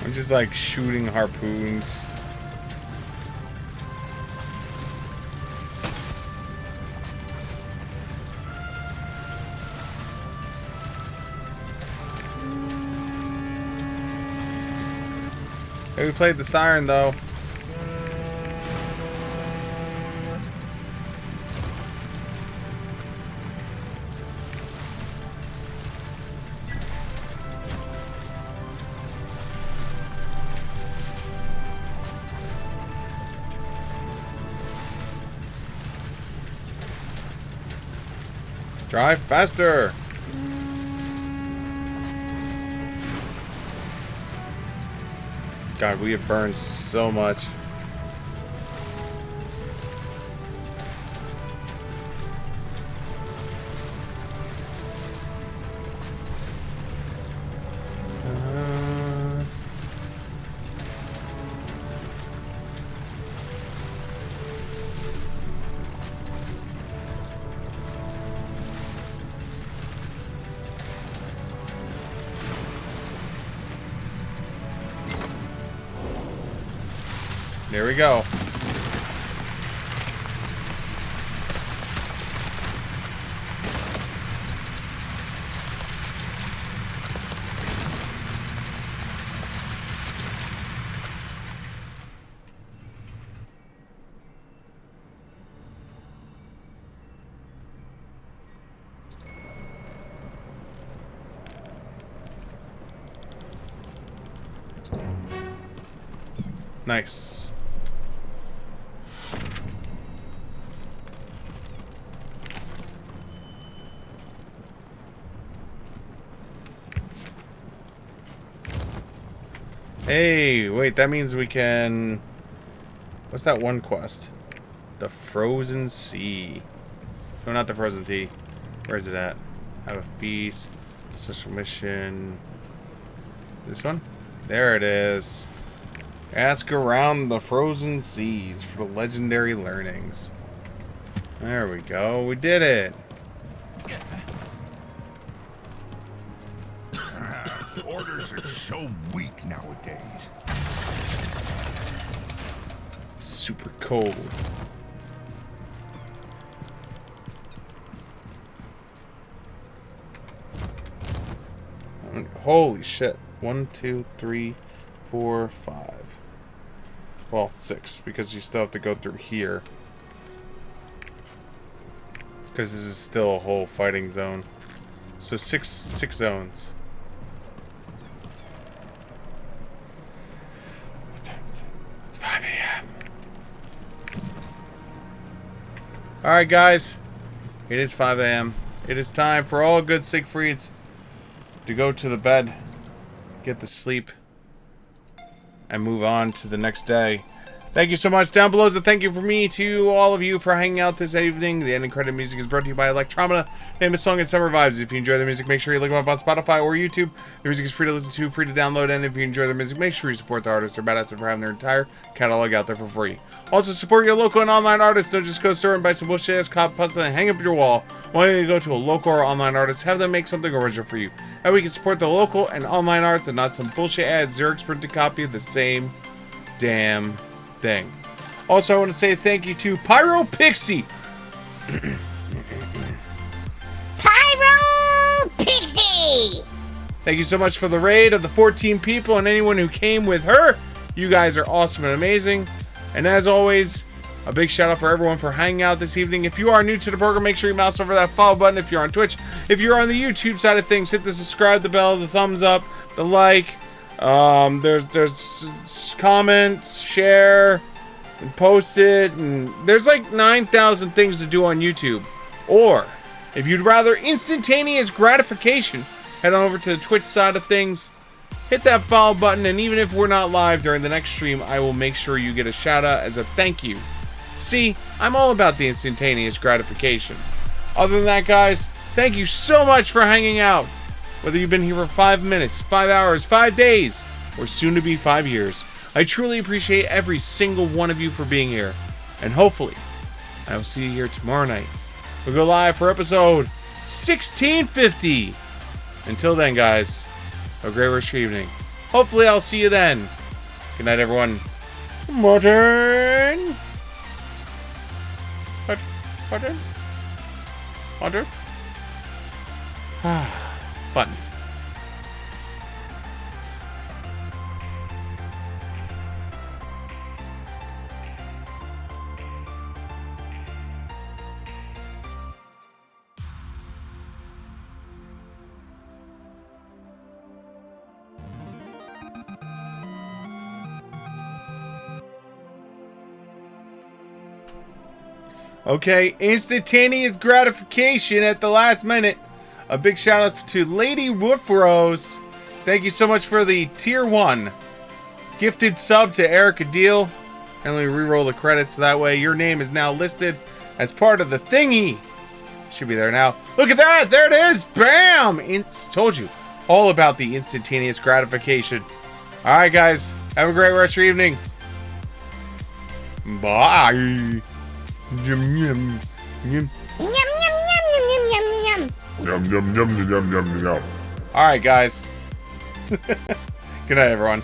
I'm just like shooting harpoons. Hey, we played the siren though. Drive faster! God, we have burned so much. There we go. Nice. Hey, wait, that means we can... What's that one quest? The Frozen Sea. No, not the Frozen Tea. Where is it at? Have a feast. Social mission. This one? There it is. Ask around the frozen seas for the legendary learnings. There we go. We did it. Orders are so weak nowadays. Super cold. Holy shit. 1, 2, 3, 4, 5. Well, 6, because you still have to go through here. Because this is still a whole fighting zone. So six zones. What time is it? It's 5 a.m. Alright guys. It is 5 a.m. It is time for all good Siegfrieds to go to the bed, get the sleep, and move on to the next day. Thank you so much. Down below is a thank you for me to all of you for hanging out this evening. The ending credit music is brought to you by Electromina. Name of song and Summer Vibes. If you enjoy the music, make sure you look them up on Spotify or YouTube. The music is free to listen to, free to download, and if you enjoy the music, make sure you support the artists or badasses for having their entire catalog out there for free. Also, support your local and online artists. Don't just go to store and buy some bullshit ass cop pasta and hang up your wall. Why don't you go to a local or online artist, have them make something original for you. That way we can support the local and online arts and not some bullshit ass Xerox printed copy of the same damn thing. Also, I want to say thank you to Pyro Pixie. Pyro Pixie! Thank you so much for the raid of the 14 people and anyone who came with her. You guys are awesome and amazing. And as always, a big shout out for everyone for hanging out this evening. If you are new to the program, make sure you mouse over that follow button. If you're on Twitch, if you're on the YouTube side of things, hit the subscribe, the bell, the thumbs up, the like. There's comments, share, and post it, and there's like 9,000 things to do on YouTube. Or if you'd rather instantaneous gratification, head on over to the Twitch side of things, hit that follow button, and even if we're not live during the next stream, I will make sure you get a shout out as a thank you. See, I'm all about the instantaneous gratification. Other than that, guys, thank you so much for hanging out. Whether you've been here for 5 minutes, 5 hours, 5 days, or soon to be 5 years, I truly appreciate every single one of you for being here. And hopefully, I will see you here tomorrow night. We'll go live for episode 1650. Until then, guys, have a great rest of your evening. Hopefully, I'll see you then. Good night, everyone. Martin? Martin? Martin? Button. Okay, instantaneous gratification at the last minute. A big shout out to Lady Woofrose. Thank you so much for the tier 1 gifted sub to Erica Deal. And let me re-roll the credits that way. Your name is now listed as part of the thingy. Should be there now. Look at that! There it is! Bam! Told you. All about the instantaneous gratification. Alright, guys. Have a great rest of your evening. Bye. Yum yum yum. Yum, yum, yum, yum, yum, yum, yum. Yum, yum, yum, yum, yum, yum. Alright, guys. Good night, everyone.